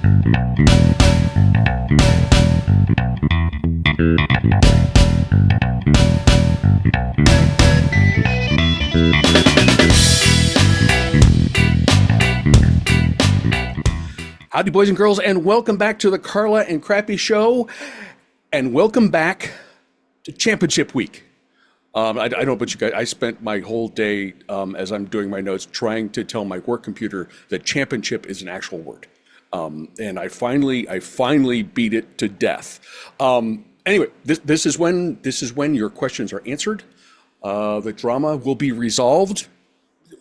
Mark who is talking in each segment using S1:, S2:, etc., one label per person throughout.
S1: Howdy, boys and girls, and welcome back to the Carla and Crappy Show, and welcome back to Champinchip Week. I don't know about you guys. I spent my whole day, as I'm doing my notes, trying to tell my work computer that Champinchip is an actual word, and I finally beat it to death. Anyway, this is when your questions are answered. The drama will be resolved,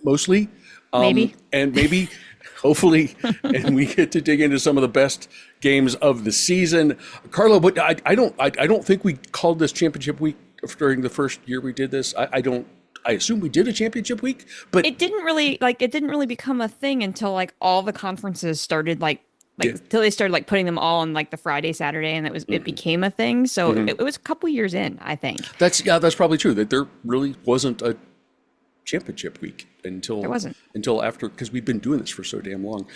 S1: mostly,
S2: maybe.
S1: Hopefully, and we get to dig into some of the best games of the season. Carla, but I don't think we called this Champinchip Week during the first year we did this. I assume we did a Champinchip Week, but
S2: it didn't really become a thing until like all the conferences started until they started putting them all on like the Friday, Saturday, and it became a thing. So it was a couple years in, I think.
S1: That's probably true, that there really wasn't a Champinchip Week until after, because we've been doing this for so damn long.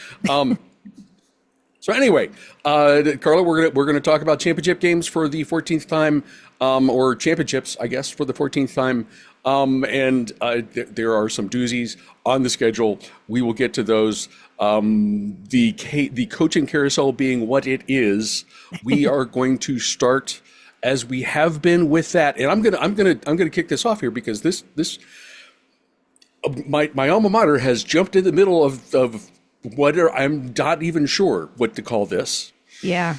S1: So anyway, Carla, we're gonna talk about championship games for the 14th time, or championships, I guess, for the 14th time. There are some doozies on the schedule. We will get to those. The coaching carousel being what it is, we are going to start as we have been with that. And I'm gonna kick this off here, because this my alma mater has jumped in the middle of what I'm not even sure what to call this.
S2: Yeah.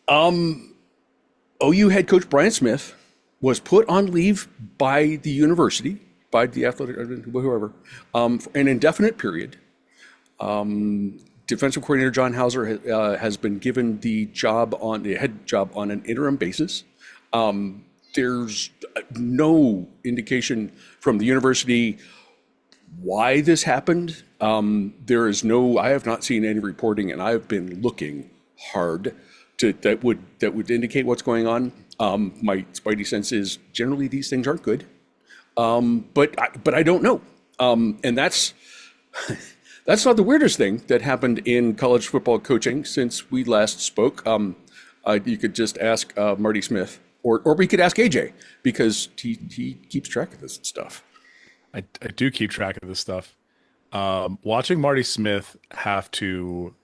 S1: OU head coach Brian Smith was put on leave by the university, by the athletic, whoever, for an indefinite period. Defensive coordinator John Hauser has been given the head job on an interim basis. There's no indication from the university why this happened. I have not seen any reporting, and I have been looking hard that would indicate what's going on. My spidey sense is generally these things aren't good, but I don't know. And that's not the weirdest thing that happened in college football coaching since we last spoke. You could just ask Marty Smith, or we could ask AJ, because he keeps track of this stuff.
S3: I do keep track of this stuff. Watching Marty Smith have to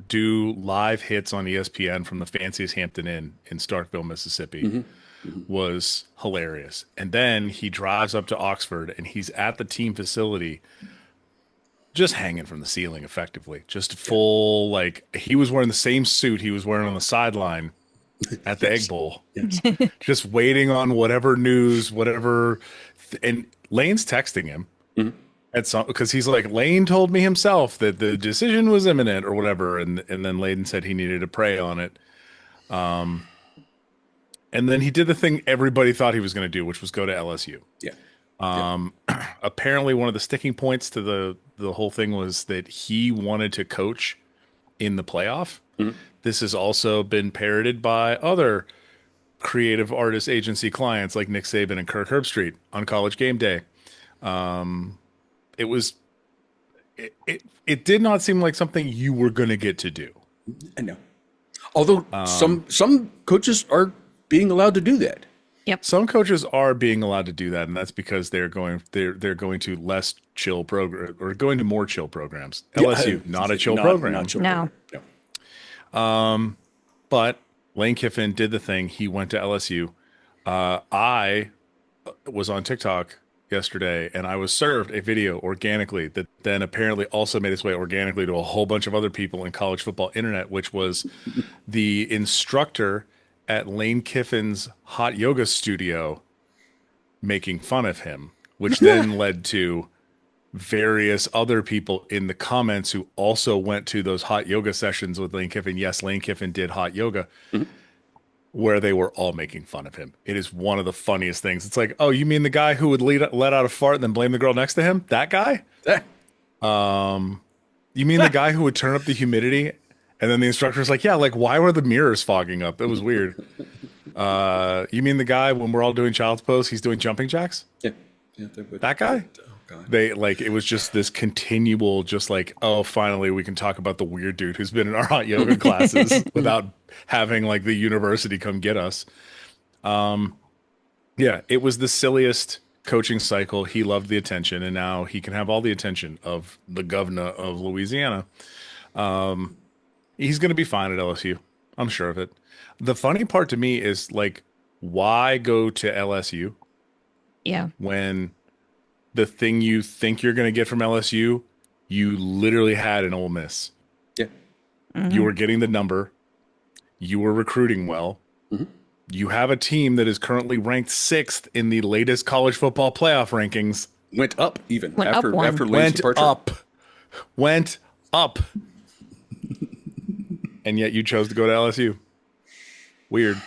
S3: do live hits on ESPN from the fanciest Hampton Inn in Starkville, Mississippi, was hilarious. And then he drives up to Oxford, and he's at the team facility, just hanging from the ceiling, effectively. Just full, he was wearing the same suit he was wearing on the sideline at the Egg Bowl. Yes. Just waiting on whatever news, and Lane's texting him because he's like, Lane told me himself that the decision was imminent or whatever, and then Lane said he needed to pray on it. And then he did the thing everybody thought he was going to do, which was go to LSU. Yeah. Apparently, one of the sticking points to the whole thing was that he wanted to coach in the playoff. This has also been parroted by other creative artist agency clients like Nick Saban and Kirk Herbstreit on College Game Day. It did not seem like something you were going to get to do.
S1: I know. Although some coaches are being allowed to do that.
S2: Yep.
S3: Some coaches are being allowed to do that, and that's because they're going to less chill program, or going to more chill programs. LSU, not a chill program.
S1: Not chill
S2: no.
S1: Program.
S3: But Lane Kiffin did the thing. He went to LSU. I was on TikTok yesterday, and I was served a video organically that then apparently also made its way organically to a whole bunch of other people in college football internet, which was the instructor at Lane Kiffin's hot yoga studio making fun of him, which then led to various other people in the comments who also went to those hot yoga sessions with Lane Kiffin. Yes, Lane Kiffin did hot yoga, where they were all making fun of him. It is one of the funniest things. It's like, oh, you mean the guy who would let out a fart and then blame the girl next to him? That guy? You mean the guy who would turn up the humidity? And then the instructor's like, yeah, why were the mirrors fogging up? It was weird. You mean the guy when we're all doing child's pose, he's doing jumping jacks?
S1: Yeah.
S3: That guy?
S1: God.
S3: They like it was just this continual, just like, oh, finally we can talk about the weird dude who's been in our hot yoga classes without having like the university come get us. Yeah, it was the silliest coaching cycle. He loved the attention, and now he can have all the attention of the governor of Louisiana. He's going to be fine at LSU. I'm sure of it. The funny part to me is like, why go to LSU
S2: Yeah.
S3: when the thing you think you're going to get from LSU, you literally had in Ole Miss.
S1: Yeah.
S3: You were getting the number. You were recruiting well. You have a team that is currently ranked 6th in the latest college football playoff rankings.
S1: Went up even
S2: Went
S1: after
S2: up one.
S1: after Lane's
S3: Went
S1: departure.
S3: Went up. And yet you chose to go to LSU. Weird.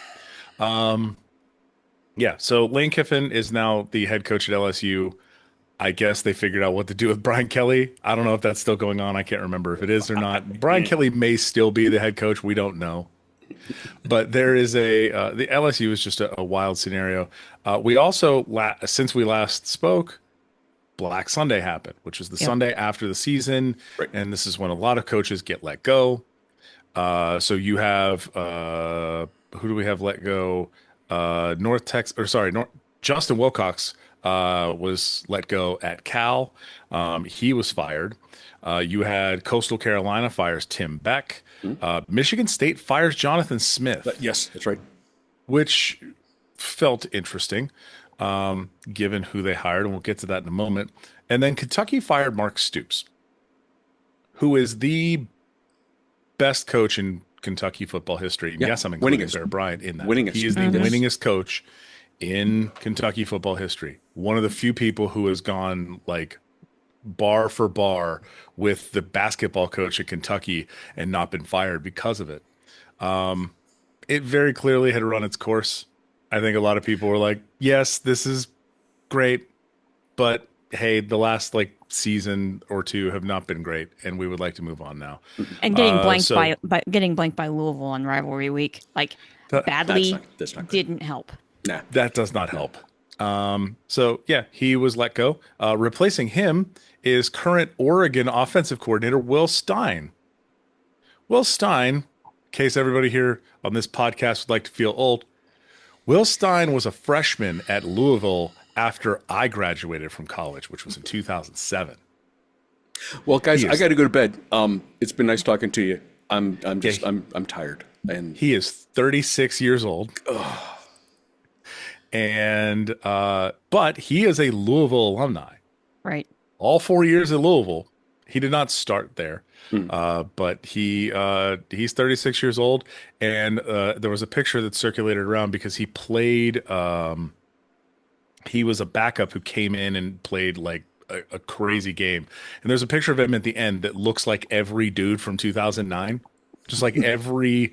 S3: Yeah, so Lane Kiffin is now the head coach at LSU. I guess they figured out what to do with Brian Kelly. I don't know if that's still going on. I can't remember if it is or not. Brian Kelly may still be the head coach. We don't know. But there is the LSU is just a wild scenario. We also, since we last spoke, Black Sunday happened, which is the Sunday after the season.
S1: Right.
S3: And this is when a lot of coaches get let go. So you have, who do we have let go? Justin Wilcox was let go at Cal. He was fired. You had Coastal Carolina fires Tim Beck. Michigan State fires Jonathan Smith.
S1: Yes, that's right.
S3: Which felt interesting, given who they hired, and we'll get to that in a moment. And then Kentucky fired Mark Stoops, who is the best coach in Kentucky football history.
S1: Yeah,
S3: Yes, I'm including
S1: winningest.
S3: Bear Bryant in that.
S1: Winningest.
S3: He is the winningest coach in Kentucky football history. One of the few people who has gone like bar for bar with the basketball coach at Kentucky and not been fired because of it. It very clearly had run its course. I think a lot of people were like, yes, this is great, but hey, the last like season or two have not been great, and we would like to move on now.
S2: And getting blanked by getting blanked by Louisville on rivalry week, like badly,
S1: that's not good.
S2: didn't help.
S1: Nah.
S3: That does not help. So yeah, he was let go. Replacing him is current Oregon offensive coordinator Will Stein. Will Stein, in case everybody here on this podcast would like to feel old, Will Stein was a freshman at Louisville after I graduated from college, which was in 2007.
S1: Well, guys, I got to go to bed. It's been nice talking to you. I'm tired. And
S3: he is 36 years old. And but he is a Louisville alumni.
S2: Right.
S3: All 4 years at Louisville. He did not start there. But he's 36 years old, and there was a picture that circulated around because he played he was a backup who came in and played like a crazy game. And there's a picture of him at the end that looks like every dude from 2009. Just like every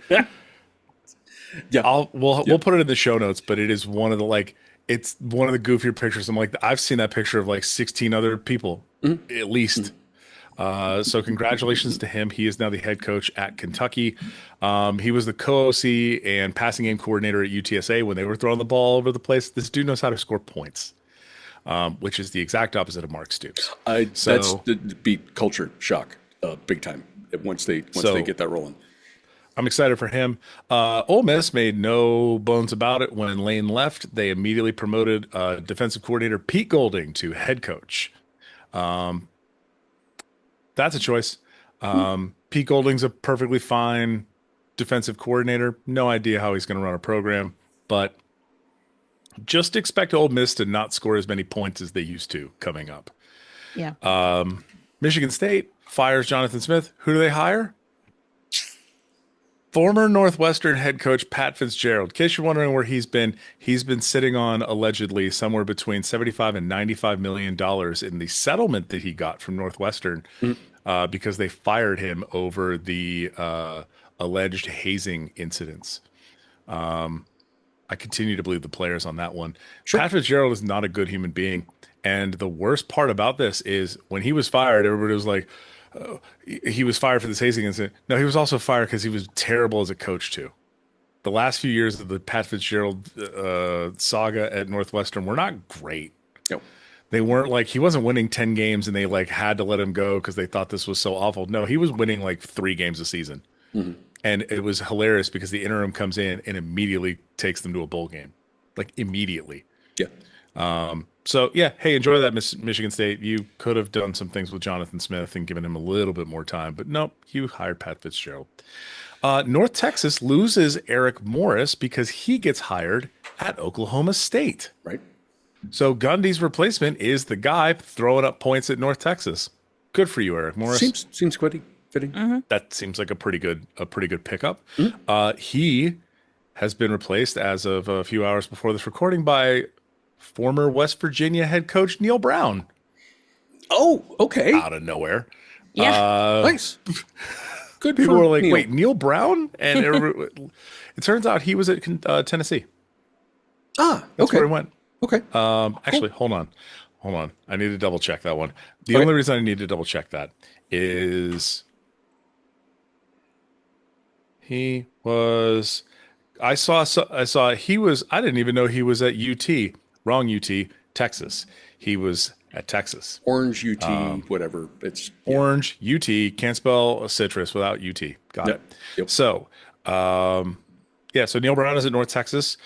S1: yeah,
S3: we'll put it in the show notes, but it is one of the it's one of the goofier pictures. I'm like, I've seen that picture of like 16 other people at least. So congratulations to him. He is now the head coach at Kentucky. He was the co-OC and passing game coordinator at UTSA when they were throwing the ball over the place. This dude knows how to score points, which is the exact opposite of Mark Stoops.
S1: that's the beat culture shock, big time. Once they get that rolling.
S3: I'm excited for him. Ole Miss made no bones about it. When Lane left, they immediately promoted defensive coordinator Pete Golding to head coach. That's a choice. Pete Golding's a perfectly fine defensive coordinator. No idea how he's going to run a program, but just expect Ole Miss to not score as many points as they used to coming up.
S2: Yeah.
S3: Michigan State fires Jonathan Smith. Who do they hire? Former Northwestern head coach Pat Fitzgerald. In case you're wondering where he's been sitting on allegedly somewhere between $75 and $95 million in the settlement that he got from Northwestern because they fired him over the alleged hazing incidents. I continue to believe the players on that one. Sure. Pat Fitzgerald is not a good human being. And the worst part about this is when he was fired, everybody was like, he was fired for this hazing incident. No, he was also fired because he was terrible as a coach too. The last few years of the Pat Fitzgerald saga at Northwestern were not great.
S1: No.
S3: They weren't like, he wasn't winning 10 games and they like had to let him go because they thought this was so awful. No, he was winning like 3 games a season. And it was hilarious because the interim comes in and immediately takes them to a bowl game. Like immediately.
S1: Yeah.
S3: So yeah, hey, enjoy that, Michigan State. You could have done some things with Jonathan Smith and given him a little bit more time, but nope, you hired Pat Fitzgerald. North Texas loses Eric Morris because he gets hired at Oklahoma State.
S1: Right.
S3: So Gundy's replacement is the guy throwing up points at North Texas. Good for you, Eric Morris.
S1: Seems quite fitting.
S3: That seems like a pretty good pickup. He has been replaced as of a few hours before this recording by former West Virginia head coach Neil Brown.
S1: Oh, okay.
S3: Out of nowhere.
S2: Yeah.
S1: Nice. Good.
S3: People
S1: for
S3: were like,
S1: Neil.
S3: "Wait, Neil Brown?" And it turns out he was at Tennessee.
S1: Ah,
S3: That's
S1: okay.
S3: where he went.
S1: Okay.
S3: Actually, hold on. I need to double check that one. The
S1: Okay.
S3: only reason I need to double check that is he was. I saw he was. I didn't even know he was at UT. Wrong UT, Texas. He was at Texas.
S1: Orange UT, whatever. It's
S3: Orange UT. Can't spell citrus without UT. Got
S1: Yep.
S3: it.
S1: Yep.
S3: So, yeah. So Neil Brown is at North Texas.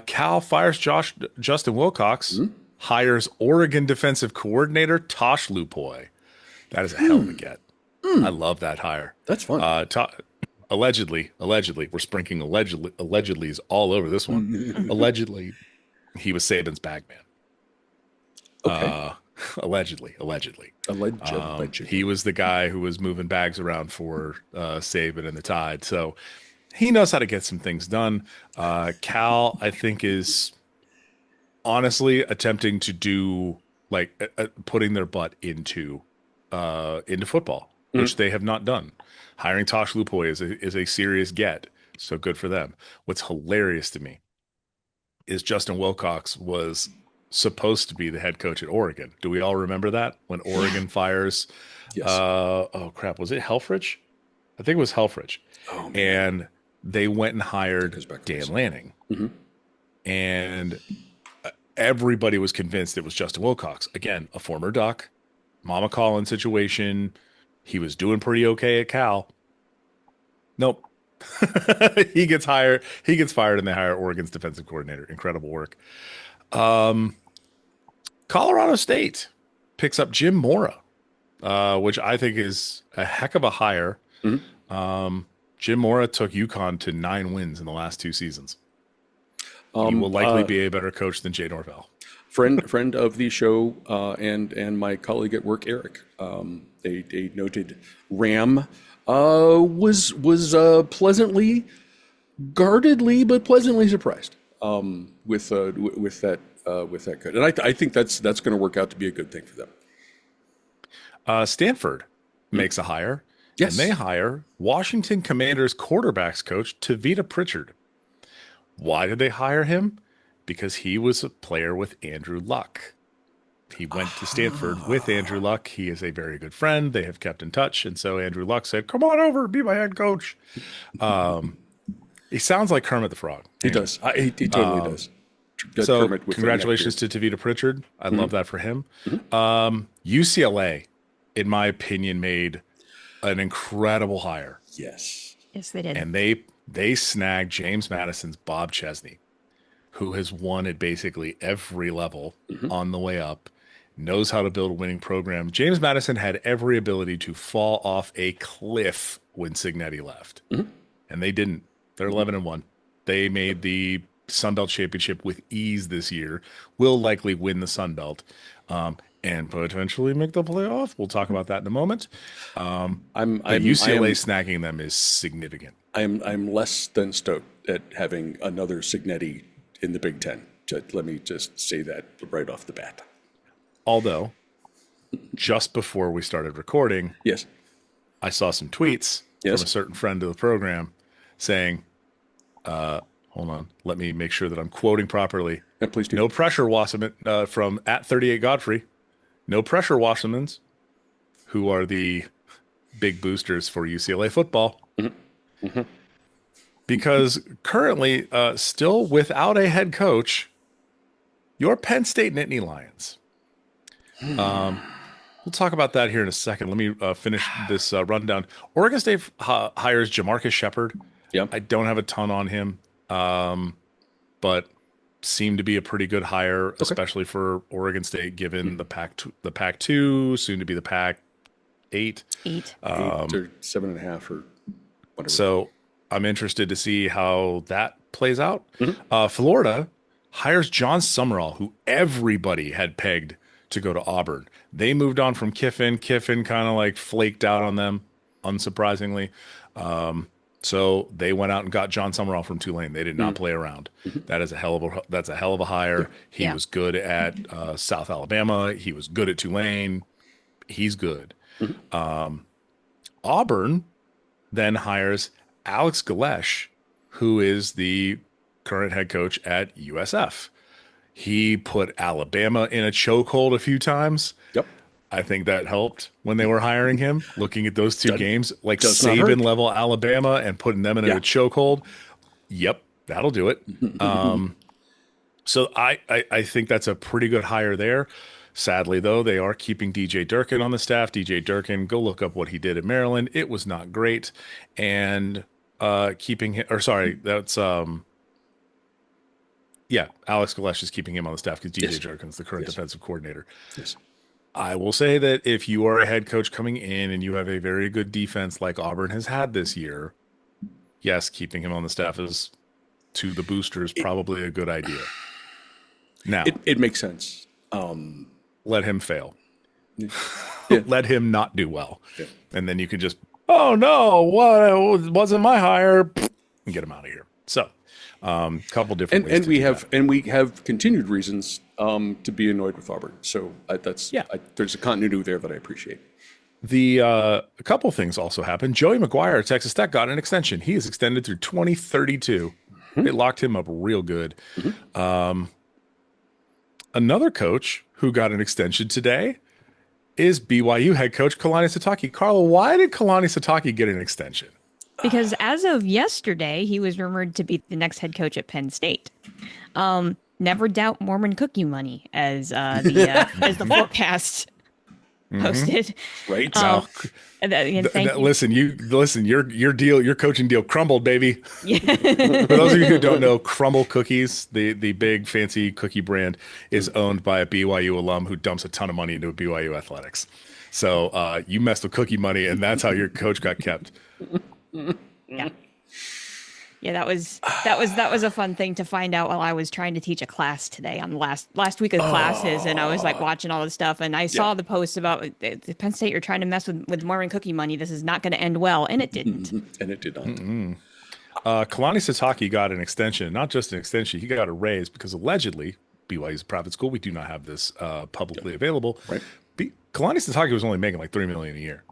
S3: Cal fires Justin Wilcox. Hires Oregon defensive coordinator Tosh Lupoy. That is a hell of a get. I love that hire.
S1: That's fun.
S3: Allegedly, we're sprinkling allegedly's all over this one. Allegedly, he was Saban's bag man.
S1: Okay.
S3: Allegedly.
S1: Alleged.
S3: He was the guy who was moving bags around for Saban and the Tide. So he knows how to get some things done. Cal, I think, is honestly attempting to do like putting their butt into football, which they have not done. Hiring Tosh Lupoy is a serious get. So good for them. What's hilarious to me is Justin Wilcox was supposed to be the head coach at Oregon. Do we all remember that when Oregon fires?
S1: Yes.
S3: Oh crap, was it Helfrich? I think it was Helfrich.
S1: Oh, man.
S3: And they went and hired
S1: Goes back to
S3: Dan
S1: this.
S3: Lanning.
S1: Mm-hmm.
S3: And everybody was convinced it was Justin Wilcox. Again, a former Duck, Mama Collins situation. He was doing pretty okay at Cal. Nope. He gets hired. He gets fired, and they hire Oregon's defensive coordinator. Incredible work. Colorado State picks up Jim Mora, which I think is a heck of a hire. Jim Mora took UConn to 9 wins in the last 2 seasons. He will likely be a better coach than Jay Norvell.
S1: Friend of the show and my colleague at work, Eric, a noted Ram, was pleasantly, guardedly, but pleasantly surprised with that cut, and I think that's going to work out to be a good thing for them.
S3: Stanford makes a hire.
S1: Yes.
S3: And they hire Washington Commanders quarterbacks coach Tavita Pritchard. Why did they hire him? Because he was a player with Andrew Luck. He went to Stanford with Andrew Luck. He is a very good friend. They have kept in touch. And so Andrew Luck said, come on over, be my head coach. He sounds like Kermit the Frog.
S1: He does. He totally does.
S3: So
S1: Kermit with the
S3: congratulations to Tavita Pritchard. I love that for him. UCLA, in my opinion, made an incredible hire.
S1: Yes.
S2: Yes, they did.
S3: And they snagged James Madison's Bob Chesney, who has won at basically every level on the way up, knows how to build a winning program. James Madison had every ability to fall off a cliff when Signetti left. And they didn't. They're 11-1. They made the Sun Belt Championship with ease this year, will likely win the Sun Belt, and potentially make the playoff. We'll talk about that in a moment. UCLA snagging them is significant.
S1: I'm less than stoked at having another Signetti in the Big Ten. Let me just say that right off the bat.
S3: Although, just before we started recording,
S1: Yes.
S3: I saw some tweets
S1: Yes.
S3: from a certain friend of the program saying, hold on, let me make sure that I'm quoting properly.
S1: Yeah, please do.
S3: No pressure, Wasserman, from at 38 Godfrey. No pressure, Wassermans, who are the big boosters for UCLA football. Because currently, still without a head coach, your Penn State Nittany Lions We'll talk about that here in a second. Let me finish this rundown. Oregon State hires Jamarcus Shepard.
S1: Yeah.
S3: I don't have a ton on him, but seemed to be a pretty good hire, especially for Oregon State, given the Pac-2, soon to be the Pac-8.
S2: 8.
S1: 8 or 7.5 or whatever.
S3: So I'm interested to see how that plays out. Florida hires John Summerall, who everybody had pegged to go to Auburn. They moved on from Kiffin. Kiffin kind of like flaked out on them, unsurprisingly. So they went out and got John Summerall from Tulane. They did not play around. That's a hell of a hire. He was good at South Alabama. He was good at Tulane. He's good. Auburn then hires Alex Galesh, who is the current head coach at USF. He put Alabama in a chokehold a few times.
S1: Yep.
S3: I think that helped when they were hiring him, looking at those two games, like
S1: does not hurt.
S3: Saban level Alabama and putting them in a chokehold. Yep, that'll do it. So I think that's a pretty good hire there. Sadly, though, they are keeping DJ Durkin on the staff. DJ Durkin, go look up what he did at Maryland. It was not great. And keeping him, or sorry, that's Alex Galesh is keeping him on the staff because DJ Durkin's the current defensive coordinator.
S1: Yes.
S3: I will say that if you are a head coach coming in and you have a very good defense like Auburn has had this year, yes, keeping him on the staff is to the boosters probably a good idea. Now,
S1: it makes sense.
S3: Let him fail.
S1: Yeah.
S3: Let him not do well. Yeah. And then you can just, oh no, what wasn't my hire, and get him out of here. So, couple different ways.
S1: And we have continued reasons to be annoyed with Auburn. So there's a continuity there that I appreciate.
S3: A couple things also happened. Joey McGuire at Texas Tech got an extension. He is extended through 2032. It locked him up real good. Another coach who got an extension today is BYU head coach Kalani Sitake. Carla, why did Kalani Sitake get an extension?
S2: Because as of yesterday, he was rumored to be the next head coach at Penn State. Never doubt Mormon cookie money, as the forecast posted.
S1: Right.
S3: Listen, your coaching deal crumbled, baby. Yeah. For those of you who don't know, Crumble Cookies, the big fancy cookie brand, is owned by a BYU alum who dumps a ton of money into BYU athletics. So you messed with cookie money, and that's how your coach got kept.
S2: Yeah, that was a fun thing to find out while I was trying to teach a class today on the last week of classes, and I was like watching all this stuff, and I saw the post about the Penn State. You're trying to mess with Mormon cookie money. This is not going to end well, and it didn't.
S1: And it did not.
S3: Kalani Sitake got an extension, not just an extension. He got a raise because allegedly BYU is a private school. We do not have this publicly available.
S1: Right.
S3: Kalani Sitake was only making like $3 million a year.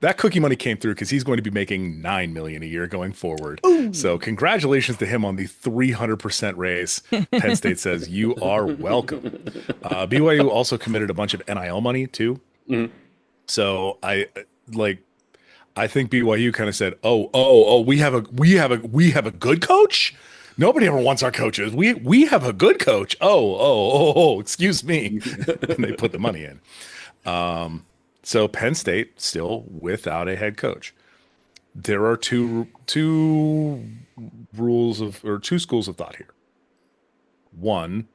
S3: That cookie money came through because he's going to be making $9 million a year going forward. Ooh. So congratulations to him on the 300% raise. Penn State says you are welcome. BYU also committed a bunch of NIL money too. So I think BYU kind of said, "Oh, we have a good coach. Nobody ever wants our coaches. We have a good coach. Oh, excuse me." And they put the money in. So Penn State still without a head coach. There are two schools of thought here. One,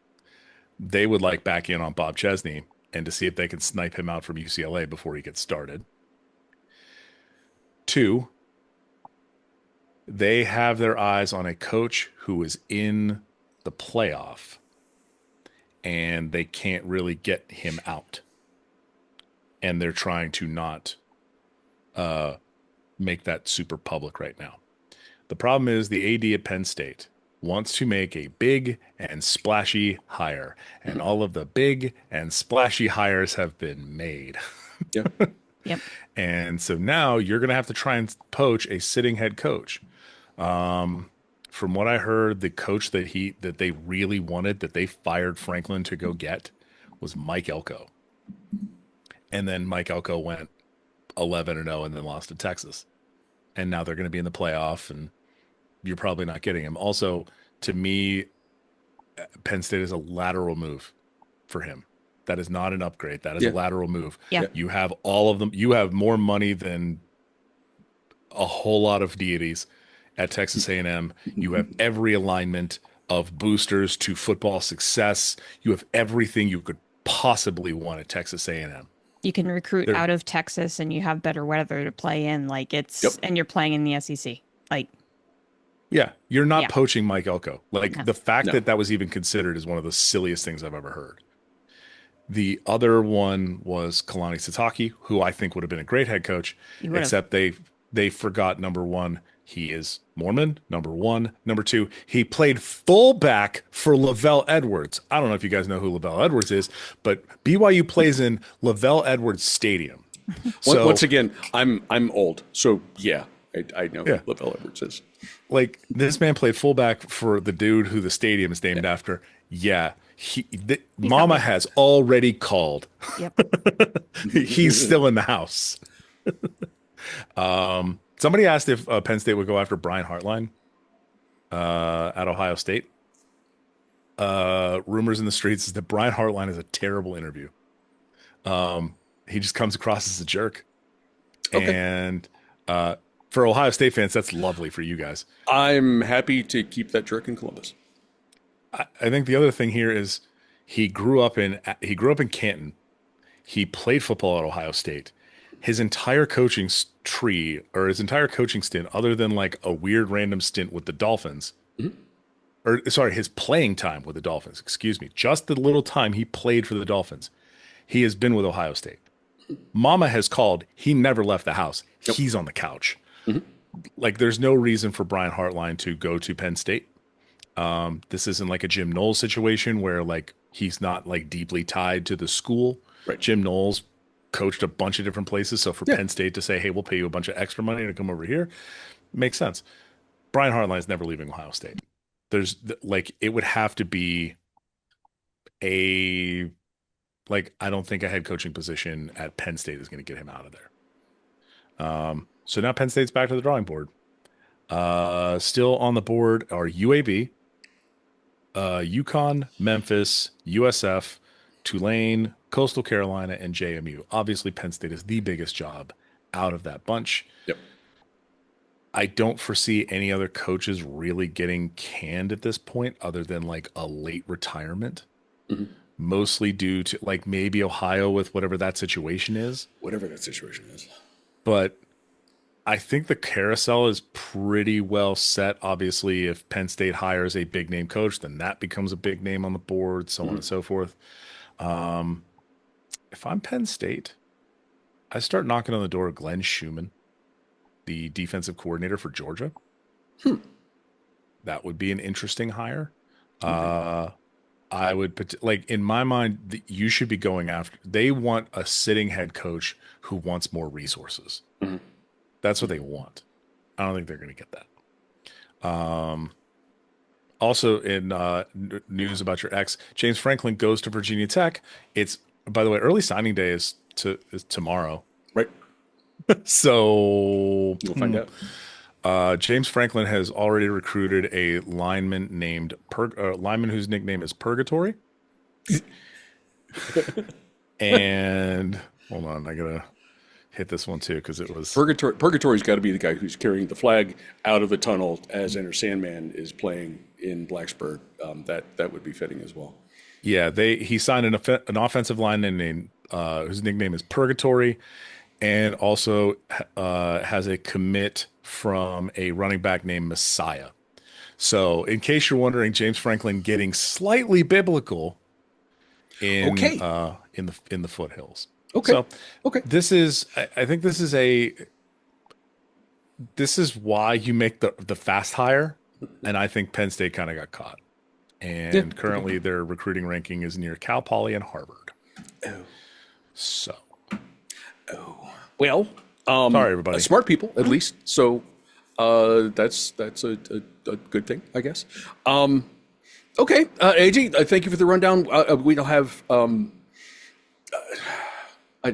S3: they would like back in on Bob Chesney and to see if they can snipe him out from UCLA before he gets started. Two, they have their eyes on a coach who is in the playoff and they can't really get him out. And they're trying to not make that super public right now. The problem is the AD at Penn State wants to make a big and splashy hire, and all of the big and splashy hires have been made.
S1: Yep.
S3: And so now you're going to have to try and poach a sitting head coach. From what I heard, the coach that they really wanted, that they fired Franklin to go get, was Mike Elko. And then Mike Elko went 11-0 and then lost to Texas. And now they're going to be in the playoff, and you're probably not getting him. Also, to me, Penn State is a lateral move for him. That is not an upgrade. That is a lateral move.
S2: Yeah.
S3: You have all of them. You have more money than a whole lot of deities at Texas A&M. You have every alignment of boosters to football success. You have everything you could possibly want at Texas A&M.
S2: You can recruit out of Texas and you have better weather to play in. Like and you're playing in the SEC. Like,
S3: yeah, you're not poaching Mike Elko. Like the fact that was even considered is one of the silliest things I've ever heard. The other one was Kalani Sitake, who I think would have been a great head coach, except they forgot, number one, he is Mormon, number one. Number two, he played fullback for Lavelle Edwards. I don't know if you guys know who Lavelle Edwards is, but BYU plays in Lavelle Edwards Stadium. So,
S1: once again, I'm old, so yeah, I know who Lavelle Edwards is.
S3: Like, this man played fullback for the dude who the stadium is named after. Yeah. Mama has already called.
S2: Yep.
S3: He's still in the house. Somebody asked if Penn State would go after Brian Hartline at Ohio State. Rumors in the streets is that Brian Hartline is a terrible interview. He just comes across as a jerk. Okay. And for Ohio State fans, that's lovely for you guys.
S1: I'm happy to keep that jerk in Columbus.
S3: I think the other thing here is he grew up in Canton. He played football at Ohio State. His entire coaching tree, or his entire coaching stint, other than like a weird random stint with the Dolphins, his playing time with the Dolphins, just the little time he played for the Dolphins, he has been with Ohio State. Mama has called. He never left the house. Yep. He's on the couch. Like, there's no reason for Brian Hartline to go to Penn State. This isn't like a Jim Knowles situation where like he's not like deeply tied to the school.
S1: Right.
S3: Jim Knowles coached a bunch of different places. So for Penn State to say, hey, we'll pay you a bunch of extra money to come over here, makes sense. Brian Hartline is never leaving Ohio State. There's like, it would have to be I don't think a head coaching position at Penn State is going to get him out of there. So now Penn State's back to the drawing board. Still on the board are UAB, UConn, Memphis, USF, Tulane, Coastal Carolina, and JMU. Obviously, Penn State is the biggest job out of that bunch.
S1: Yep.
S3: I don't foresee any other coaches really getting canned at this point other than like a late retirement. Mostly due to like maybe Ohio with whatever that situation is. But I think the carousel is pretty well set. Obviously, if Penn State hires a big name coach, then that becomes a big name on the board, so on and so forth. If I'm Penn State, I start knocking on the door of Glenn Schumann, the defensive coordinator for Georgia. That would be an interesting hire. I would in my mind, you should be going after. They want a sitting head coach who wants more resources. That's what they want. I don't think they're going to get that. Also, in news about your ex, James Franklin goes to Virginia Tech. It's, by the way, early signing day is tomorrow.
S1: Right.
S3: So
S1: we'll find out.
S3: James Franklin has already recruited a lineman named lineman whose nickname is Purgatory. And hold on, I gotta hit this one too because it was
S1: Purgatory's got to be the guy who's carrying the flag out of the tunnel as Enter Sandman is playing in Blacksburg. That would be fitting as well.
S3: Yeah, he signed an offensive lineman named whose nickname is Purgatory, and also has a commit from a running back named Messiah. So, in case you're wondering, James Franklin getting slightly biblical in the foothills.
S1: Okay.
S3: So,
S1: okay.
S3: I think this is why you make the fast hire, and I think Penn State kind of got caught. And currently their recruiting ranking is near Cal Poly and Harvard. So.
S1: Well,
S3: sorry everybody.
S1: Smart people, at least. So that's a good thing, I guess. Okay, AJ, thank you for the rundown. We'll have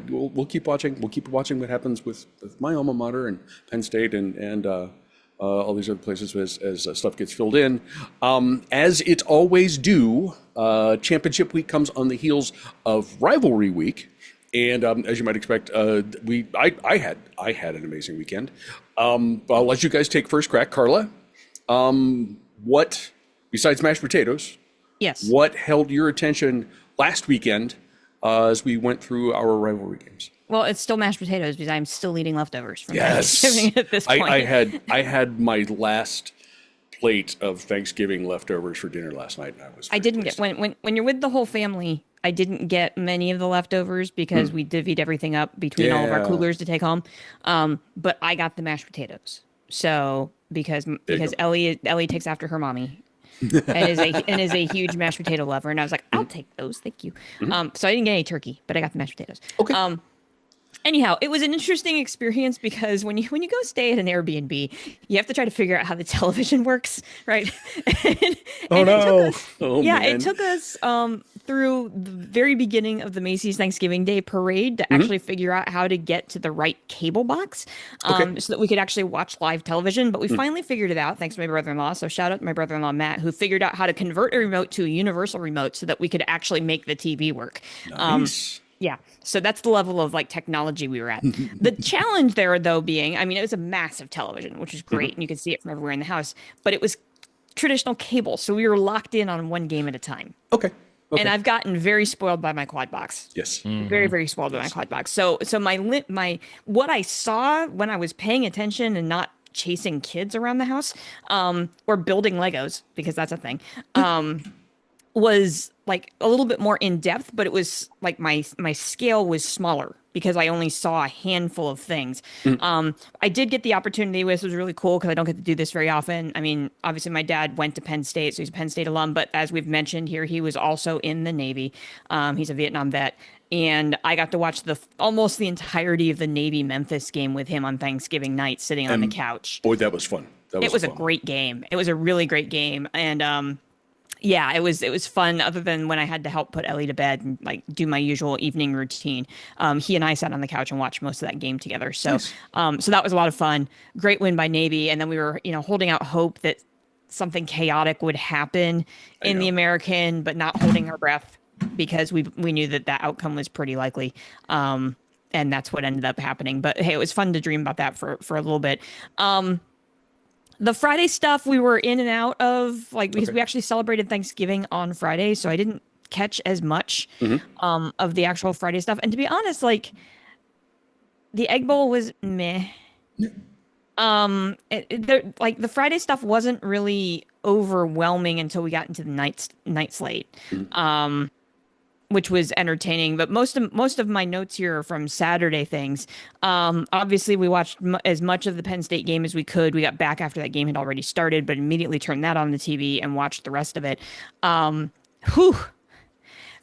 S1: we'll keep watching. We'll keep watching what happens with my alma mater and Penn State and all these other places as stuff gets filled in. As it always do, Championship Week comes on the heels of Rivalry Week. And as you might expect, I had an amazing weekend. I'll let you guys take first crack. Carla, what, besides mashed potatoes,
S2: Yes.
S1: what held your attention last weekend as we went through our rivalry games?
S2: Well, it's still mashed potatoes because I'm still eating leftovers from
S1: Yes.
S2: Thanksgiving at this point.
S1: I had my last plate of Thanksgiving leftovers for dinner last night, and
S2: I didn't get when you're with the whole family. I didn't get many of the leftovers because we divvied everything up between all of our coolers to take home. But I got the mashed potatoes. So because Ellie takes after her mommy. and is a huge mashed potato lover, and I was like, I'll take those, thank you. So I didn't get any turkey, but I got the mashed potatoes.
S1: Okay.
S2: Anyhow, it was an interesting experience because when you go stay at an Airbnb, you have to try to figure out how the television works, right? It took us through the very beginning of the Macy's Thanksgiving Day parade to actually figure out how to get to the right cable box so that we could actually watch live television. But we finally figured it out, thanks to my brother-in-law. So shout out to my brother-in-law, Matt, who figured out how to convert a remote to a universal remote so that we could actually make the TV work.
S1: Nice.
S2: Yeah. So that's the level of like technology we were at. The challenge there, though, being, I mean, it was a massive television, which is great. And you could see it from everywhere in the house, but it was traditional cable. So we were locked in on one game at a time.
S1: Okay.
S2: And I've gotten very spoiled by my quad box.
S1: Yes.
S2: Very, very spoiled by my quad box. So my what I saw when I was paying attention and not chasing kids around the house, or building Legos, because that's a thing, was like a little bit more in depth, but it was like my scale was smaller because I only saw a handful of things. I did get the opportunity, which was really cool because I don't get to do this very often. I mean, obviously my dad went to Penn State, so he's a Penn State alum, but as we've mentioned here, he was also in the Navy. He's a Vietnam vet. And I got to watch almost the entirety of the Navy Memphis game with him on Thanksgiving night, sitting on the couch.
S1: Boy, that was fun.
S2: It was a great game. It was a really great game. And, yeah, it was fun other than when I had to help put Ellie to bed and like do my usual evening routine. He and I sat on the couch and watched most of that game together. So, nice. So that was a lot of fun. Great win by Navy. And then we were, holding out hope that something chaotic would happen in the American, but not holding our breath because we knew that outcome was pretty likely. And that's what ended up happening. But hey, it was fun to dream about that for a little bit. The Friday stuff we were in and out of, because we actually celebrated Thanksgiving on Friday, so I didn't catch as much of the actual Friday stuff. And to be honest, the Egg Bowl was meh. The Friday stuff wasn't really overwhelming until we got into the night slate. Which was entertaining, but most of my notes here are from Saturday things. Obviously, we watched as much of the Penn State game as we could. We got back after that game had already started, but immediately turned that on the TV and watched the rest of it.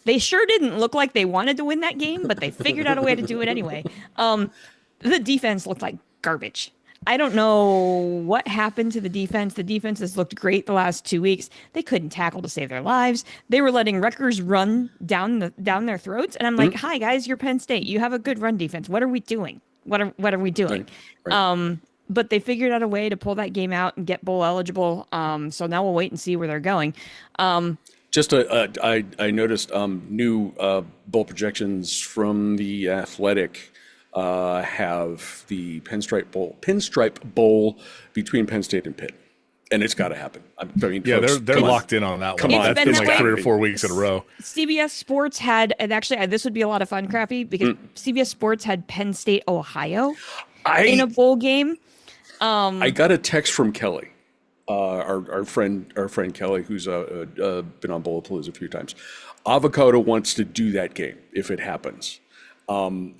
S2: They sure didn't look like they wanted to win that game, but they figured out a way to do it anyway. The defense looked like garbage. I don't know what happened to the defense. The defense has looked great the last 2 weeks. They couldn't tackle to save their lives. They were letting Rutgers run down their throats. And I'm like, hi, guys, you're Penn State. You have a good run defense. What are we doing? What are we doing? Right. But they figured out a way to pull that game out and get bowl eligible. So now we'll wait and see where they're going. I noticed new bowl projections from the Athletic have the Pinstripe Bowl between Penn State and Pitt, and it's got to happen.
S3: Folks, they're locked in on that one. That's been like 3 or 4 weeks in a row.
S2: CBS Sports had, and actually this would be a lot of fun, Crappy, because CBS Sports had Penn State, Ohio in a bowl game.
S1: I got a text from Kelly, our friend Kelly, who's been on Bowlapalooza a few times. Avocado wants to do that game if it happens. And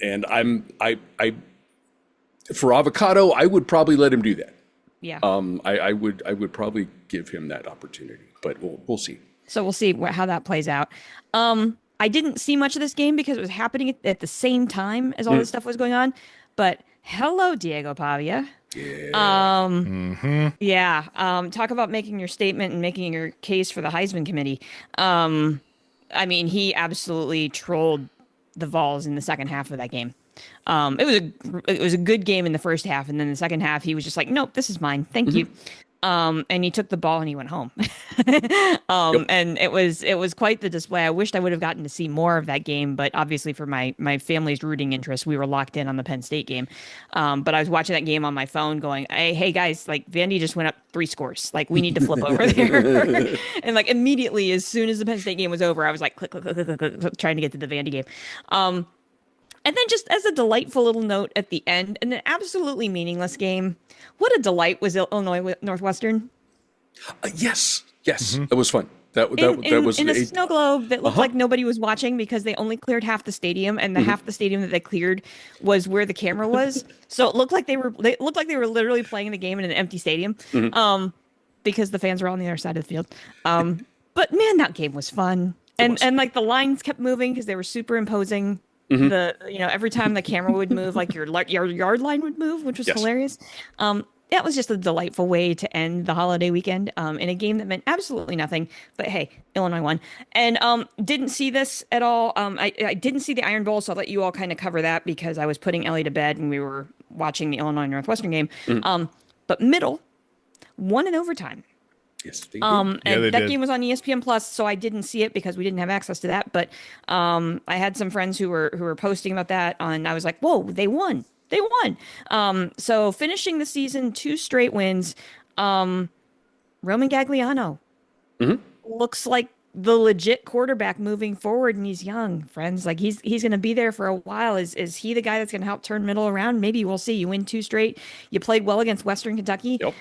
S1: for Avocado, I would probably let him do that.
S2: Yeah.
S1: I would probably give him that opportunity, but we'll see.
S2: So we'll see how that plays out. I didn't see much of this game because it was happening at the same time as all this stuff was going on, but hello, Diego Pavia.
S1: Yeah.
S2: Yeah. Talk about making your statement and making your case for the Heisman Committee. I mean, he absolutely trolled the Vols in the second half of that game. It was a good game in the first half, and then the second half he was just like, nope, this is mine, thank you. And he took the ball and he went home. And it was quite the display. I wished I would have gotten to see more of that game, but obviously for my family's rooting interest, we were locked in on the Penn State game. But I was watching that game on my phone going, hey guys, like Vandy just went up 3 scores. Like we need to flip over there. And like immediately, as soon as the Penn State game was over, I was like, click, click, click, click, click, click, trying to get to the Vandy game. And then just as a delightful little note at the end, an absolutely meaningless game. What a delight was Illinois Northwestern.
S1: Yes. That was fun. That was
S2: in a snow globe that looked like nobody was watching because they only cleared half the stadium, and the half the stadium that they cleared was where the camera was. So it looked like they were literally playing the game in an empty stadium, because the fans were on the other side of the field. But man, that game was fun, and like the lines kept moving because they were superimposing. Every time the camera would move, like your yard line would move, which was hilarious. That was just a delightful way to end the holiday weekend in a game that meant absolutely nothing. But hey, Illinois won. And didn't see this at all. I didn't see the Iron Bowl, so I'll let you all kind of cover that because I was putting Ellie to bed and we were watching the Illinois Northwestern game. But Middle won in overtime.
S1: Yes, they did.
S2: And that game was on ESPN Plus, so I didn't see it because we didn't have access to that. But I had some friends who were posting about that, and I was like, "Whoa, they won! They won!" So finishing the season, 2 straight wins. Roman Gagliano looks like the legit quarterback moving forward, and he's young, friends. Like he's going to be there for a while. Is he the guy that's going to help turn Middle around? Maybe we'll see. You win 2 straight. You played well against Western Kentucky.
S1: Yep.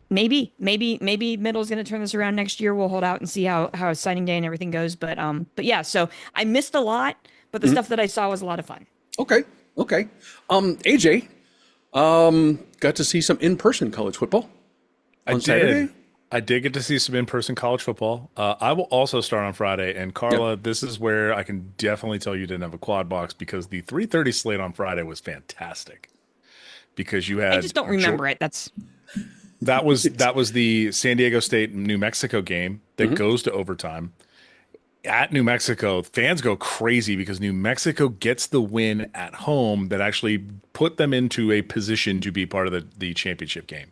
S2: Maybe Middle's going to turn this around next year. We'll hold out and see how signing day and everything goes. But yeah, so I missed a lot, but the stuff that I saw was a lot of fun.
S1: Okay. AJ, got to see some in-person college football on Saturday.
S3: I did get to see some in-person college football. I will also start on Friday. And Carla, this is where I can definitely tell you didn't have a quad box because the 3:30 slate on Friday was fantastic. Because you had,
S2: I just don't remember it.
S3: That was the San Diego State New Mexico game that goes to overtime. At New Mexico, fans go crazy because New Mexico gets the win at home that actually put them into a position to be part of the championship game.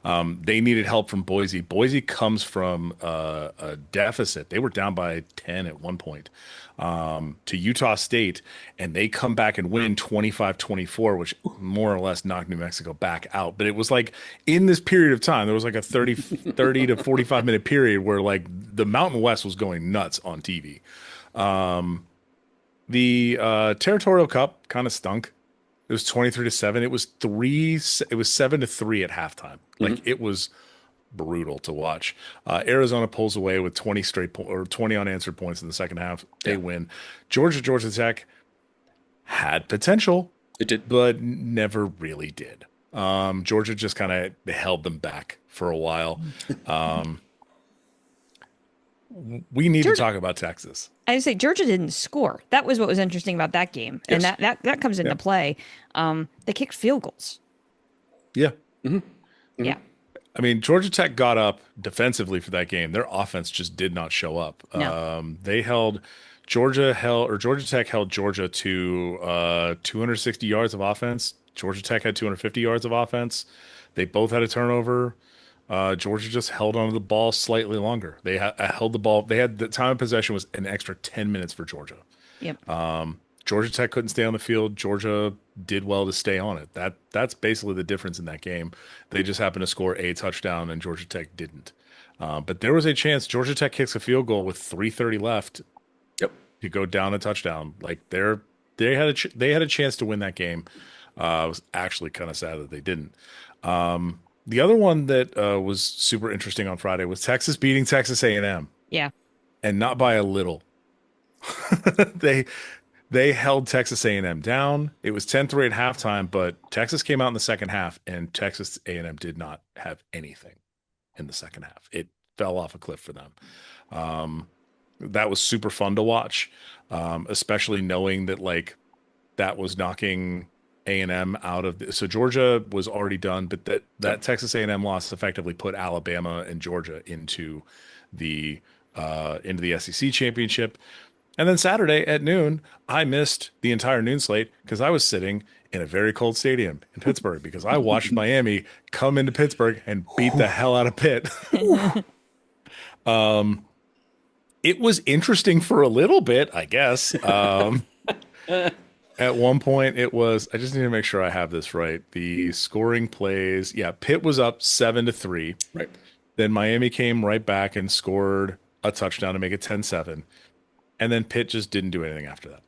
S3: They needed help from Boise. Boise comes from a deficit. They were down by 10 at one point to Utah State, and they come back and win 25-24, which more or less knocked New Mexico back out. But it was like in this period of time, there was like a 30 to 45 minute period where like the Mountain West was going nuts on TV. The Territorial Cup kind of stunk. It was 23-7. It was 7-3 at halftime. Like it was brutal to watch. Arizona pulls away with 20 20 unanswered points in the second half. They win. Georgia Tech had potential.
S1: It did,
S3: but never really did. Georgia just kind of held them back for a while. We need to talk about Texas.
S2: I would say Georgia didn't score. That was what was interesting about that game, and that comes into play. They kicked field goals.
S3: Yeah.
S2: Yeah.
S3: I mean, Georgia Tech got up defensively for that game. Their offense just did not show up.
S2: No.
S3: Georgia Tech held Georgia to 260 yards of offense. Georgia Tech had 250 yards of offense. They both had a turnover. Georgia just held onto the ball slightly longer. They held the ball. They had the time of possession was an extra 10 minutes for Georgia.
S2: Yep.
S3: Georgia Tech couldn't stay on the field. Georgia did well to stay on it. That's basically the difference in that game. They just happened to score a touchdown, and Georgia Tech didn't. But there was a chance. Georgia Tech kicks a field goal with 3:30 left.
S1: Yep.
S3: To go down a touchdown. Like they had a chance to win that game. I was actually kind of sad that they didn't. The other one that was super interesting on Friday was Texas beating Texas A&M.
S2: Yeah.
S3: And not by a little. They held Texas A&M down. It was 10-3 at halftime, but Texas came out in the second half, and Texas A&M did not have anything in the second half. It fell off a cliff for them. That was super fun to watch, especially knowing that like that was knocking A&M out of so Georgia was already done, but that Texas A&M loss effectively put Alabama and Georgia into the SEC championship. And then Saturday at noon, I missed the entire noon slate because I was sitting in a very cold stadium in Pittsburgh because I watched Miami come into Pittsburgh and beat the hell out of Pitt. It was interesting for a little bit, I guess. At one point, it was, I just need to make sure I have this right. The scoring plays, yeah, Pitt was up 7-3.
S1: Right.
S3: Then Miami came right back and scored a touchdown to make it 10-7. And then Pitt just didn't do anything after that.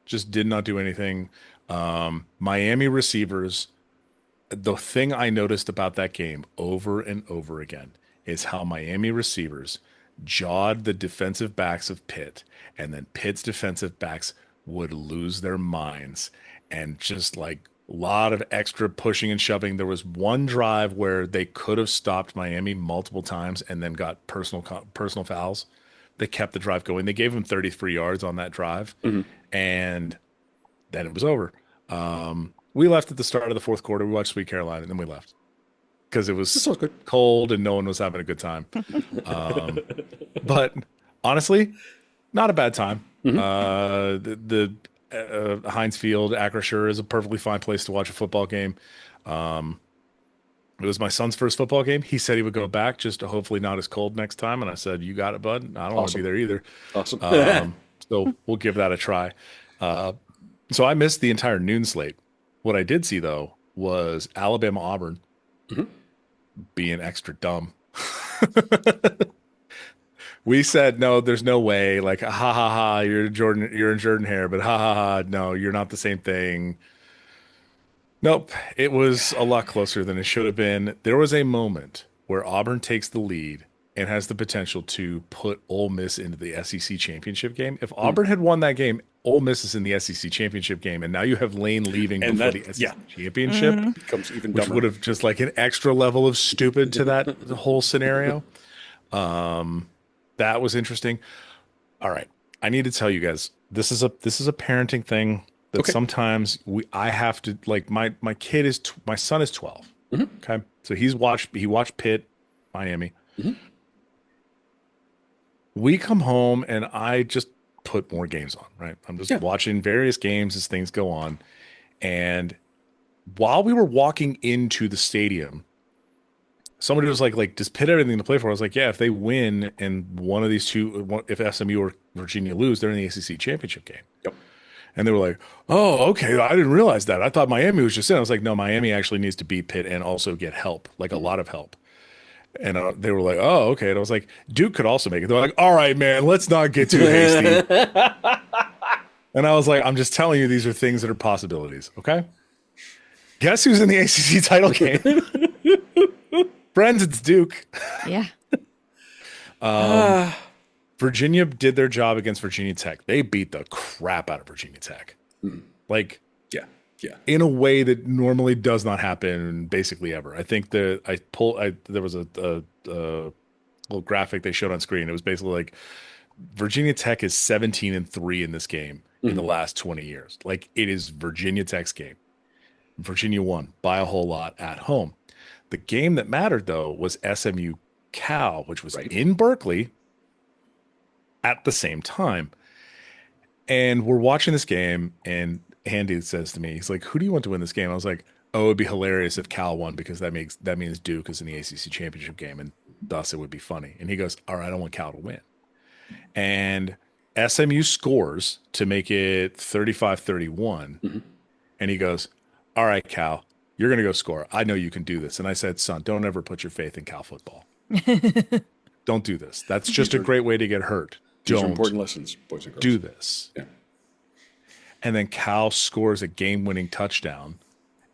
S3: Just did not do anything. Miami receivers, the thing I noticed about that game over and over again is how Miami receivers jawed the defensive backs of Pitt, and then Pitt's defensive backs would lose their minds, and just like a lot of extra pushing and shoving. There was one drive where they could have stopped Miami multiple times and then got personal fouls. They kept the drive going. They gave him 33 yards on that drive, and then it was over. We left at the start of the fourth quarter. We watched Sweet Caroline, and then we left because it was cold and no one was having a good time. But honestly, not a bad time. The Heinz Field, Acrisure is a perfectly fine place to watch a football game. It was my son's first football game. He said he would go back just to hopefully not as cold next time. And I said, you got it, bud. I don't want to be there either.
S1: Awesome.
S3: So we'll give that a try. So I missed the entire noon slate. What I did see, though, was Alabama Auburn being extra dumb. We said, no, there's no way. Like, ha ha ha, you're in Jordan Hare, but ha ha ha, no, you're not the same thing. Nope, it was a lot closer than it should have been. There was a moment where Auburn takes the lead and has the potential to put Ole Miss into the SEC championship game. If Auburn had won that game, Ole Miss is in the SEC championship game, and now you have Lane leaving before the SEC championship,
S1: becomes even
S3: which
S1: dumber.
S3: would have just like an extra level of stupid to that whole scenario. That was interesting. All right, I need to tell you guys, this is a parenting thing that sometimes I have to, like, my son is 12. Okay, so he watched Pitt, Miami. We come home and I just put more games on, right? I'm just watching various games as things go on. And while we were walking into the stadium, somebody was like, does Pitt have anything to play for? I was like, yeah, if they win and one of these two, if SMU or Virginia lose, they're in the SEC championship game.
S1: Yep.
S3: And they were like, oh, okay, I didn't realize that. I thought Miami was just in. I was like, no, Miami actually needs to beat Pitt and also get help, like a lot of help. And they were like, oh, okay. And I was like, Duke could also make it. They're like, all right, man, let's not get too hasty. And I was like, I'm just telling you, these are things that are possibilities, okay? Guess who's in the ACC title game? Friends, it's Duke.
S2: Yeah.
S3: Virginia did their job against Virginia Tech. They beat the crap out of Virginia Tech. Like, in a way that normally does not happen basically ever. I think there was a little graphic they showed on screen. It was basically like Virginia Tech is 17-3 in this game in the last 20 years. Like, it is Virginia Tech's game. Virginia won by a whole lot at home. The game that mattered, though, was SMU Cal, which was in Berkeley at the same time. And we're watching this game, and Andy says to me, he's like, who do you want to win this game? I was like, oh, it'd be hilarious if Cal won, because that means Duke is in the ACC championship game, and thus it would be funny. And he goes, all right, I don't want Cal to win. And SMU scores to make it 35-31. And he goes, all right, Cal, you're going to go score. I know you can do this. And I said, son, don't ever put your faith in Cal football. Don't do this. That's just a great way to get hurt.
S1: These are important lessons, boys and girls.
S3: Do this. Yeah. And then Cal scores a game-winning touchdown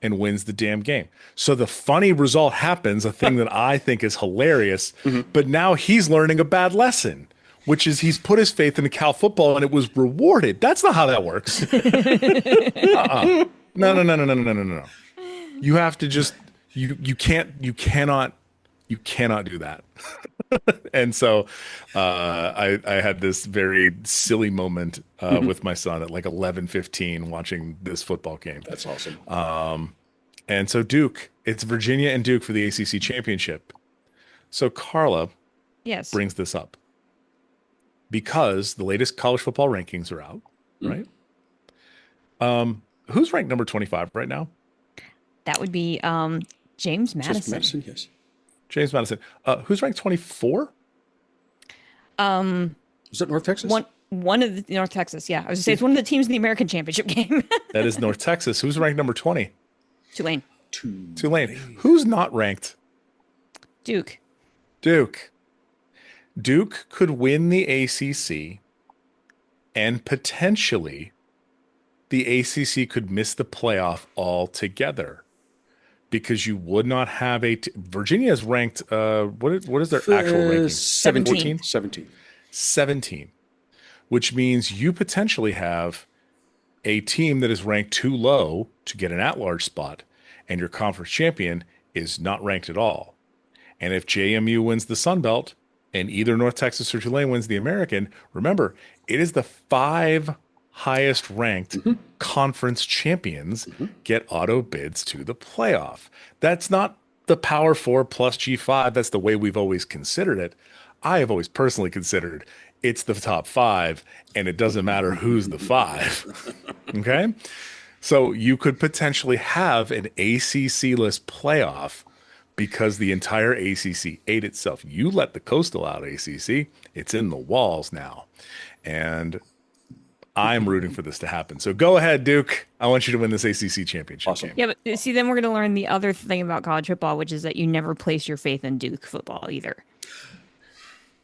S3: and wins the damn game. So the funny result happens, a thing that I think is hilarious, but now he's learning a bad lesson, which is he's put his faith into Cal football and it was rewarded. That's not how that works. No. You have to just, you cannot do that. And so I had this very silly moment with my son at like 11:15 watching this football game.
S1: That's awesome.
S3: And so Duke, it's Virginia and Duke for the ACC championship. So Carla
S2: yes.
S3: brings this up. because the latest college football rankings are out, right? Who's ranked number 25 right now?
S2: That would be James Madison.
S1: Just Madison, yes.
S3: James Madison. Who's ranked 24?
S1: Is that North Texas?
S2: One of the North Texas, yeah. I was gonna say it's one of the teams in the American Championship game.
S3: That is North Texas. Who's ranked number 20?
S2: Tulane.
S3: Tulane. Who's not ranked?
S2: Duke.
S3: Duke could win the ACC, and potentially the ACC could miss the playoff altogether because you would not have Virginia is ranked, what is their actual ranking?
S2: 17.
S3: 17, which means you potentially have a team that is ranked too low to get an at-large spot, and your conference champion is not ranked at all. And if JMU wins the Sun Belt and either North Texas or Tulane wins the American, remember, it is the 5 highest ranked conference champions get auto bids to the playoff. That's not the Power 4 plus G5. That's the way we've always considered it. I have always personally considered it's the top 5, and it doesn't matter who's the 5. Okay? So you could potentially have an ACC-less playoff because the entire ACC ate itself. You let the Coastal out ACC, it's in the walls now. And I'm rooting for this to happen. So go ahead, Duke. I want you to win this ACC championship game.
S2: Yeah, but see, then we're going to learn the other thing about college football, which is that you never place your faith in Duke football either.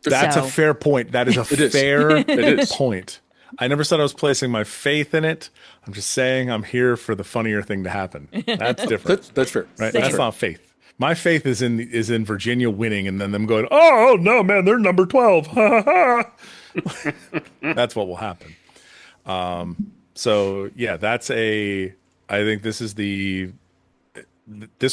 S3: That's a fair point. That is a fair point. I never said I was placing my faith in it. I'm just saying I'm here for the funnier thing to happen. That's different.
S1: That's fair.
S3: Right? That's not faith. My faith is in Virginia winning and then them going, oh, no, man, they're number 12. That's what will happen. So, yeah, I think this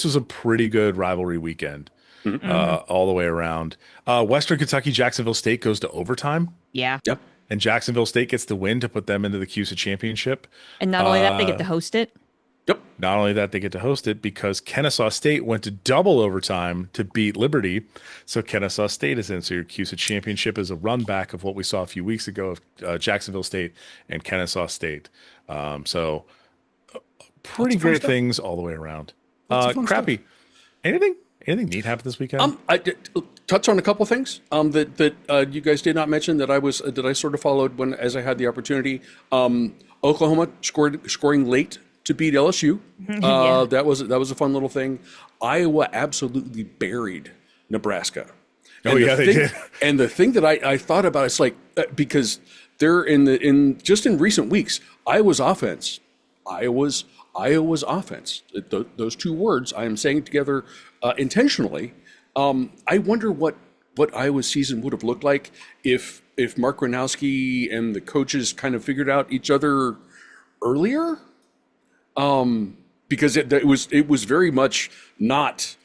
S3: was a pretty good rivalry weekend all the way around. Western Kentucky, Jacksonville State goes to overtime.
S2: Yeah.
S1: Yep.
S3: And Jacksonville State gets the win to put them into the CUSA championship.
S2: And not only that, they get to host it.
S1: Yep.
S3: Not only that, they get to host it because Kennesaw State went to double overtime to beat Liberty. So Kennesaw State is in. So your CUSA championship is a run back of what we saw a few weeks ago of Jacksonville State and Kennesaw State. So pretty great things all the way around. Crappy.
S1: Stuff.
S3: Anything neat happened this weekend?
S1: I did touch on a couple of things that you guys did not mention that I sort of followed as I had the opportunity. Oklahoma scoring late to beat LSU.
S2: Yeah.
S1: That was a fun little thing. Iowa absolutely buried Nebraska.
S3: They did.
S1: And the thing that I thought about, it's like because they're in recent weeks, Iowa's offense. Those two words I am saying together intentionally. I wonder what Iowa's season would have looked like if Mark Gronowski and the coaches kind of figured out each other earlier. Because it was very much not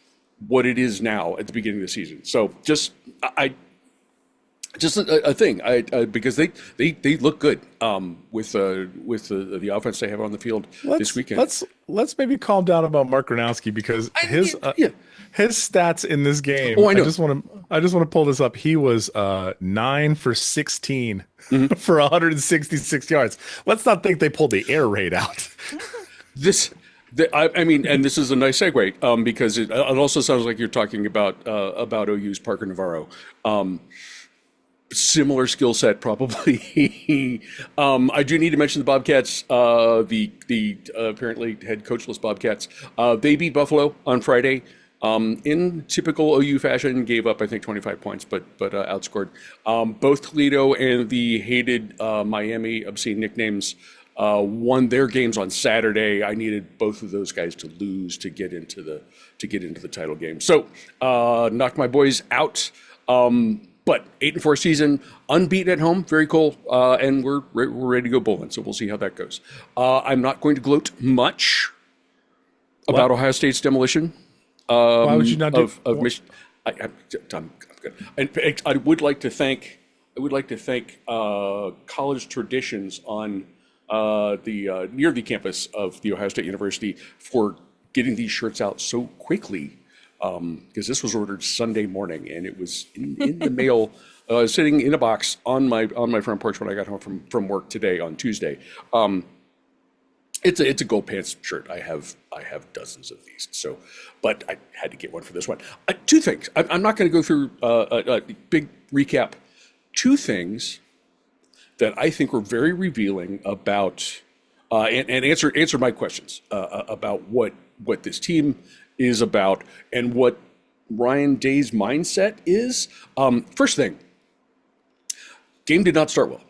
S1: what it is now at the beginning of the season. So just a thing. Because they look good with the offense they have on the field this weekend.
S3: Let's maybe calm down about Mark Gronowski because his stats in this game.
S1: Oh, I know.
S3: I just want to pull this up. He was 9 for 16 for 166 yards. Let's not think they pulled the air raid out.
S1: I mean, and this is a nice segue because it also sounds like you're talking about OU's Parker Navarro. Similar skill set, probably. I do need to mention the Bobcats, the apparently head coachless Bobcats. They beat Buffalo on Friday. In typical OU fashion, gave up, I think, 25 points, but outscored. Both Toledo and the hated Miami obscene nicknames won their games on Saturday. I needed both of those guys to lose to get into the title game. So knocked my boys out. But 8-4 season, unbeaten at home, very cool, and we're ready to go bowling. So we'll see how that goes. I'm not going to gloat much about Ohio State's demolition.
S3: Why would you not do
S1: of Michigan? I'm good. And I would like to thank college traditions on near the campus of the Ohio State University for getting these shirts out so quickly because this was ordered Sunday morning, and it was in the mail, sitting in a box on my front porch when I got home from work today on Tuesday. It's a gold pants shirt. I have dozens of these. So, but I had to get one for this one. Two things. I'm not going to go through a big recap. Two things that I think were very revealing about and answer my questions about what this team is about and what Ryan Day's mindset is. First thing, game did not start well.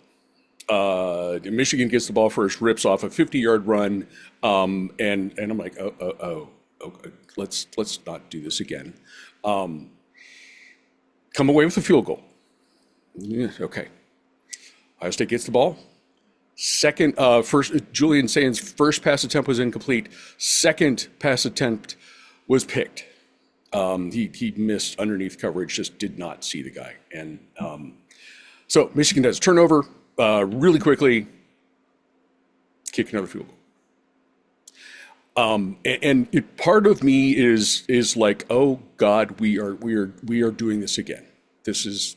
S1: Michigan gets the ball first, rips off a 50-yard run, and I'm like, oh, let's not do this again. Come away with a field goal. Yeah, okay. Ohio State gets the ball. First, Julian Sain's first pass attempt was incomplete. Second pass attempt was picked. He missed underneath coverage, just did not see the guy. And so Michigan does turnover really quickly, kick another field goal. And part of me is like, oh God, we are doing this again.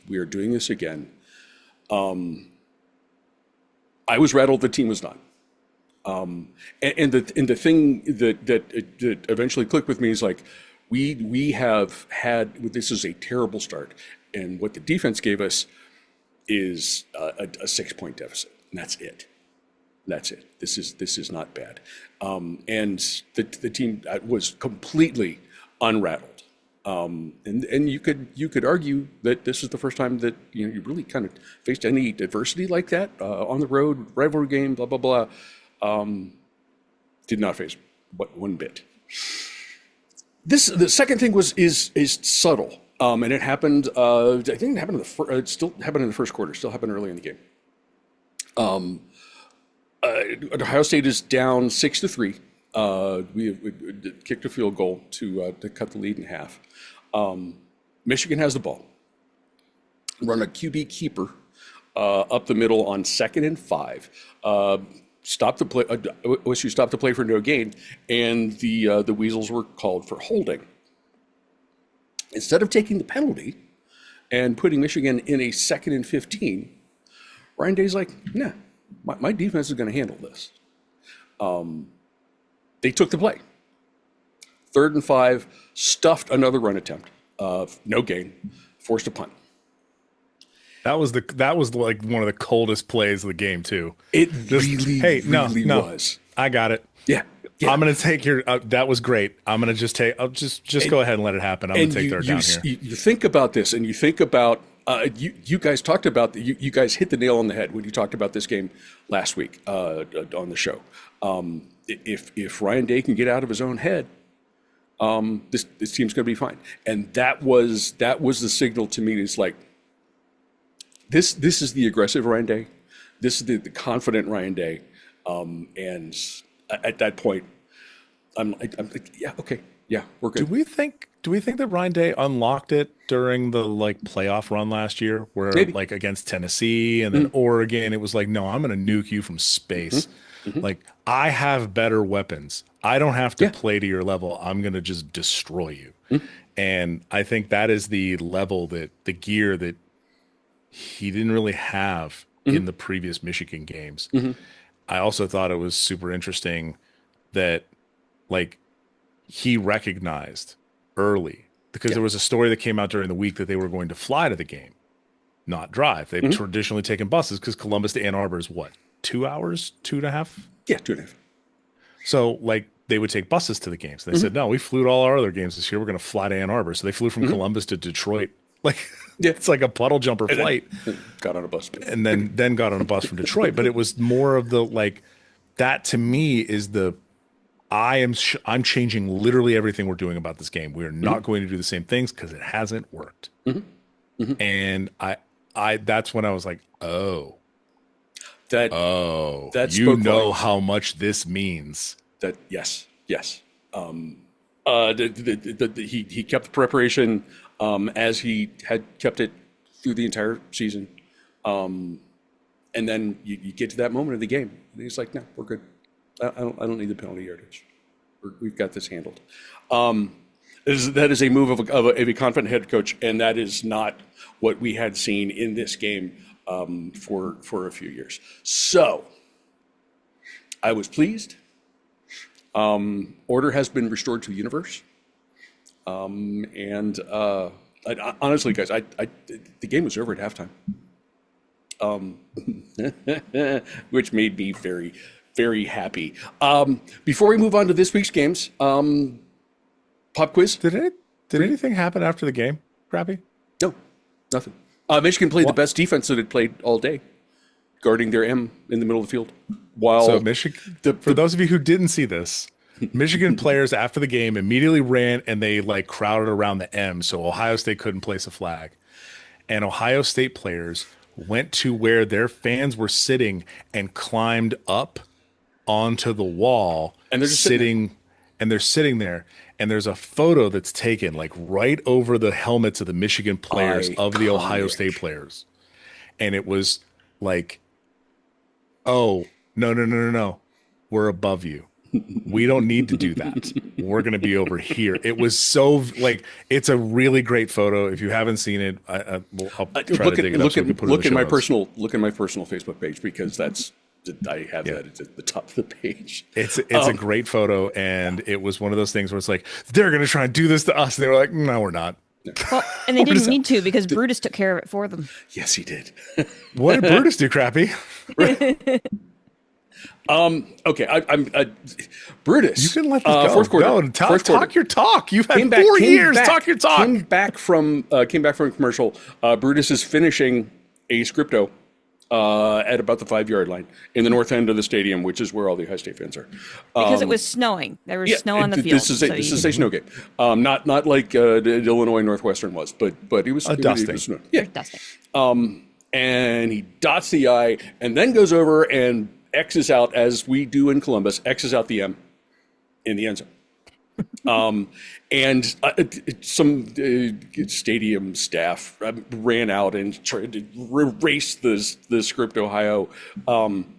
S1: We are doing this again. I was rattled the team was not. And the thing that eventually clicked with me is like, we have had, this is a terrible start, and what the defense gave us is a 6-point deficit, and that's it. This is not bad. And the team was completely unrattled. And you could argue that this is the first time that you really kind of faced any adversity like that on the road, rivalry game, blah blah blah. Did not face one bit. The second thing is subtle, and it happened. I think it happened it still happened in the first quarter. Still happened early in the game. Ohio State is down 6-3. We kicked a field goal to cut the lead in half. Michigan has the ball. Run a QB keeper up the middle on 2nd and 5. Stop the play. OSU stopped the play for no gain, and the Weasels were called for holding. Instead of taking the penalty and putting Michigan in a 2nd and 15, Ryan Day's like, nah, my defense is going to handle this. They took the play. 3rd and 5, stuffed another run attempt. No gain, forced a punt.
S3: That was like one of the coldest plays of the game too.
S1: It really was.
S3: I got it.
S1: Yeah.
S3: I'm gonna take your. That was great. I'm gonna just take. I'll just go ahead and let it happen. I'm gonna take third down here.
S1: You think about this, and you think about. You guys talked about you guys hit the nail on the head when you talked about this game last week on the show. If Ryan Day can get out of his own head, this team's going to be fine. And that was the signal to me. It's like this is the aggressive Ryan Day. This is the confident Ryan Day. And at that point, I'm like, yeah, okay, yeah, we're good.
S3: Do we think that Ryan Day unlocked it during the playoff run last year, where
S1: Maybe.
S3: Against Tennessee and then Oregon, it was like, no, I'm going to nuke you from space. I have better weapons. I don't have to play to your level. I'm going to just destroy you. And I think that is the level the gear that he didn't really have in the previous Michigan games. I also thought it was super interesting that he recognized early, because there was a story that came out during the week that they were going to fly to the game, not drive. They've traditionally taken buses, because Columbus to Ann Arbor is what, 2 hours, 2.5?
S1: Yeah, 2.5.
S3: So they would take buses to the games. They said, no, we flew to all our other games this year. We're going to fly to Ann Arbor. So they flew from Columbus to Detroit. It's like a puddle jumper flight.
S1: Got on a bus.
S3: And then got on a bus from Detroit. But it was more of the that to me is I'm changing literally everything we're doing about this game. We're not going to do the same things because it hasn't worked. And I that's when I was like, oh,
S1: that
S3: how much this means.
S1: That yes. He kept the preparation as he had kept it through the entire season, and then you get to that moment of the game, and he's like, "No, we're good. I don't need the penalty yardage. We've got this handled." That is a move of a confident head coach, and that is not what we had seen in this game for a few years. So I was pleased. Order has been restored to the universe, and honestly, guys, the game was over at halftime, which made me very, very happy. Before we move on to this week's games, pop quiz.
S3: Did anything happen after the game, Crappy?
S1: No, nothing. Michigan played the best defense that it played all day, guarding their M in the middle of the field. While
S3: So Michigan, for those of you who didn't see this, Michigan players after the game immediately ran and they like crowded around the M, so Ohio State couldn't place a flag. And Ohio State players went to where their fans were sitting and climbed up onto the wall,
S1: and they're just
S3: sitting there. And there's a photo that's taken like right over the helmets of the Michigan players of the Ohio State players. And it was like, oh, no. We're above you. We don't need to do that. We're going to be over here. It was so like, it's a really great photo. If you haven't seen it, I'll try to dig it up so we can put it in the show notes.
S1: Look at my personal Facebook page, because I have that. It's at the top of the page.
S3: It's a great photo, and it was one of those things where it's like, they're going to try and do this to us. And they were like, no, we're not.
S2: Well, and they didn't need to, because Brutus took care of it for them.
S1: Yes, he did.
S3: What did Brutus do, Crappy?
S1: Okay, I'm Brutus.
S3: You can let this go.
S1: Fourth quarter.
S3: No, talk your talk. You've had
S1: Came
S3: 4 years.
S1: back,
S3: Talk your talk.
S1: Came back from commercial. Brutus is finishing a scripto at about the 5-yard line in the north end of the stadium, which is where all the Ohio State fans are.
S2: Because it was snowing. There was snow on the field.
S1: This is a snow game. Not like the Illinois Northwestern was, but it was
S3: dusting.
S1: It was snow. Yeah,
S2: Dusting.
S1: and he dots the I and then goes over and X's out, as we do in Columbus, X's out the M in the end zone. And some stadium staff ran out and tried to erase the script Ohio. And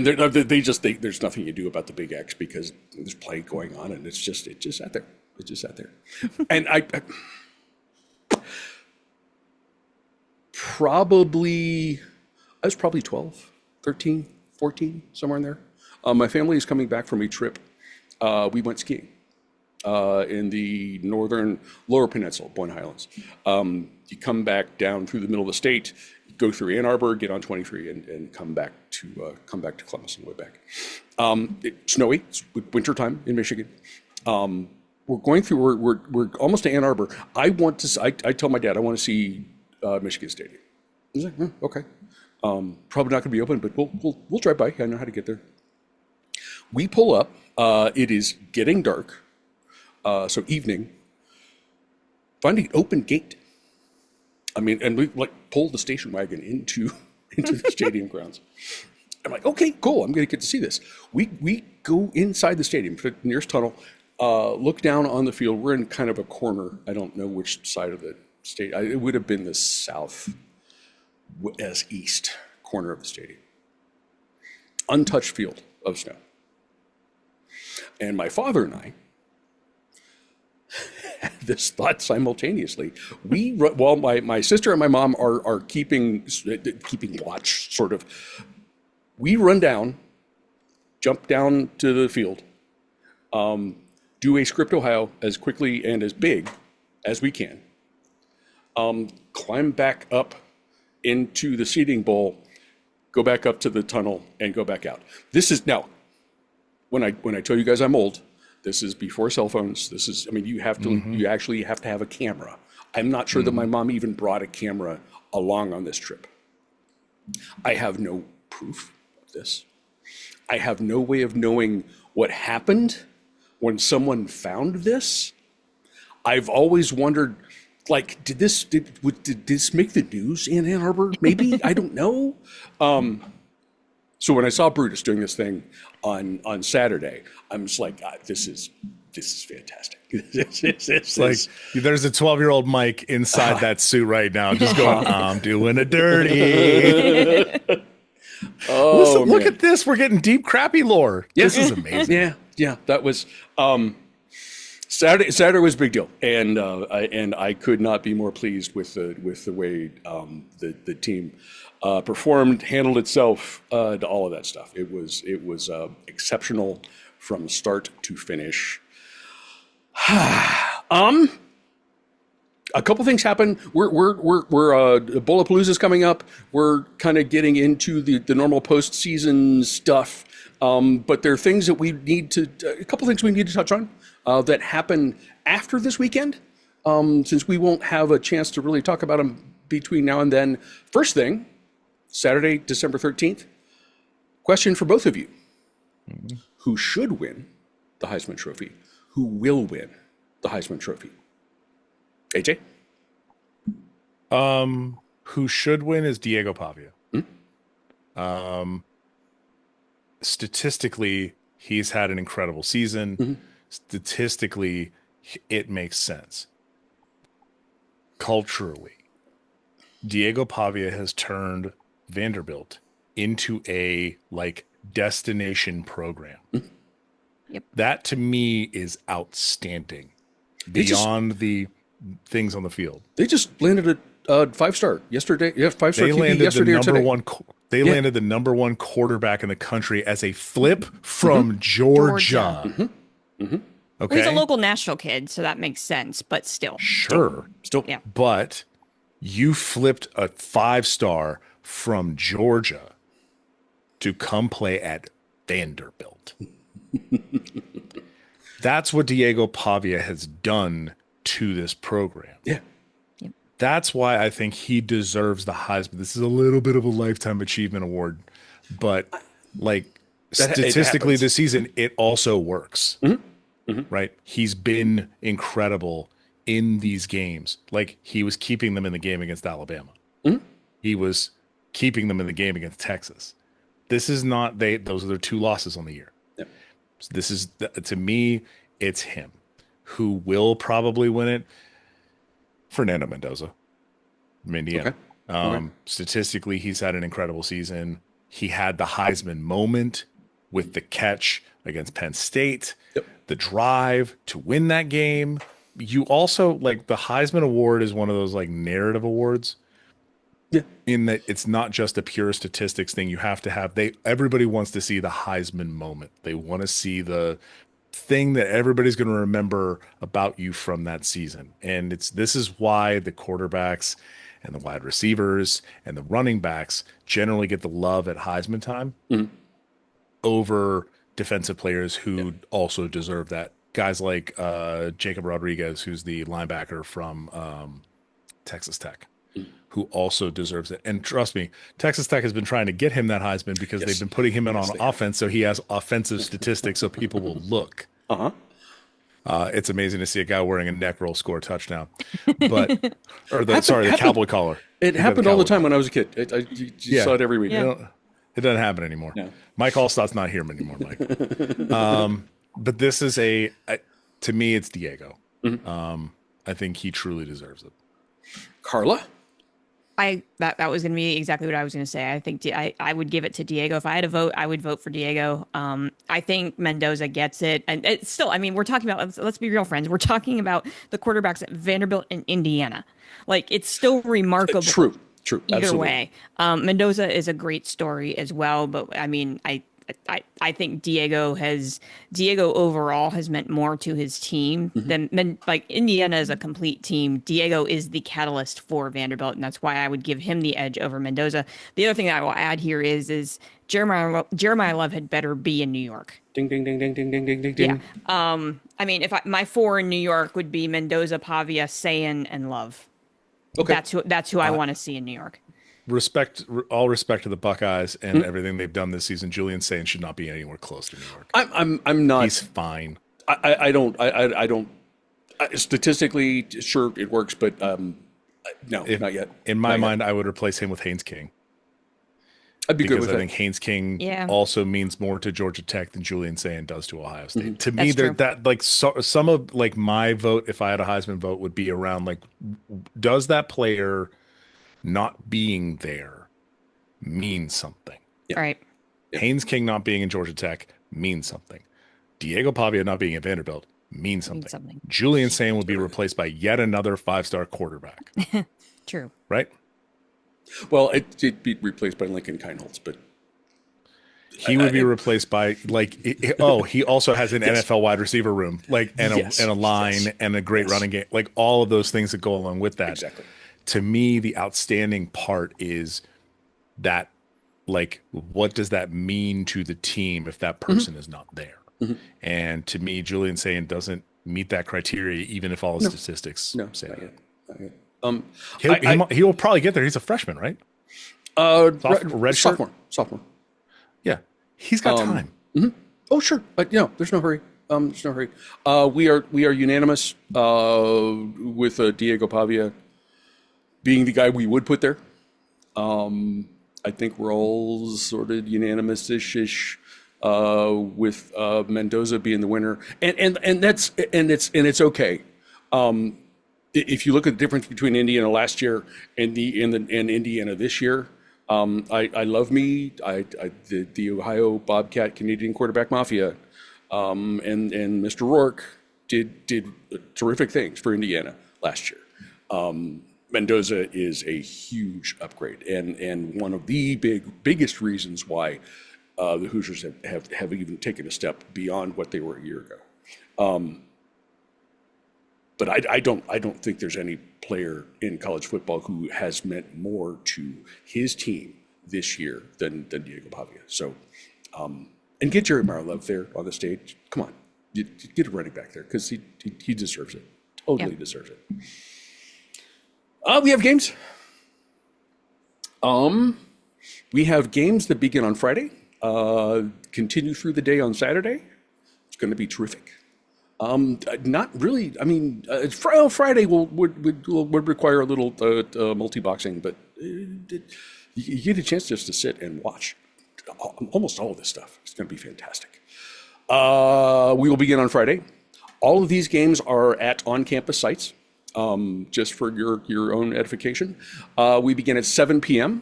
S1: there's nothing you do about the big X, because there's play going on, and it just sat there. It just sat there. And I was probably 12, 13, 14, somewhere in there. My family is coming back from a trip. We went skiing in the northern Lower Peninsula, Boyne Highlands. You come back down through the middle of the state, go through Ann Arbor, get on 23, and come back to Columbus on the way back. It's snowy. It's wintertime in Michigan. We're going through. We're almost to Ann Arbor. I tell my dad I want to see Michigan Stadium. He's like, okay. Probably not going to be open, but we'll drive by. I know how to get there. We pull up. It is getting dark, so evening. Find an open gate. I mean, and we pull the station wagon into the stadium grounds. I'm like, okay, cool. I'm going to get to see this. We go inside the stadium, to the nearest tunnel, look down on the field. We're in kind of a corner. I don't know which side of the state. It would have been the south as east corner of the stadium. Untouched field of snow. And my father and I had this thought simultaneously. While my sister and my mom are keeping watch, sort of, we run down, jump down to the field, do a script Ohio as quickly and as big as we can, climb back up into the seating bowl, go back up to the tunnel, and go back out. This is now, when I tell you guys I'm old, this is before cell phones. This is, I mean, you actually have to have a camera. I'm not sure that my mom even brought a camera along on this trip. I have no proof of this. I have no way of knowing what happened when someone found this. I've always wondered, like, did this make the news in Ann Arbor? Maybe, I don't know. So when I saw Brutus doing this thing on Saturday, I'm just like, this is fantastic. This
S3: Like,
S1: is,
S3: there's a 12-year-old Mike inside that suit right now, just going, I'm doing it dirty. Listen, look at this. We're getting deep, crappy lore.
S1: Yeah.
S3: This is amazing.
S1: Yeah, that was. Saturday was a big deal, and I could not be more pleased with the way the team performed, handled itself, to all of that stuff. It was exceptional from start to finish. A couple things happen. We're Bullapalooza's coming up. We're kind of getting into the normal postseason stuff. But there are things that we need to, a couple things we need to touch on that happen after this weekend, since we won't have a chance to really talk about them between now and then. First thing, Saturday, December 13th, question for both of you. Mm-hmm. Who should win the Heisman Trophy? Who will win the Heisman Trophy? AJ?
S3: Who should win is Diego Pavia.
S1: Mm-hmm.
S3: Statistically, he's had an incredible season.
S1: Mm-hmm.
S3: Statistically, it makes sense. Culturally, Diego Pavia has turned Vanderbilt into a destination program.
S1: Mm-hmm.
S2: Yep.
S3: That to me is outstanding. Beyond the things on the field,
S1: they just landed a 5-star yesterday. Yeah, 5-star QB yesterday or today.
S3: Landed the number one quarterback in the country as a flip from Georgia.
S1: Mm-hmm. Mm-hmm.
S3: Okay,
S2: well, he's a local Nashville kid, so that makes sense. But still,
S3: still,
S2: yeah.
S3: But you flipped a 5-star from Georgia to come play at Vanderbilt. That's what Diego Pavia has done to this program.
S1: Yeah.
S2: Yep.
S3: That's why I think he deserves the Heisman. This is a little bit of a lifetime achievement award, but statistically this season, it also works.
S1: Mm-hmm. Mm-hmm.
S3: Right? He's been incredible in these games. He was keeping them in the game against Alabama.
S1: Mm-hmm.
S3: He was keeping them in the game against Texas. This is not those are their 2 losses on the year.
S1: Yep.
S3: So this is, to me, it's him. Who will probably win it? Fernando Mendoza from Indiana.
S1: Okay.
S3: Statistically, he's had an incredible season. He had the Heisman moment with the catch against Penn State, the drive to win that game. You also, the Heisman Award is one of those narrative awards.
S1: Yeah.
S3: In that it's not just a pure statistics thing. You have to have everybody wants to see the Heisman moment. They want to see the thing that everybody's going to remember about you from that season. And this is why the quarterbacks and the wide receivers and the running backs generally get the love at Heisman time over defensive players who also deserve that. Guys like Jacob Rodriguez, who's the linebacker from Texas Tech, who also deserves it. And trust me, Texas Tech has been trying to get him that Heisman because they've been putting him in on offense, so he has offensive statistics so people will look.
S1: Uh-huh.
S3: It's amazing to see a guy wearing a neck roll score a touchdown. The cowboy collar.
S1: It happened all the time when I was a kid. You saw it every week.
S2: Yeah.
S3: It doesn't happen anymore.
S1: No.
S3: Mike Allstott's not here anymore, Mike. But this is to me, it's Diego.
S1: Mm-hmm.
S3: I think he truly deserves it.
S1: Carla?
S2: That was going to be exactly what I was going to say. I think I would give it to Diego. If I had a vote, I would vote for Diego. I think Mendoza gets it. And it's still, we're talking about, let's be real, friends. We're talking about the quarterbacks at Vanderbilt and Indiana. It's still remarkable.
S1: True.
S2: Either
S1: Absolutely.
S2: way. Mendoza is a great story as well. But I think Diego overall has meant more to his team than Indiana is a complete team. Diego is the catalyst for Vanderbilt, and that's why I would give him the edge over Mendoza. The other thing that I will add here is Jeremiah Love had better be in New York.
S1: Ding ding ding ding ding ding ding ding ding.
S2: Yeah. My 4 in New York would be Mendoza, Pavia, Sayin, and Love.
S1: Okay.
S2: That's who I want to see in New York.
S3: All respect to the Buckeyes and everything they've done this season. Julian Sayin should not be anywhere close to New York.
S1: I'm not.
S3: He's fine.
S1: I don't. Statistically, sure it works, but no, not yet.
S3: In my mind, I would replace him with Haynes King.
S1: I'd be good with
S3: I
S1: that.
S3: think Haynes King also means more to Georgia Tech than Julian Sayin does to Ohio State.
S1: Mm-hmm.
S3: To me,
S2: That's true.
S3: some of my vote, if I had a Heisman vote, would be around does that player not being there mean something?
S2: All right.
S3: Haynes King not being in Georgia Tech means something. Diego Pavia not being at Vanderbilt mean
S2: Means
S3: something.
S2: something.
S3: Julian Sain will be replaced by yet another 5-star quarterback,
S2: True.
S3: right?
S1: Well, it'd be replaced by Lincoln Kienholz, but
S3: He would be replaced by he also has an
S1: Yes.
S3: NFL wide receiver room, like
S1: Yes.
S3: and a line
S1: Yes.
S3: and a great
S1: Yes.
S3: running game, like all of those things that go along with that.
S1: Exactly.
S3: To me, the outstanding part is that, like, what does that mean to the team if that person is not there? And to me, Julian Sain doesn't meet that criteria, even if all his statistics say
S1: not
S3: that.
S1: yet. Not yet.
S3: He'll probably get there. He's a freshman, right?
S1: Sophomore.
S3: Yeah, he's got time.
S1: Oh, sure, but there's no hurry. There's no hurry. We are unanimous with Diego Pavia being the guy we would put there. I think we're all sort of unanimous-ish with Mendoza being the winner, and it's okay. If you look at the difference between Indiana last year and Indiana this year, I love the Ohio Bobcat Canadian quarterback mafia, and Mr. Rourke did terrific things for Indiana last year. Mendoza is a huge upgrade, and one of the biggest reasons why the Hoosiers have even taken a step beyond what they were a year ago. But I don't think there's any player in college football who has meant more to his team this year than Diego Pavia. So, and get Jerry Marlove there on the stage. Come on, get a running back there because he deserves it. Totally deserves it. We have games. We have games that begin on Friday, continue through the day on Saturday. It's going to be terrific. Not really. I mean, Friday would require a little multi-boxing, but you get a chance just to sit and watch almost all of this stuff. It's going to be fantastic. We will begin on Friday. All of these games are at on-campus sites, just for your own edification. We begin at 7 p.m.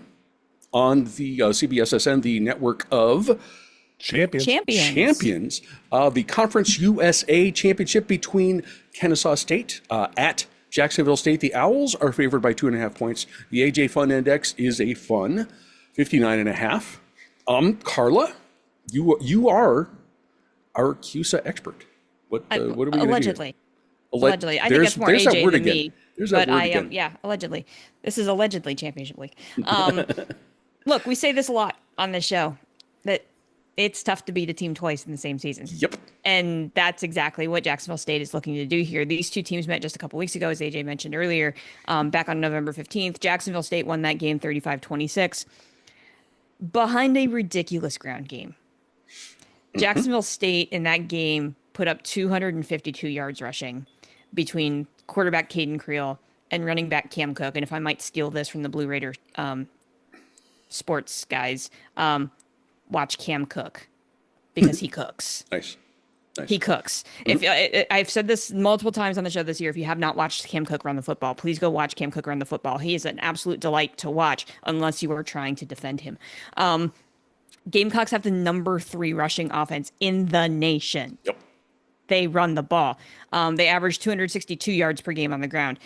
S1: on the CBSSN, the network of Champions, the Conference USA Championship between Kennesaw State at Jacksonville State. The Owls are favored by 2.5 points. The AJ Fun Index is a fun 59.5. Carla, you are our CUSA expert. What are we going to do?
S2: Allegedly. Allegedly. I think it's more AJ than me.
S1: There's that word again.
S2: Yeah, allegedly. This is allegedly championship week. Look, we say this a lot on this show, that it's tough to beat a team twice in the same season.
S1: Yep.
S2: And that's exactly what Jacksonville State is looking to do here. These two teams met just a couple weeks ago, as AJ mentioned earlier, back on November 15th. Jacksonville State won that game 35-26 behind a ridiculous ground game. Jacksonville State in that game put up 252 yards rushing between quarterback Caden Creel and running back Cam Cook. And if I might steal this from the Blue Raider sports guys, watch Cam Cook because he cooks.
S1: Nice.
S2: He cooks. If I've said this multiple times on the show this year, if you have not watched Cam Cook run the football, please go watch Cam Cook run the football. He is an absolute delight to watch, unless you are trying to defend him. Gamecocks have the number 3 rushing offense in the nation.
S1: Yep.
S2: They run the ball. They average 262 yards per game on the ground.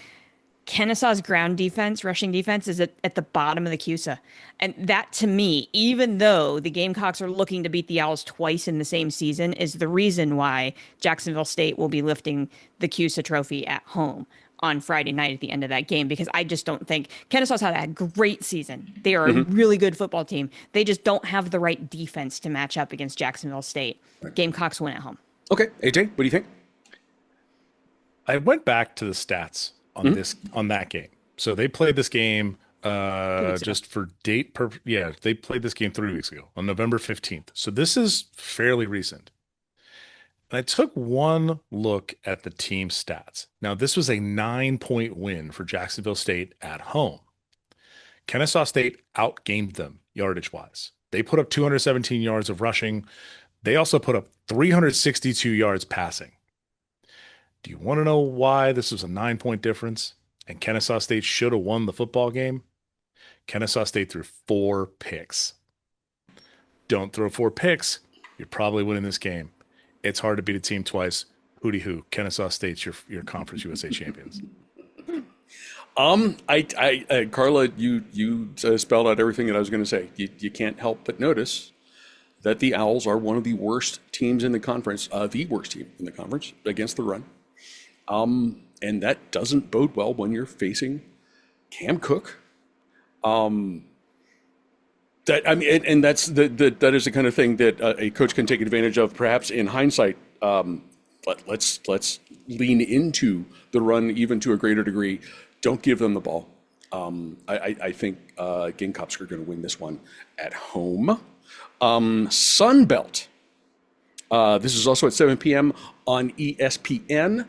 S2: Kennesaw's ground defense, rushing defense, is at the bottom of the CUSA. And that, to me, even though the Gamecocks are looking to beat the Owls twice in the same season, is the reason why Jacksonville State will be lifting the CUSA trophy at home on Friday night at the end of that game, because I just don't think Kennesaw's had a great season. They are a really good football team. They just don't have the right defense to match up against Jacksonville State. Right. Gamecocks win at home.
S1: Okay. AJ, what do you think?
S3: I went back to the stats on that game. So they played this game just for date purpose. Yeah, they played this game 3 weeks ago on November 15th. So this is fairly recent. And I took one look at the team stats. Now, this was a 9-point win for Jacksonville State at home. Kennesaw State outgained them yardage-wise. They put up 217 yards of rushing. They also put up 362 yards passing. Do you want to know why this was a 9-point difference and Kennesaw State should have won the football game? Kennesaw State threw 4 picks. Don't throw 4 picks, you're probably winning this game. It's hard to beat a team twice. Hootie hoo. Kennesaw State's your Conference USA champions.
S1: Carla, you spelled out everything that I was going to say. You can't help but notice that the Owls are one of the worst teams in the conference, the worst team in the conference against the run. And that doesn't bode well when you're facing Cam Cook. And that's that is the kind of thing that a coach can take advantage of, perhaps in hindsight. But let's lean into the run even to a greater degree. Don't give them the ball. I think Gamecocks are going to win this one at home. Sun Belt. This is also at 7 p.m. on ESPN.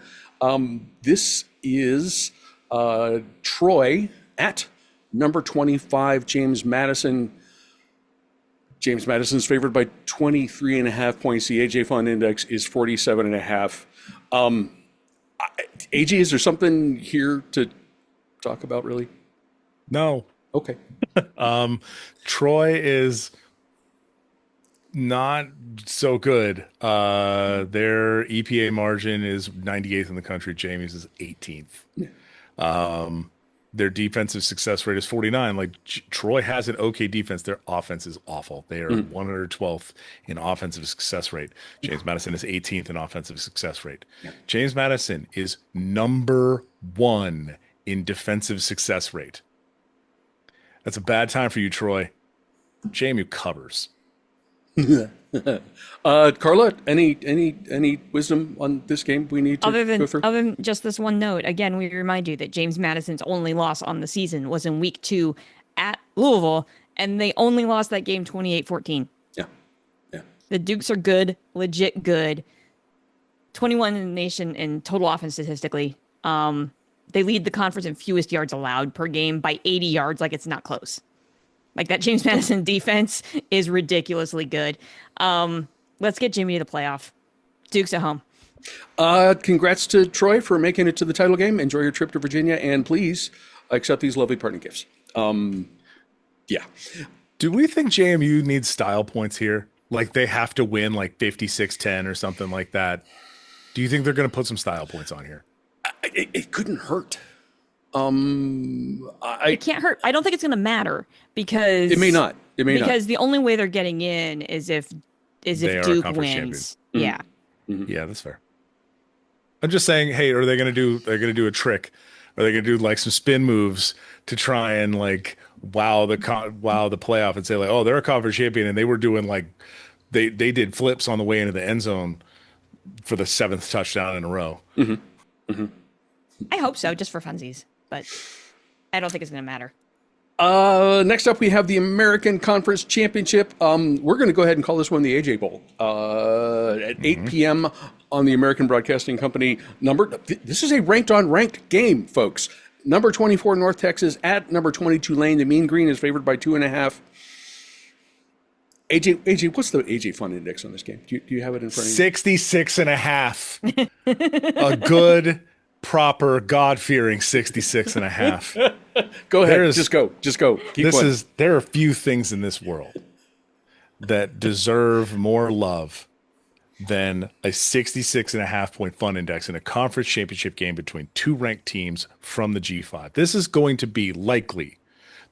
S1: This is Troy at number 25, James Madison. James Madison's favored by 23.5 points. The AJ Fun Index is 47.5. AJ, is there something here to talk about, really?
S3: No.
S1: Okay.
S3: Troy is not so good. Their EPA margin is 98th in the country. Jamie's is 18th. Their defensive success rate is 49. Like, Troy has an okay defense. Their offense is awful. They are 112th in offensive success rate. James Madison is 18th in offensive success rate. James Madison is number 1 in defensive success rate. That's a bad time for you, Troy. Jamie covers.
S1: Carla, any wisdom on this game we need to go through?
S2: Other than just this one note, again, we remind you that James Madison's only loss on the season was in week 2 at Louisville, and they only lost that game 28-14.
S1: Yeah.
S2: The Dukes are good, legit good. 21 in the nation in total offense statistically. They lead the conference in fewest yards allowed per game by 80 yards, like it's not close. Like, that James Madison defense is ridiculously good. Let's get Jimmy to the playoff. Duke's at home.
S1: Congrats to Troy for making it to the title game. Enjoy your trip to Virginia, and please accept these lovely parting gifts. Yeah.
S3: Do we think JMU needs style points here? Like, they have to win like 56-10 or something like that. Do you think they're going to put some style points on here?
S1: It couldn't hurt.
S2: It can't hurt. I don't think it's going to matter because
S1: it may not.
S2: Because the only way they're getting in is if Duke wins. Yeah.
S3: Mm-hmm. Yeah, that's fair. I'm just saying, hey, are they going to do a trick? Are they going to do like some spin moves to try and like wow the playoff and say like, oh, they're a conference champion, and they were doing like they did flips on the way into the end zone for the 7th touchdown in a row.
S1: Mm-hmm. Mm-hmm.
S2: I hope so, just for funsies, but I don't think it's going to matter.
S1: Next up, we have the American Conference Championship. We're going to go ahead and call this one the AJ Bowl at 8 p.m. on the American Broadcasting Company number. This is a ranked game, folks. Number 24, North Texas at number 22, Tulane. The Mean Green is favored by 2.5. AJ, what's the AJ Fun Index on this game? Do you have it in front of you?
S3: 66.5. A good, proper, God-fearing 66.5.
S1: Go ahead. Just go. Keep going.
S3: There are few things in this world that deserve more love than a 66.5 point fun index in a conference championship game between two ranked teams from the G5. This is going to be likely.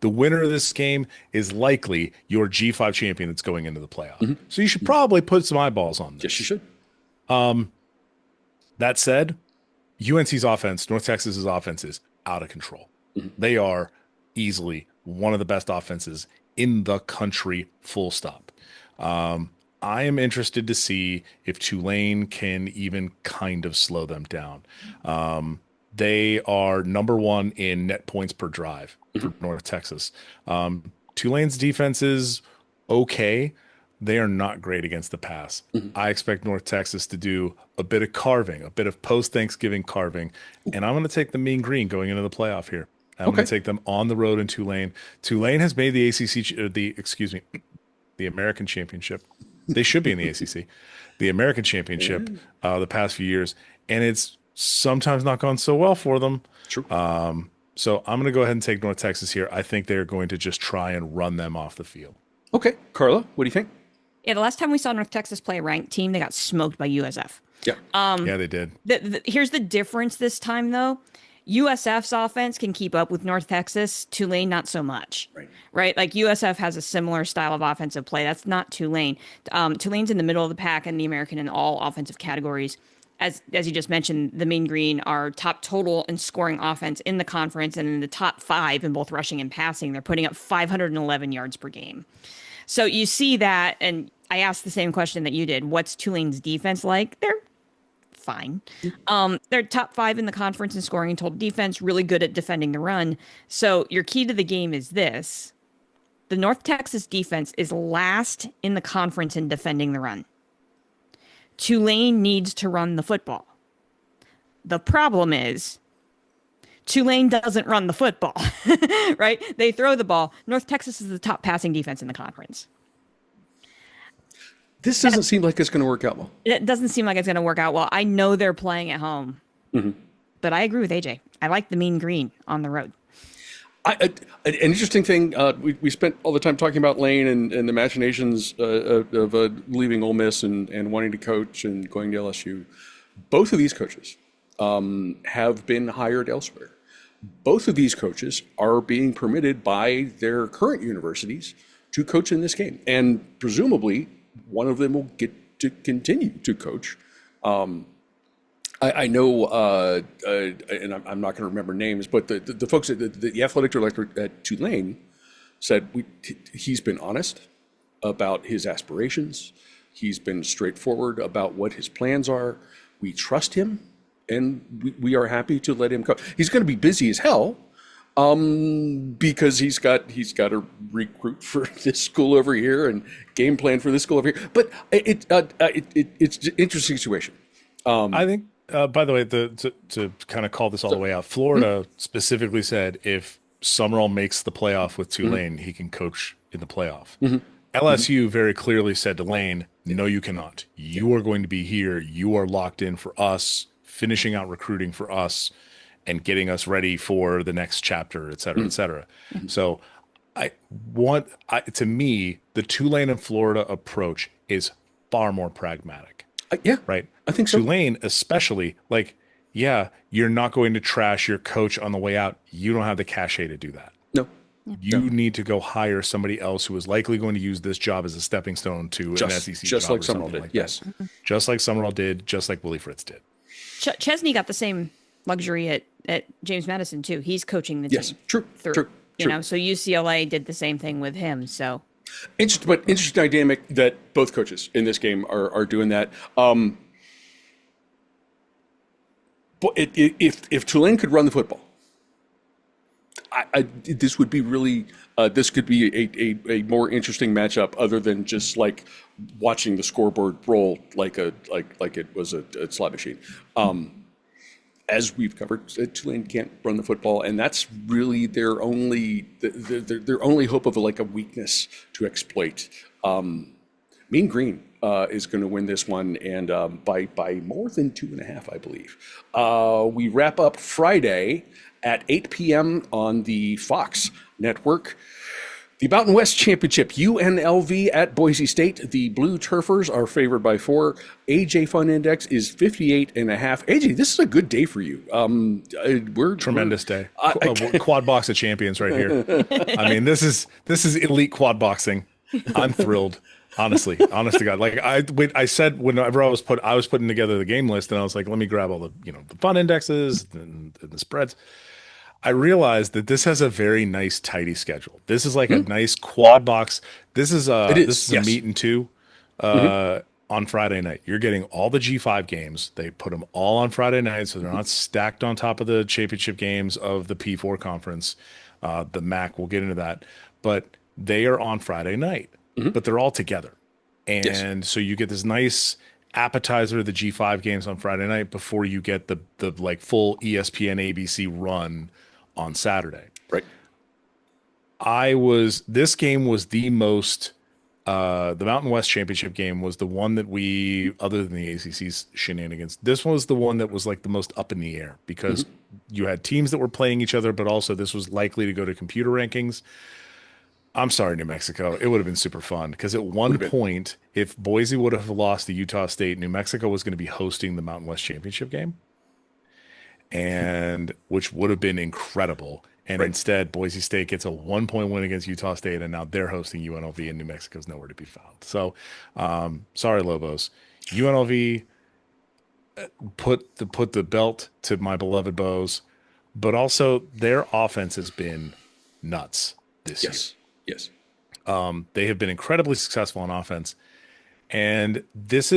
S3: The winner of this game is likely your G5 champion that's going into the playoff. Mm-hmm. So you should probably put some eyeballs on this.
S1: Yes, you should.
S3: That said, UNC's offense, North Texas's offense, is out of control. Mm-hmm. They are easily one of the best offenses in the country, full stop. I am interested to see if Tulane can even kind of slow them down. They are number 1 in net points per drive for North Texas. Tulane's defense is okay. They are not great against the pass. Mm-hmm. I expect North Texas to do a bit of carving, a bit of post-Thanksgiving carving, and I'm going to take the Mean Green going into the playoff here. I'm going to take them on the road in Tulane. Tulane has made the the American Championship. They should be in the ACC, the American Championship, the past few years, and it's sometimes not gone so well for them.
S1: True.
S3: So I'm going to go ahead and take North Texas here. I think they're going to just try and run them off the field.
S1: Okay. Carla, what do you think?
S2: Yeah, the last time we saw North Texas play a ranked team, they got smoked by USF.
S1: Yeah.
S3: Yeah, they did.
S2: Here's the difference this time, though. USF's offense can keep up with North Texas. Tulane, not so much. Right? Like USF has a similar style of offensive play. That's not Tulane. Tulane's in the middle of the pack in the American in all offensive categories. As you just mentioned, the Mean Green are top total in scoring offense in the conference and in the top 5 in both rushing and passing. They're putting up 511 yards per game. So you see that, and I asked the same question that you did. What's Tulane's defense like? They're fine. They're top 5 in the conference in scoring and total defense, really good at defending the run. So your key to the game is this. The North Texas defense is last in the conference in defending the run. Tulane needs to run the football. The problem is Tulane doesn't run the football, right? They throw the ball. North Texas is the top passing defense in the conference.
S1: This doesn't seem like it's going to work out well.
S2: It doesn't seem like it's going to work out well. I know they're playing at home, but I agree with AJ. I like the Mean Green on the road.
S1: An interesting thing, we spent all the time talking about Lane and the machinations of leaving Ole Miss and wanting to coach and going to LSU. Both of these coaches have been hired elsewhere. Both of these coaches are being permitted by their current universities to coach in this game. And presumably, one of them will get to continue to coach. I know, and I'm not going to remember names, but the folks at the athletic director at Tulane said he's been honest about his aspirations. He's been straightforward about what his plans are. We trust him, and we are happy to let him go. He's going to be busy as hell because he's got to recruit for this school over here and game plan for this school over here. But it's an interesting situation.
S3: I think. By the way, to kind of call this all the way out, Florida specifically said if Summerall makes the playoff with Tulane, he can coach in the playoff. LSU very clearly said to Lane, no, you cannot. You are going to be here. You are locked in for us, finishing out recruiting for us and getting us ready for the next chapter, et cetera, et cetera. So to me, the Tulane and Florida approach is far more pragmatic.
S1: Yeah,
S3: right.
S1: I think so.
S3: Tulane, especially, you're not going to trash your coach on the way out. You don't have the cachet to do that.
S1: No.
S3: You need to go hire somebody else who is likely going to use this job as a stepping stone to an SEC
S1: just
S3: job
S1: like Summerall did. Yes.
S3: Just like Summerall did, just like Willie Fritz did.
S2: Chesney got the same luxury at James Madison, too. He's coaching the team.
S1: Yes, true.
S2: You know, so UCLA did the same thing with him, so...
S1: Interesting dynamic that both coaches in this game are doing that. But if Tulane could run the football, this would be really this could be a more interesting matchup other than just like watching the scoreboard roll like it was a slot machine. As we've covered, Tulane can't run the football, and that's really their only hope of a weakness to exploit. Mean Green is going to win this one, and by more than 2.5, I believe. We wrap up Friday at 8 p.m. on the Fox network. The Baton West Champinchip, UNLV at Boise State. The Blue Turfers are favored by 4. AJ Fun Index is 58.5. AJ, this is a good day for you.
S3: Tremendous day. Quad box of champions right here. I mean, this is elite quad boxing. I'm thrilled. Honestly, honest to God. Like I said, whenever I was putting together the game list, and I was like, let me grab all the the fun indexes and the spreads. I realized that this has a very nice, tidy schedule. This is like a nice quad box. This is a meet and two on Friday night. You're getting all the G5 games. They put them all on Friday night, so they're not stacked on top of the championship games of the P4 conference. The MAC, we'll get into that. But they are on Friday night, but they're all together. And so you get this nice appetizer of the G5 games on Friday night before you get the full ESPN ABC run on Saturday.
S1: Right.
S3: This game was the most, the Mountain West Championship game was the one that other than the ACC's shenanigans, this was the one that was like the most up in the air because you had teams that were playing each other, but also this was likely to go to computer rankings. I'm sorry, New Mexico. It would have been super fun because at one point, if Boise would have lost to Utah State, New Mexico was going to be hosting the Mountain West Championship game, and which would have been incredible. And instead, Boise State gets a 1-point win against Utah State, and now they're hosting UNLV, and New Mexico's nowhere to be found. So, sorry, Lobos. UNLV put the belt to my beloved Bows, but also their offense has been nuts this year.
S1: Yes.
S3: They have been incredibly successful on offense, and this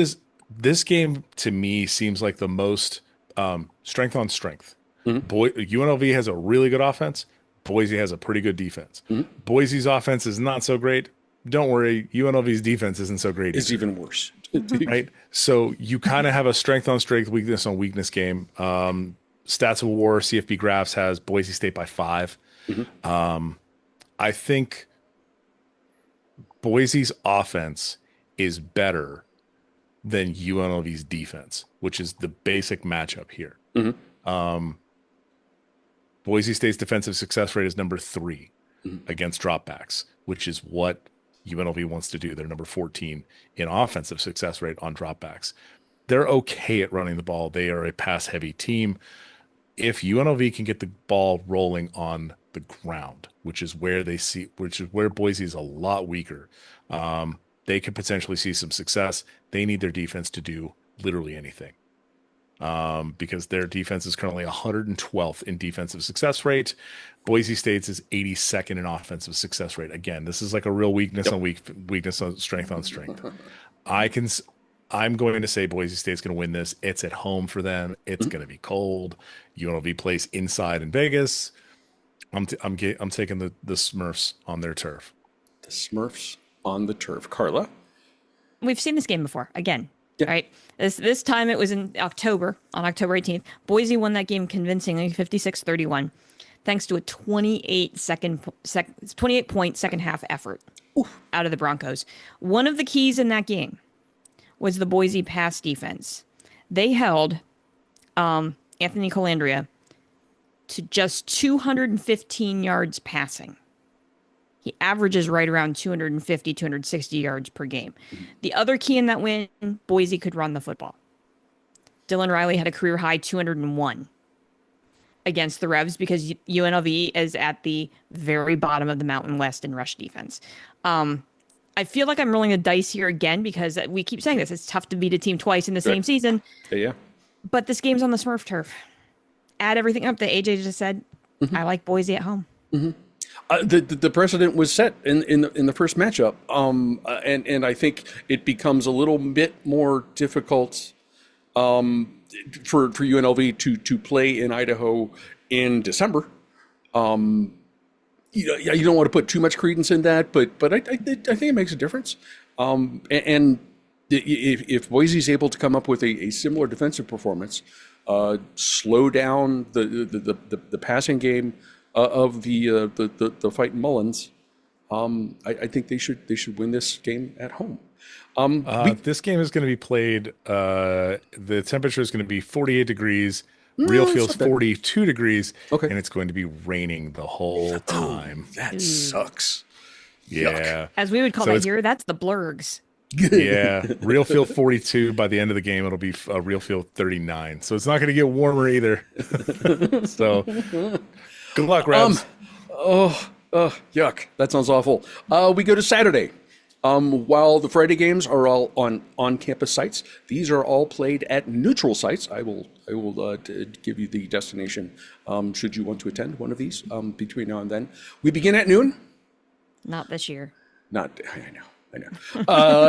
S3: game to me seems like the most strength on strength. UNLV has a really good offense. Boise has a pretty good defense. Boise's offense is not so great. Don't worry, UNLV's defense isn't so great.
S1: It's even worse.
S3: Right? So you kind of have a strength on strength, weakness on weakness game. Stats of War, CFB Graphs has Boise State by 5. I think Boise's offense is better than UNLV's defense, which is the basic matchup here. Boise State's defensive success rate is number 3 against dropbacks, which is what UNLV wants to do. They're number 14 in offensive success rate on dropbacks. They're okay at running the ball. They are a pass-heavy team. If UNLV can get the ball rolling on the ground, which is where Boise is a lot weaker, they could potentially see some success. They need their defense to do literally anything. Because their defense is currently 112th in defensive success rate. Boise State's is 82nd in offensive success rate. Again, this is like a real weakness on weakness on strength on strength. I'm going to say Boise State's going to win this. It's at home for them. It's going to be cold. UNLV plays inside in Vegas. I'm taking the Smurfs on their turf.
S1: The Smurfs on the turf. Carla?
S2: We've seen this game before. Again. Right. This time it was in October, on October 18th. Boise won that game convincingly, 56-31, thanks to a 28-point second half effort out of the Broncos. One of the keys in that game was the Boise pass defense. They held Anthony Colandrea to just 215 yards passing. He averages right around 250, 260 yards per game. The other key in that win, Boise could run the football. Dylan Riley had a career high 201 against the Revs because UNLV is at the very bottom of the Mountain West in rush defense. I feel like I'm rolling the dice here again because we keep saying this. It's tough to beat a team twice in the same season.
S1: Yeah.
S2: But this game's on the Smurf turf. Add everything up that AJ just said. I like Boise at home.
S1: The precedent was set in the first matchup, and I think it becomes a little bit more difficult for UNLV to play in Idaho in December. You don't want to put too much credence in that, but I think it makes a difference. And if Boise's able to come up with a similar defensive performance, slow down the passing game of the Fighting Mullins, I think they should win this game at home.
S3: This game is going to be played. The temperature is going to be 48 degrees. Real feels 42 degrees, and it's going to be raining the whole time.
S1: That sucks.
S3: Yeah,
S2: as we would call that here, that's the blurgs.
S3: Yeah, real feel 42. By the end of the game, it'll be real feel 39. So it's not going to get warmer either. So. Good luck, Rams.
S1: Yuck. That sounds awful. We go to Saturday. While the Friday games are all on campus sites, these are all played at neutral sites. I will give you the destination should you want to attend one of these between now and then. We begin at noon.
S2: Not this year.
S1: I know.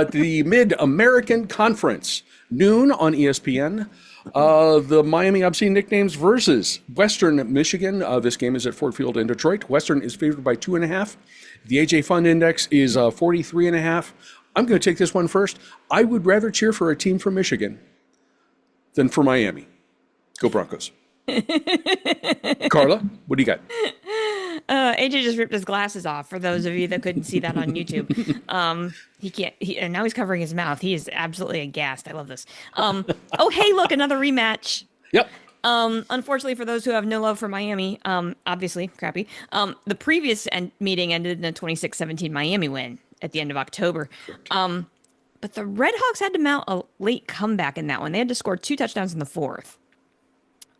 S1: The Mid-American Conference, noon on ESPN. The Miami Obscene Nicknames versus Western Michigan. This game is at Ford Field in Detroit. Western is favored by 2.5. The AJ Fund Index is 43.5. I'm going to take this one first. I would rather cheer for a team from Michigan than for Miami. Go Broncos. Carla, what do you got?
S2: AJ just ripped his glasses off for those of you that couldn't see that on YouTube. He can't, and now he's covering his mouth. He is absolutely aghast. I love this. Oh, hey, look, another rematch.
S1: Yep.
S2: Unfortunately, for those who have no love for Miami, obviously crappy. The previous meeting ended in a 26-17 Miami win at the end of October. But the Red Hawks had to mount a late comeback in that one. They had to score 2 touchdowns in the fourth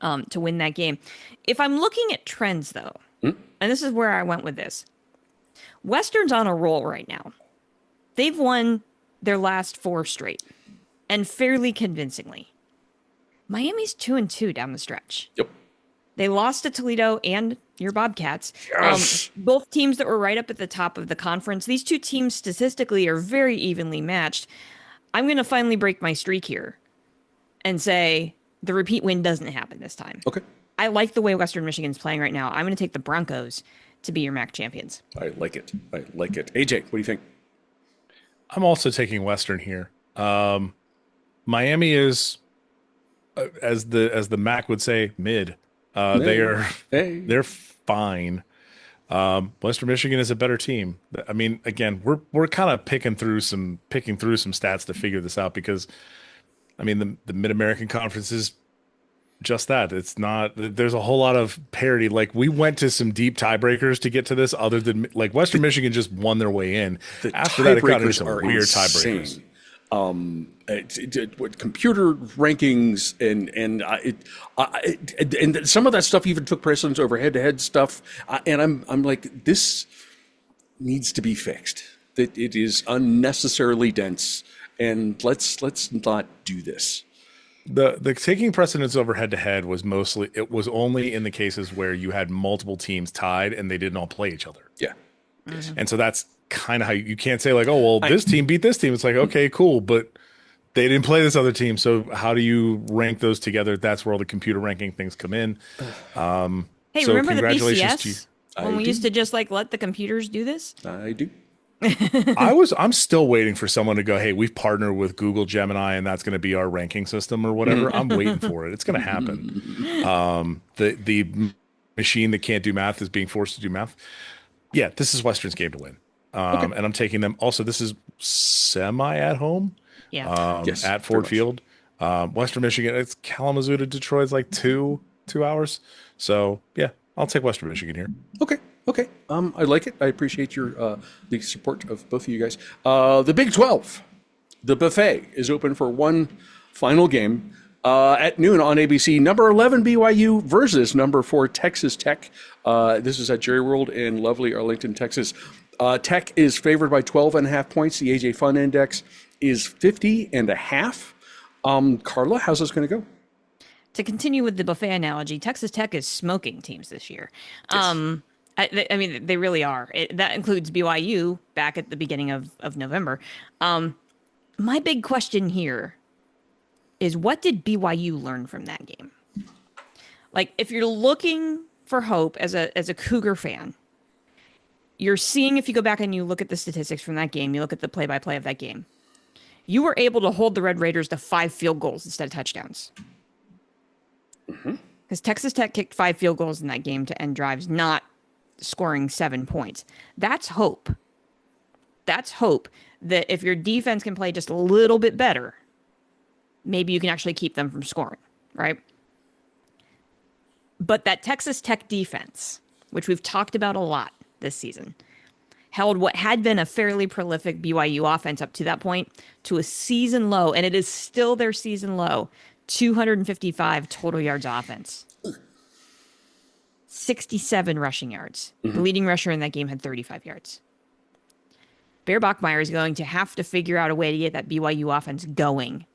S2: to win that game. If I'm looking at trends, though, and this is where I went with this, Western's on a roll right now. They've won their last 4 straight, and fairly convincingly. Miami's 2-2 down the stretch.
S1: Yep.
S2: They lost to Toledo and your Bobcats.
S1: Yes.
S2: Both teams that were right up at the top of the conference. These two teams statistically are very evenly matched. I'm going to finally break my streak here and say the repeat win doesn't happen this time.
S1: Okay.
S2: I like the way Western Michigan's playing right now. I'm going to take the Broncos to be your MAC champions.
S1: I like it. I like it. AJ, what do you think?
S3: I'm also taking Western here. Miami is, as the Mac would say, mid. They're fine. Western Michigan is a better team. I mean, again, we're kind of picking through some stats to figure this out because, I mean, the Mid-American Conference is just that. It's not. There's a whole lot of parity. Like we went to some deep tiebreakers to get to this. Other than like Western Michigan just won their way in. After that, it got into some weird tiebreakers.
S1: What computer rankings and some of that stuff even took precedence over head-to-head stuff. And I'm like, this needs to be fixed. That it is unnecessarily dense, and let's not do this.
S3: The taking precedence over head-to-head was only in the cases where you had multiple teams tied and they didn't all play each other.
S1: Yeah.
S2: Mm-hmm.
S3: And so that's kind of how you can't say like, oh, well, this team beat this team. It's like, okay, cool, but they didn't play this other team. So how do you rank those together? That's where all the computer ranking things come in.
S2: Hey,
S3: so
S2: remember the
S3: congratulations
S2: BCS?
S1: to you.
S2: When we used to just like let the computers do this?
S1: I do.
S3: I'm still waiting for someone to go, hey, we've partnered with Google Gemini and that's going to be our ranking system or whatever. I'm waiting for it. It's going to happen. The machine that can't do math is being forced to do math. Yeah, this is Western's game to win. And I'm taking them. Also, this is semi at home.
S2: Yeah.
S1: Yes,
S3: at Ford Field. Western Michigan, it's Kalamazoo to Detroit. It's like two hours. So yeah, I'll take Western Michigan here.
S1: Okay. I like it. I appreciate your the support of both of you guys. The Big 12, the buffet is open for one final game at noon on ABC. Number 11 BYU versus number 4 Texas Tech. This is at Jerry World in lovely Arlington, Texas. Tech is favored by 12.5 points. The AJ Fun Index is 50.5. Carla, how's this going to go?
S2: To continue with the buffet analogy, Texas Tech is smoking teams this year. Yes. I mean, they really are. That includes BYU back at the beginning of November. My big question here is, what did BYU learn from that game? Like, if you're looking for hope as a Cougar fan, you're seeing, if you go back and you look at the statistics from that game, you look at the play-by-play of that game, you were able to hold the Red Raiders to 5 field goals instead of touchdowns. Because Texas Tech kicked 5 field goals in that game to end drives, not scoring 7 points. That's hope. That's hope that if your defense can play just a little bit better, maybe you can actually keep them from scoring, right? But that Texas Tech defense, which we've talked about a lot this season, held what had been a fairly prolific BYU offense up to that point to a season low, and it is still their season low, 255 total yards offense. 67 rushing yards. The leading rusher in that game had 35 yards. Bear Bachmeier is going to have to figure out a way to get that BYU offense going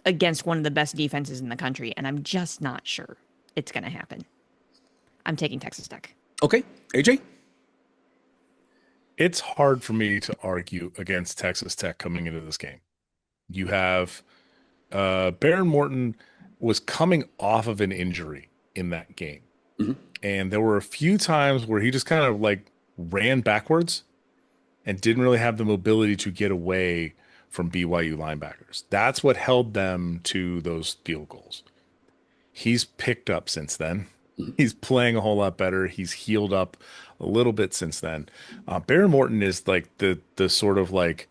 S2: against one of the best defenses in the country, and I'm just not sure it's going to happen. I'm taking Texas Tech.
S1: Okay. AJ?
S3: It's hard for me to argue against Texas Tech coming into this game. You have Baron Morton was coming off of an injury in that game. And there were a few times where he just kind of like ran backwards and didn't really have the mobility to get away from BYU linebackers. That's what held them to those field goals. He's picked up since then. He's playing a whole lot better. He's healed up a little bit since then. Baron Morton is like the sort of like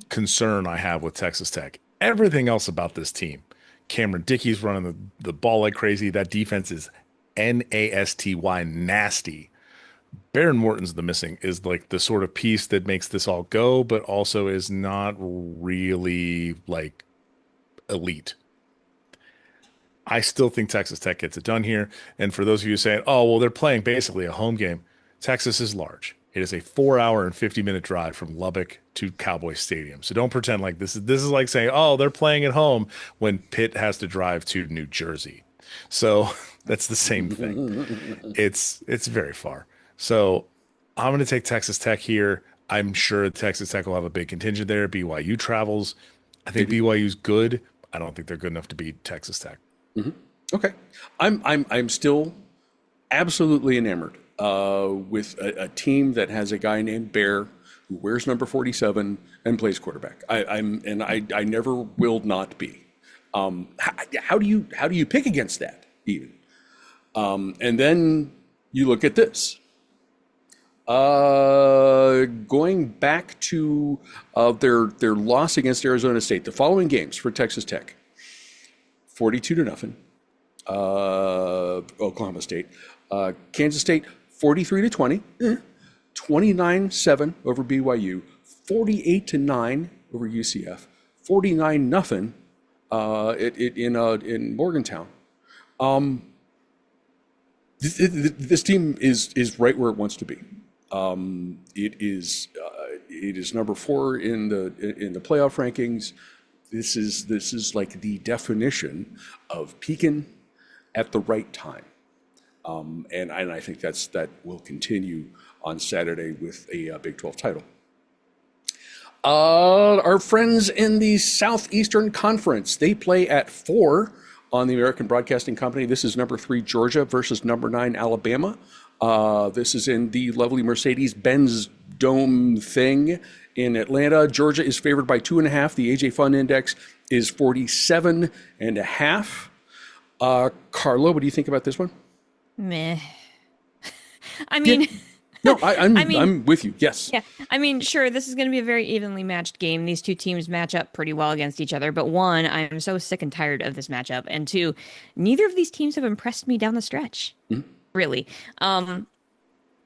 S3: concern I have with Texas Tech. Everything else about this team Cameron Dickey's running the ball like crazy. That defense is nasty nasty. Baron Morton's is like the sort of piece that makes this all go, but also is not really like elite. I still think Texas Tech gets it done here. And for those of you saying, oh, well, they're playing basically a home game, Texas is large. It is a 4-hour and 50-minute drive from Lubbock to Cowboy Stadium. So don't pretend like this is like saying, oh, they're playing at home when Pitt has to drive to New Jersey. So that's the same thing. It's very far. So I'm going to take Texas Tech here. I'm sure Texas Tech will have a big contingent there. BYU travels. I think BYU's good. I don't think they're good enough to beat Texas Tech.
S1: Mm-hmm. Okay. I'm still absolutely enamored with a team that has a guy named Bear who wears number 47 and plays quarterback. I never will not be. How do you pick against that even? And then you look at this. Going back to their loss against Arizona State, the following games for Texas Tech: 42-0, Oklahoma State, Kansas State 43-20, 29-7 over BYU, 48-9 over UCF, 49-0 in Morgantown. This team is right where it wants to be. It is number 4 in the playoff rankings. This is like the definition of peaking at the right time, and I think that will continue on Saturday with a Big 12 title. Our friends in the Southeastern Conference, they play at 4 on the American Broadcasting Company. This is number 3 Georgia versus number 9 Alabama. This is in the lovely Mercedes-Benz Dome thing in Atlanta. Georgia is favored by 2.5. The AJ Fun Index is 47.5. Carla, what do you think about this one?
S2: Meh. I mean,
S1: no, I'm with you. Yes.
S2: Yeah. I mean, sure, this is going to be a very evenly matched game. These two teams match up pretty well against each other. But one, I'm so sick and tired of this matchup. And two, neither of these teams have impressed me down the stretch. Mm-hmm. Really.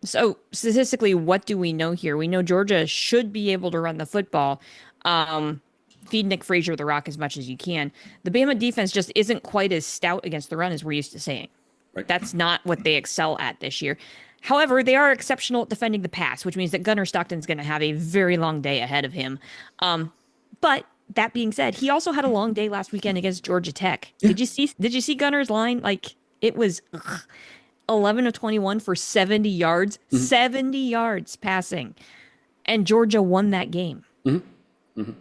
S2: So statistically, what do we know here? We know Georgia should be able to run the football. Feed Nick Frazier the rock as much as you can. The Bama defense just isn't quite as stout against the run as we're used to saying.
S1: Right.
S2: That's not what they excel at this year. However, they are exceptional at defending the pass, which means that Gunnar Stockton's going to have a very long day ahead of him. But that being said, he also had a long day last weekend against Georgia Tech. Yeah. Did you see Gunnar's line? Like, it was 11 of 21 for 70 yards, 70 yards passing. And Georgia won that game. Mm-hmm. Mm-hmm.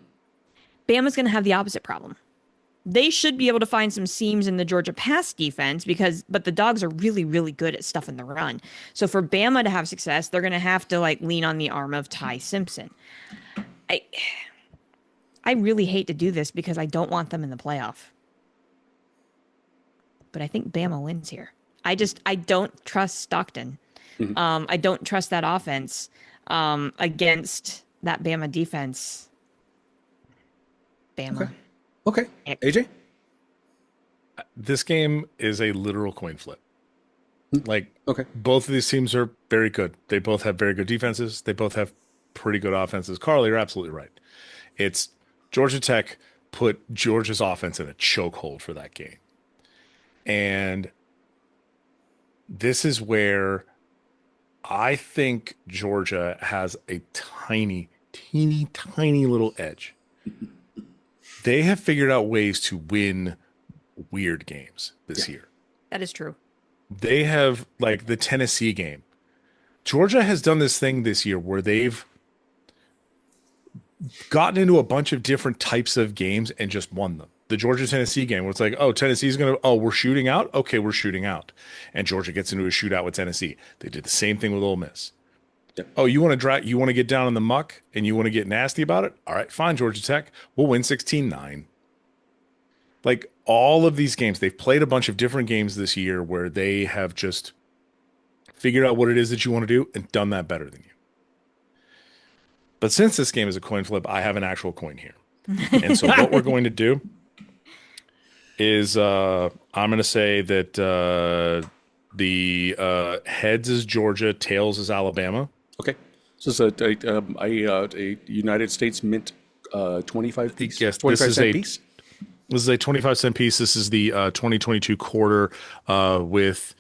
S2: Bama's going to have the opposite problem. They should be able to find some seams in the Georgia pass defense but the Dogs are really, really good at stuffing the run. So for Bama to have success, they're going to have to lean on the arm of Ty Simpson. I really hate to do this because I don't want them in the playoff. But I think Bama wins here. I don't trust Stockton. Mm-hmm. I don't trust that offense against that Bama defense. Bama.
S1: Okay. AJ?
S3: This game is a literal coin flip.
S1: Okay.
S3: Both of these teams are very good. They both have very good defenses. They both have pretty good offenses. Carla, you're absolutely right. It's Georgia Tech put Georgia's offense in a chokehold for that game. And this is where I think Georgia has a teeny little edge. They have figured out ways to win weird games this year.
S2: That is true.
S3: They have, the Tennessee game. Georgia has done this thing this year where they've gotten into a bunch of different types of games and just won them. The Georgia-Tennessee game where it's Tennessee's we're shooting out? Okay, we're shooting out. And Georgia gets into a shootout with Tennessee. They did the same thing with Ole Miss. Yep. Oh, you want to get down in the muck and you want to get nasty about it? All right, fine, Georgia Tech. We'll win 16-9. All of these games, they've played a bunch of different games this year where they have just figured out what it is that you want to do and done that better than you. But since this game is a coin flip, I have an actual coin here. And so what we're going to do is I'm going to say that the heads is Georgia, tails is Alabama.
S1: Okay. This is a United States Mint 25 piece.
S3: Yes,
S1: 25-cent piece.
S3: This is a 25-cent piece. This is the 2022 quarter with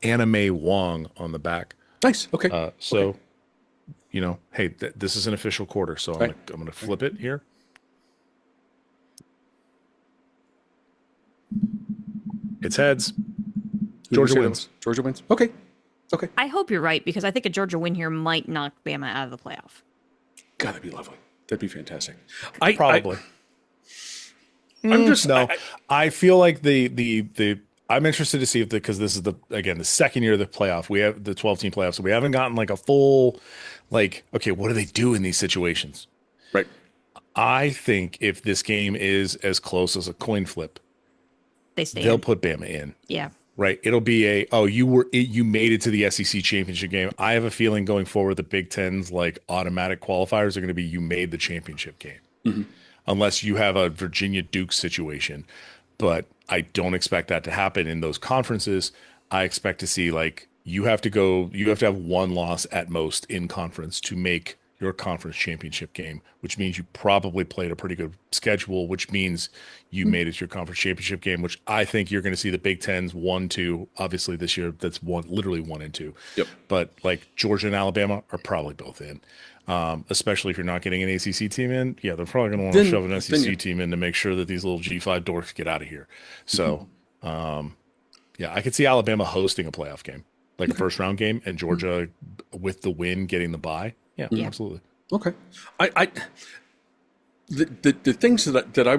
S3: Anime Wong on the back.
S1: Nice. Okay.
S3: So, you know, hey, this is an official quarter. So I'm gonna flip it here. It's heads. Georgia wins.
S1: Georgia wins. Okay. Okay.
S2: I hope you're right, because I think a Georgia win here might knock Bama out of the playoff.
S1: God, that'd be lovely. That'd be fantastic.
S3: Probably.
S1: I'm just
S3: I feel like the I'm interested to see if because this is the second year of the playoff. We have the 12-team playoffs, so we haven't gotten like a full okay, what do they do in these situations?
S1: Right.
S3: I think if this game is as close as a coin flip,
S2: they'll
S3: put Bama in.
S2: Yeah.
S3: Right. It'll be you made it to the SEC championship game. I have a feeling going forward, the Big Ten's like automatic qualifiers are going to be you made the championship game, unless you have a Virginia Duke situation. But I don't expect that to happen in those conferences. I expect to see like you have to have one loss at most in conference to make your conference championship game, which means you probably played a pretty good schedule, which means you made it to your conference championship game, which I think you're going to see the Big Ten's 1, 2, obviously this year, that's literally 1 and 2.
S1: Yep.
S3: But like Georgia and Alabama are probably both in, especially if you're not getting an ACC team in. Yeah, they're probably going to want to shove an SEC team in to make sure that these little G5 dorks get out of here. So, yeah, I could see Alabama hosting a playoff game, like a first round game, and Georgia with the win getting the bye. Yeah, absolutely.
S1: Okay. The things that I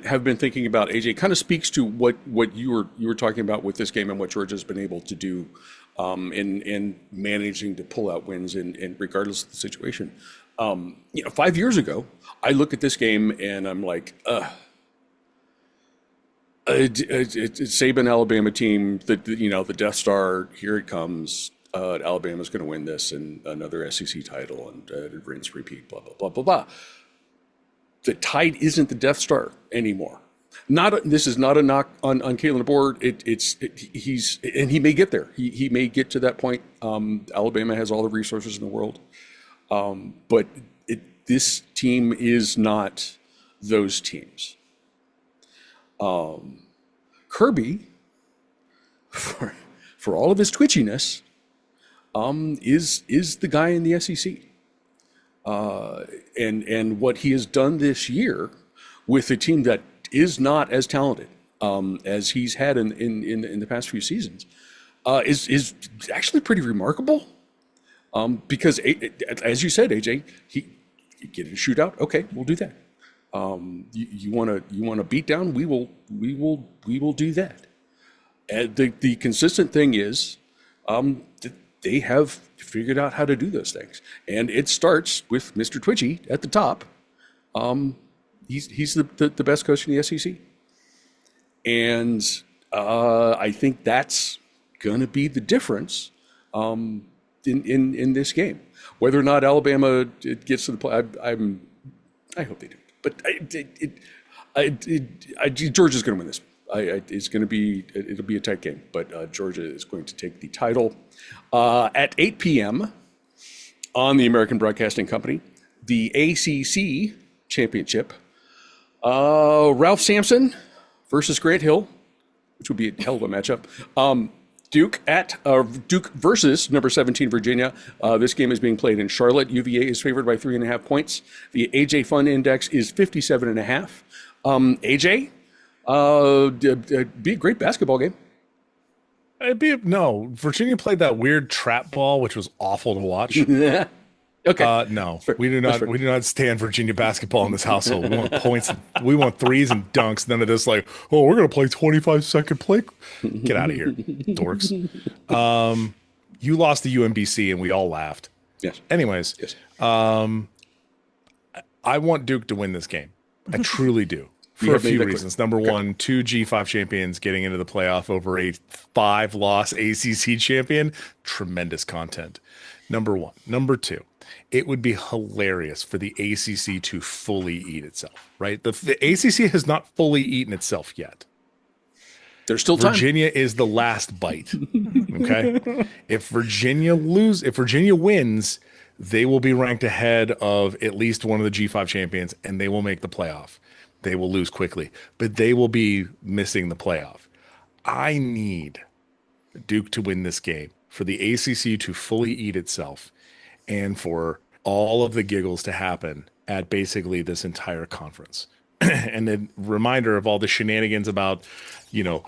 S1: have been thinking about, AJ, kind of speaks to what you were talking about with this game and what Georgia's been able to do in managing to pull out wins in regardless of the situation. 5 years ago, I look at this game and I'm like, it's Saban Alabama team, the Death Star, here it comes. Alabama's going to win this and another SEC title and rinse, repeat, blah, blah, blah, blah, blah. The tide isn't the Death Star anymore. This is not a knock on Kalen DeBoer. He may get there. He may get to that point. Alabama has all the resources in the world. But this team is not those teams. Kirby, for all of his twitchiness, is the guy in the SEC. And what he has done this year with a team that is not as talented as he's had in the past few seasons is actually pretty remarkable. Because as you said, AJ, he get in a shootout. Okay, we'll do that. You want a beat down? We will do that. And the consistent thing is, they have figured out how to do those things, and it starts with Mr. Twitchy at the top. He's the best coach in the SEC, and I think that's going to be the difference in this game. Whether or not Alabama gets to the play, I hope they do, but Georgia's going to win this. It'll be a tight game, but Georgia is going to take the title. At 8 p.m. on the American Broadcasting Company, the ACC Championship, Ralph Sampson versus Grant Hill, which would be a hell of a matchup. Duke versus number 17 Virginia. This game is being played in Charlotte. UVA is favored by 3.5 points. The AJ Fun Index is 57.5. AJ, it'd be a great basketball game.
S3: Virginia played that weird trap ball, which was awful to watch.
S1: Okay.
S3: No, we do not stand Virginia basketball in this household. We want points. We want threes and dunks. None of this like, oh, we're going to play 25-second play. Get out of here, dorks. You lost to UMBC and we all laughed.
S1: Yes.
S3: Anyways,
S1: yes.
S3: I want Duke to win this game. I truly do. For a few reasons. Number one, 2 G5 champions getting into the playoff over a 5-loss ACC champion. Tremendous content. Number one. Number two, it would be hilarious for the ACC to fully eat itself, right? The ACC has not fully eaten itself yet.
S1: There's still time.
S3: Virginia is the last bite. Okay. If Virginia wins, they will be ranked ahead of at least one of the G5 champions, and they will make the playoff. They will lose quickly, but they will be missing the playoff. I need Duke to win this game for the ACC to fully eat itself and for all of the giggles to happen at basically this entire conference. And then reminder of all the shenanigans about, the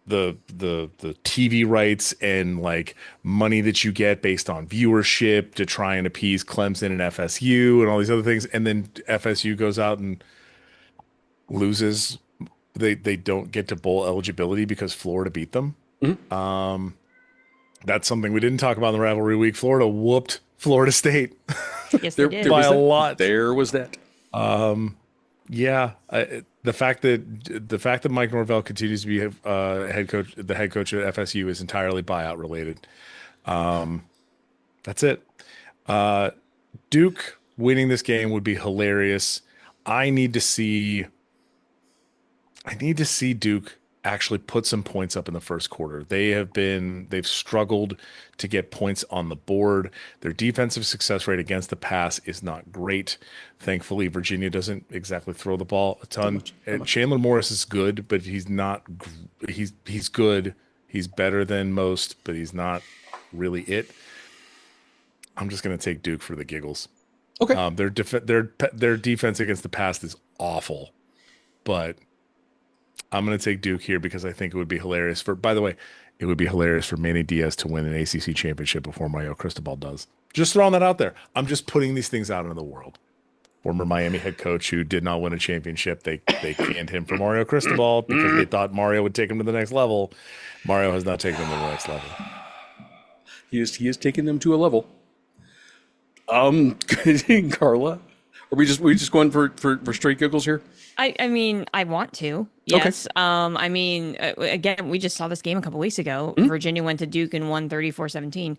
S3: TV rights and like money that you get based on viewership to try and appease Clemson and FSU and all these other things. And then FSU goes out and loses. They don't get to bowl eligibility because Florida beat them. Mm-hmm. That's something we didn't talk about in the rivalry week. Florida whooped Florida State.
S2: Yes, they did.
S3: By a lot.
S1: There was that.
S3: Yeah, the fact that Mike Norvell continues to be the head coach at FSU is entirely buyout related. That's it. Duke winning this game would be hilarious. I need to see Duke actually put some points up in the first quarter. They've struggled to get points on the board. Their defensive success rate against the pass is not great. Thankfully, Virginia doesn't exactly throw the ball a ton. Chandler Morris is good, but he's not. He's good. He's better than most, but he's not really it. I'm just going to take Duke for the giggles.
S1: Okay.
S3: Their defense against the pass is awful, but I'm going to take Duke here because I think it would be hilarious by the way, it would be hilarious for Manny Diaz to win an ACC championship before Mario Cristobal does. Just throwing that out there. I'm just putting these things out into the world. Former Miami head coach who did not win a championship. They canned him for Mario Cristobal because they thought Mario would take him to the next level. Mario has not taken them to the next level.
S1: He is taking them to a level. Carla, are we just going for straight giggles here?
S2: I mean, I want to. Yes. Okay. I mean, again, we just saw this game a couple weeks ago. Mm-hmm. Virginia went to Duke and won 34-17.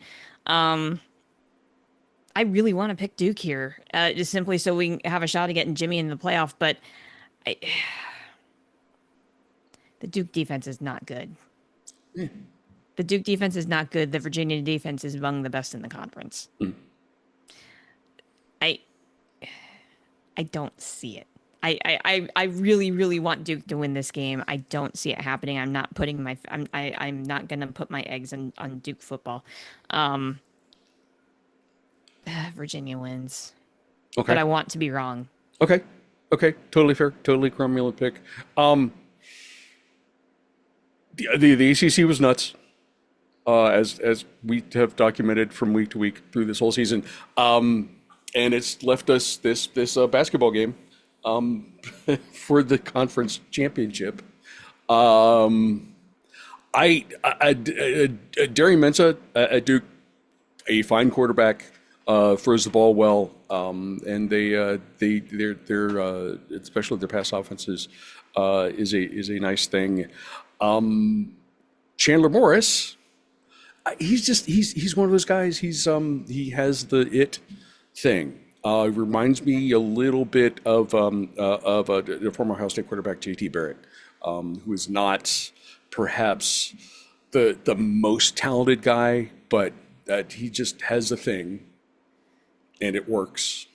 S2: I really want to pick Duke here, just simply so we can have a shot at getting Jimmy in the playoff. But the Duke defense is not good. Mm. The Duke defense is not good. The Virginia defense is among the best in the conference. Mm. I don't see it. I really, really want Duke to win this game. I don't see it happening. I'm not putting I'm not gonna put my eggs on Duke football. Virginia wins. Okay. But I want to be wrong.
S1: Okay. Totally fair. Totally cromulent pick. The ACC was nuts. As we have documented from week to week through this whole season. And it's left us this basketball game for the conference championship. Darian Mensah at Duke, a fine quarterback, throws the ball well, and they're especially their pass offenses is a nice thing. Chandler Morris, he's one of those guys. He has the it thing. Reminds me a little bit of the former Ohio State quarterback J.T. Barrett, who is not perhaps the most talented guy, but he just has a thing, and it works.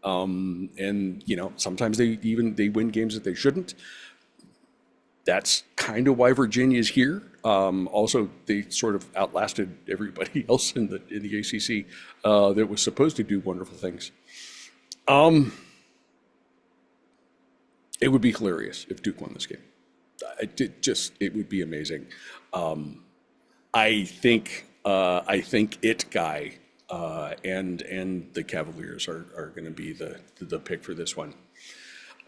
S1: And sometimes they win games that they shouldn't. That's kind of why Virginia is here. Also, they sort of outlasted everybody else in the ACC that was supposed to do wonderful things. It would be hilarious if Duke won this game. It would be amazing. I think it guy and the Cavaliers are going to be the pick for this one.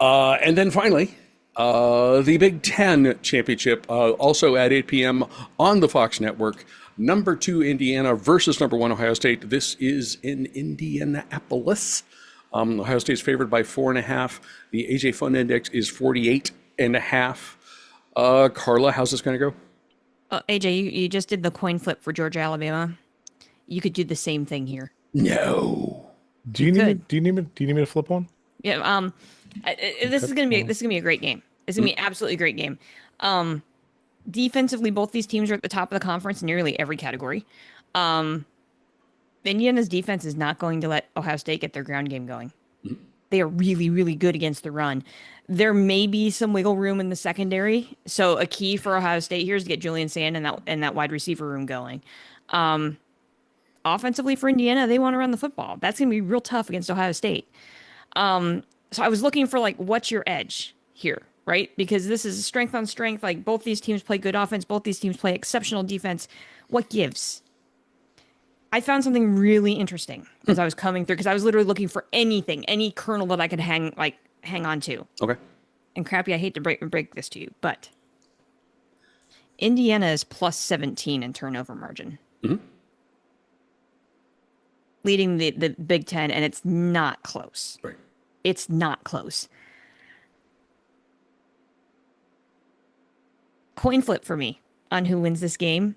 S1: And then finally, the Big Ten Championship, also at 8 p.m. on the Fox Network. Number 2 Indiana versus number 1 Ohio State. This is in Indianapolis. Ohio State's favored by 4.5. The AJ Fun Index is 48.5. Carla, how's this going to go?
S2: AJ, you just did the coin flip for Georgia, Alabama. You could do the same thing here.
S1: No.
S3: Do you need me to flip one?
S2: Yeah. This is gonna be a great game. It's gonna be an absolutely great game. Defensively, both these teams are at the top of the conference in nearly every category. Indiana's defense is not going to let Ohio State get their ground game going. They are really, really good against the run. There may be some wiggle room in the secondary. So a key for Ohio State here is to get Julian Sand and that wide receiver room going. Offensively for Indiana, they want to run the football. That's going to be real tough against Ohio State. So I was looking for, like, what's your edge here, right? Because this is strength on strength. Like, both these teams play good offense. Both these teams play exceptional defense. What gives? I found something really interesting as I was coming through, because I was literally looking for anything, any kernel that I could hang on to.
S1: Okay.
S2: And Crappy, I hate to break this to you, but Indiana is plus 17 in turnover margin. Leading the Big Ten, and it's not close.
S1: Right.
S2: It's not close. Coin flip for me on who wins this game.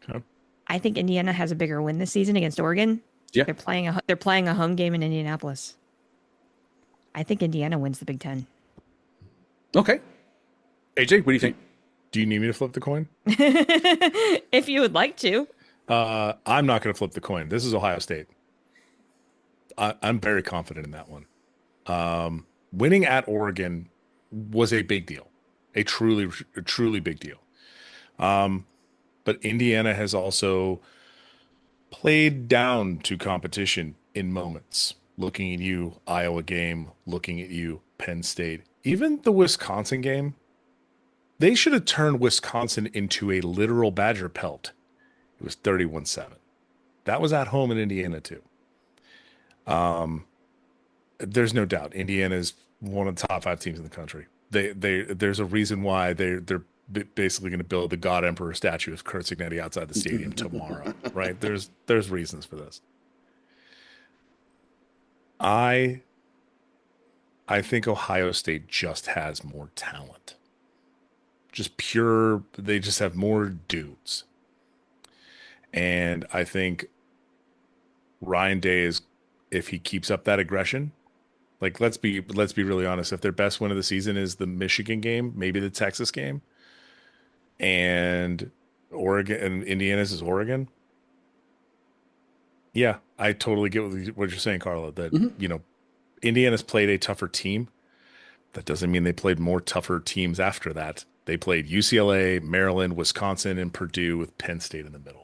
S3: Okay.
S2: I think Indiana has a bigger win this season against Oregon.
S1: Yeah.
S2: They're playing a home game in Indianapolis. I think Indiana wins the Big Ten.
S1: Okay. AJ, what do you think?
S3: Do you need me to flip the coin?
S2: If you would like to.
S3: I'm not going to flip the coin. This is Ohio State. I'm very confident in that one. Winning at Oregon was a big deal, a truly big deal. But Indiana has also played down to competition in moments. Looking at you, Iowa game, looking at you, Penn State. Even the Wisconsin game, they should have turned Wisconsin into a literal Badger pelt. It was 31-7. That was at home in Indiana too. There's no doubt Indiana is one of the top 5 teams in the country. There's a reason why they're basically going to build the God Emperor statue of Kurt Signetti outside the stadium tomorrow, right? There's reasons for this. I think Ohio State just has more talent. They just have more dudes. And I think Ryan Day is, if he keeps up that aggression, like let's be really honest, if their best win of the season is the Michigan game, maybe the Texas game, and Oregon and Indiana's is Oregon. Yeah, I totally get what you're saying, Carla, that Indiana's played a tougher team. That doesn't mean they played more tougher teams after that. They played UCLA, Maryland, Wisconsin, and Purdue with Penn State in the middle.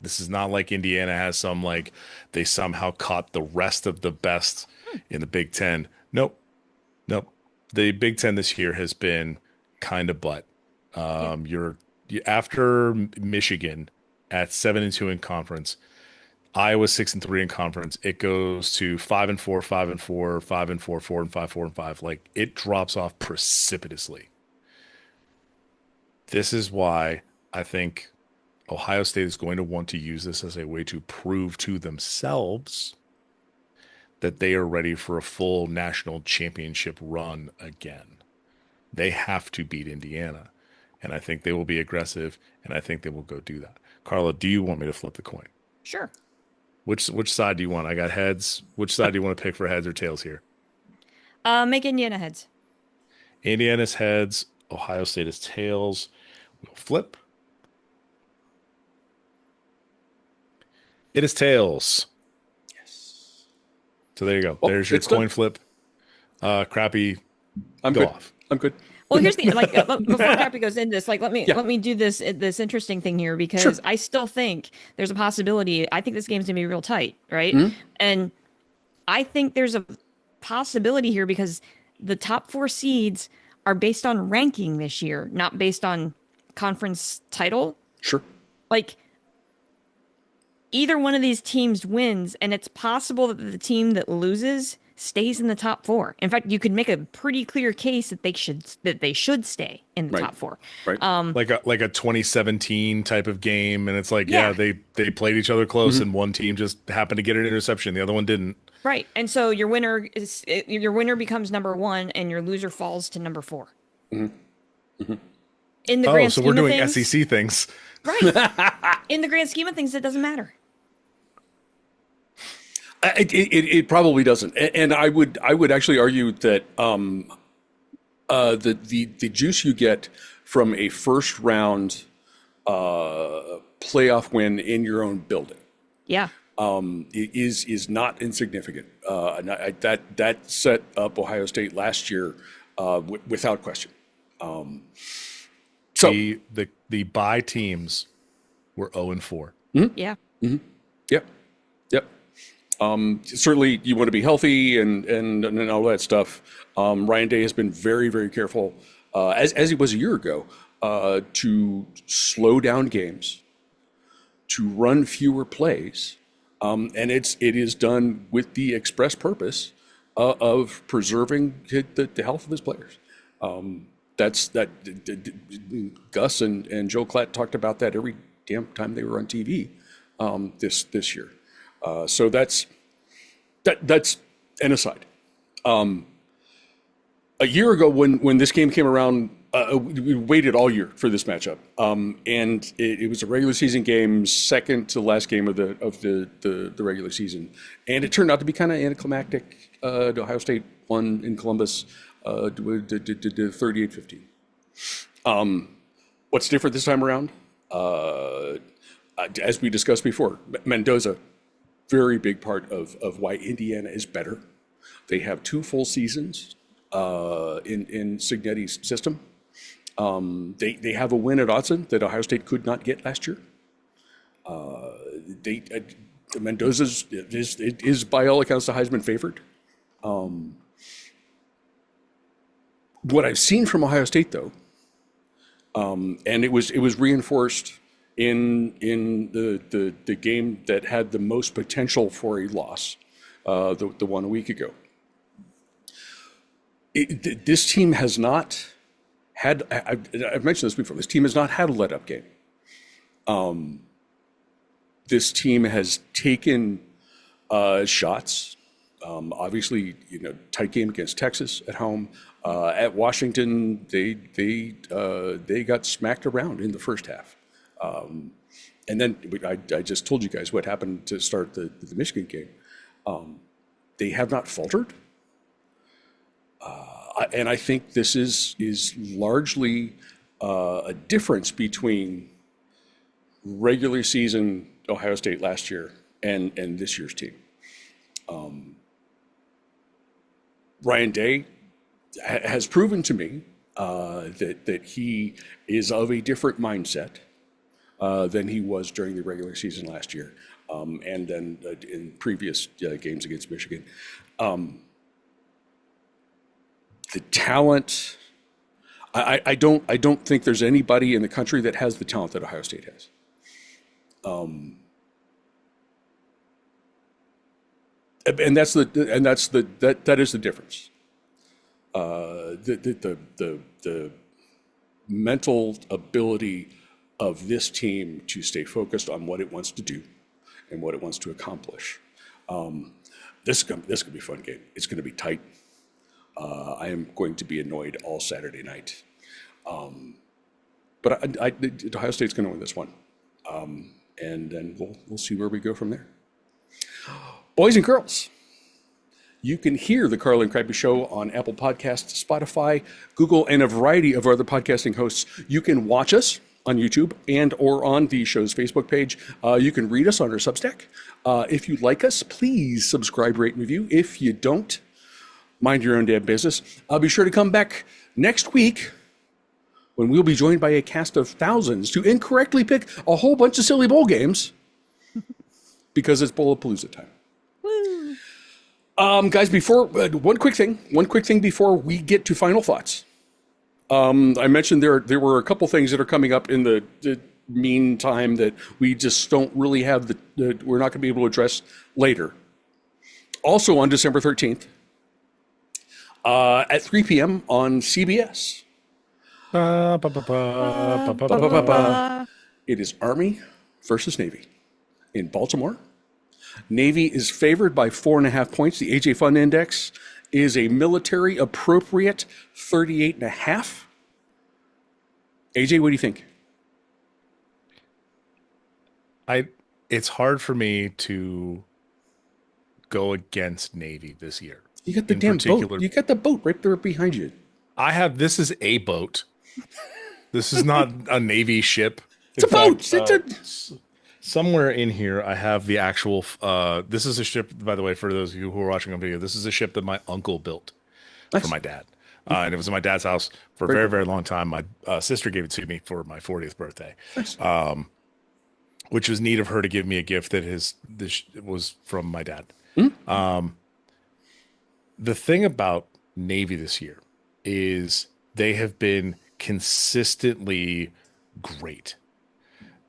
S3: This is not like Indiana has some, like, they somehow caught the rest of the best in the Big Ten. Nope. The Big Ten this year has been kind of butt. You're after Michigan at 7-2 in conference, Iowa 6-3 in conference. It goes to 5-4, 5-4, 5-4, 4-5, 4-5. Like, it drops off precipitously. This is why I think Ohio State is going to want to use this as a way to prove to themselves that they are ready for a full national championship run again. They have to beat Indiana, and I think they will be aggressive, and I think they will go do that. Carla, do you want me to flip the coin?
S2: Sure.
S3: Which side do you want? I got heads. Which side do you want to pick for heads or tails here?
S2: Make Indiana heads.
S3: Indiana's heads. Ohio State is tails. We'll flip. It is tails.
S1: Yes.
S3: So there you go.
S1: Oh,
S3: there's your
S1: it's
S3: coin
S1: done.
S3: flip. Crappy.
S1: I'm
S3: go
S1: good.
S3: off.
S1: I'm good.
S2: Well, here's the before Crappy goes into this, let me do this interesting thing here, because
S1: Sure.
S2: I still think there's a possibility. I think this game's gonna be real tight, right? And I think there's a possibility here because the top 4 seeds are based on ranking this year, not based on conference title.
S1: Sure.
S2: Like, either one of these teams wins, and it's possible that the team that loses stays in the top 4. In fact, you could make a pretty clear case that they should stay in the top 4.
S1: Right.
S3: Like a 2017 type of game, and it's like,
S2: Yeah.
S3: they played each other close, and one team just happened to get an interception, the other one didn't.
S2: Right. And so your winner becomes number 1, and your loser falls to number 4. In the grand
S3: So
S2: scheme
S3: we're doing
S2: of things,
S3: SEC things.
S2: right? In the grand scheme of things, it doesn't matter.
S1: It probably doesn't, and I would actually argue that the juice you get from a first round playoff win in your own building.
S2: Yeah.
S1: Is not insignificant. And that set up Ohio State last year without question. So
S3: the bye teams were 0-4.
S2: Yeah.
S1: Yep. Certainly, you want to be healthy and all that stuff. Ryan Day has been very, very careful, as he was a year ago, to slow down games, to run fewer plays, and it is done with the express purpose of preserving the health of his players. Gus and Joe Klatt talked about that every damn time they were on TV this year. So that's an aside. A year ago, when this game came around, we waited all year for this matchup, and it was a regular season game, second to last game of the regular season, and it turned out to be kind of anticlimactic. Ohio State won in Columbus, 38-15. What's different this time around? As we discussed before, Mendoza, very big part of why Indiana is better. They have 2 full seasons in Cignetti's system. They have a win at Autzen that Ohio State could not get last year. Mendoza's is by all accounts the Heisman favorite. What I've seen from Ohio State, though, and it was reinforced in the game that had the most potential for a loss, the one a week ago. This team has not had. I've mentioned this before. This team has not had a let-up game. This team has taken shots. Obviously, tight game against Texas at home. At Washington, they got smacked around in the first half. And then I just told you guys what happened to start the Michigan game. They have not faltered. And I think this is largely a difference between regular season Ohio State last year and this year's team. Ryan Day has proven to me that he is of a different mindset than he was during the regular season last year, and then in previous games against Michigan. The talent, I don't think there's anybody in the country that has the talent that Ohio State has. And that is the difference. The mental ability of this team to stay focused on what it wants to do and what it wants to accomplish. This could be a fun game. It's going to be tight. I am going to be annoyed all Saturday night. But Ohio State's going to win this one. And then we'll see where we go from there. Boys and girls, you can hear the Carla and Crappy Show on Apple Podcasts, Spotify, Google, and a variety of other podcasting hosts. You can watch us on YouTube and or on the show's Facebook page. You can read us on our Substack. If you like us, please subscribe, rate, and review. If you don't, mind your own damn business. Be sure to come back next week when we'll be joined by a cast of thousands to incorrectly pick a whole bunch of silly bowl games because it's Bowlapalooza time.
S2: Woo.
S1: Guys, before one quick thing before we get to final thoughts. I mentioned there were a couple things that are coming up in the meantime that we just don't really have we're not going to be able to address later. Also on December 13th, at 3 p.m. on CBS. It is Army versus Navy in Baltimore. Navy is favored by 4.5 points. The AJ Fun Index is a military appropriate 38.5. AJ, what do you think?
S3: It's hard for me to go against Navy this year.
S1: You got the damn boat. You got the boat right there behind you.
S3: This is a boat. This is not a Navy ship.
S1: It's a boat.
S3: Somewhere in here, I have the actual. This is a ship, by the way, for those of you who are watching on video. This is a ship that my uncle built for my dad, and it was in my dad's house for a very, very long time. My sister gave it to me for my 40th birthday, which was neat of her to give me a gift that this was from my dad. The thing about Navy this year is they have been consistently great.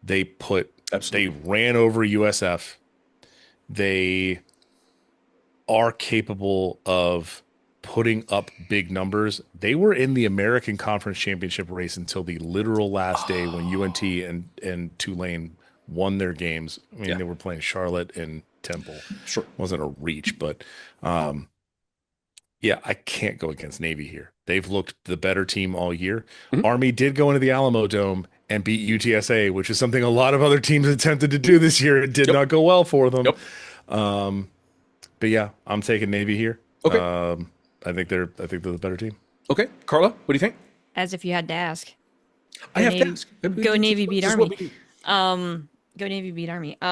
S3: They ran over USF. They are capable of putting up big numbers. They were in the American Conference Championship race until the literal last day when UNT and Tulane won their games. I mean, they were playing Charlotte and Temple.
S1: Sure.
S3: Wasn't a reach, but I can't go against Navy here. They've looked the better team all year. Army did go into the Alamo Dome and beat UTSA, which is something a lot of other teams attempted to do this year. It did not go well for them. But yeah, I'm taking Navy here.
S1: Okay.
S3: I think they're the better team.
S1: Okay. Carla, what do you think?
S2: As if you had to ask.
S1: I have to ask.
S2: Go Navy beat Army. Go Navy beat Army. We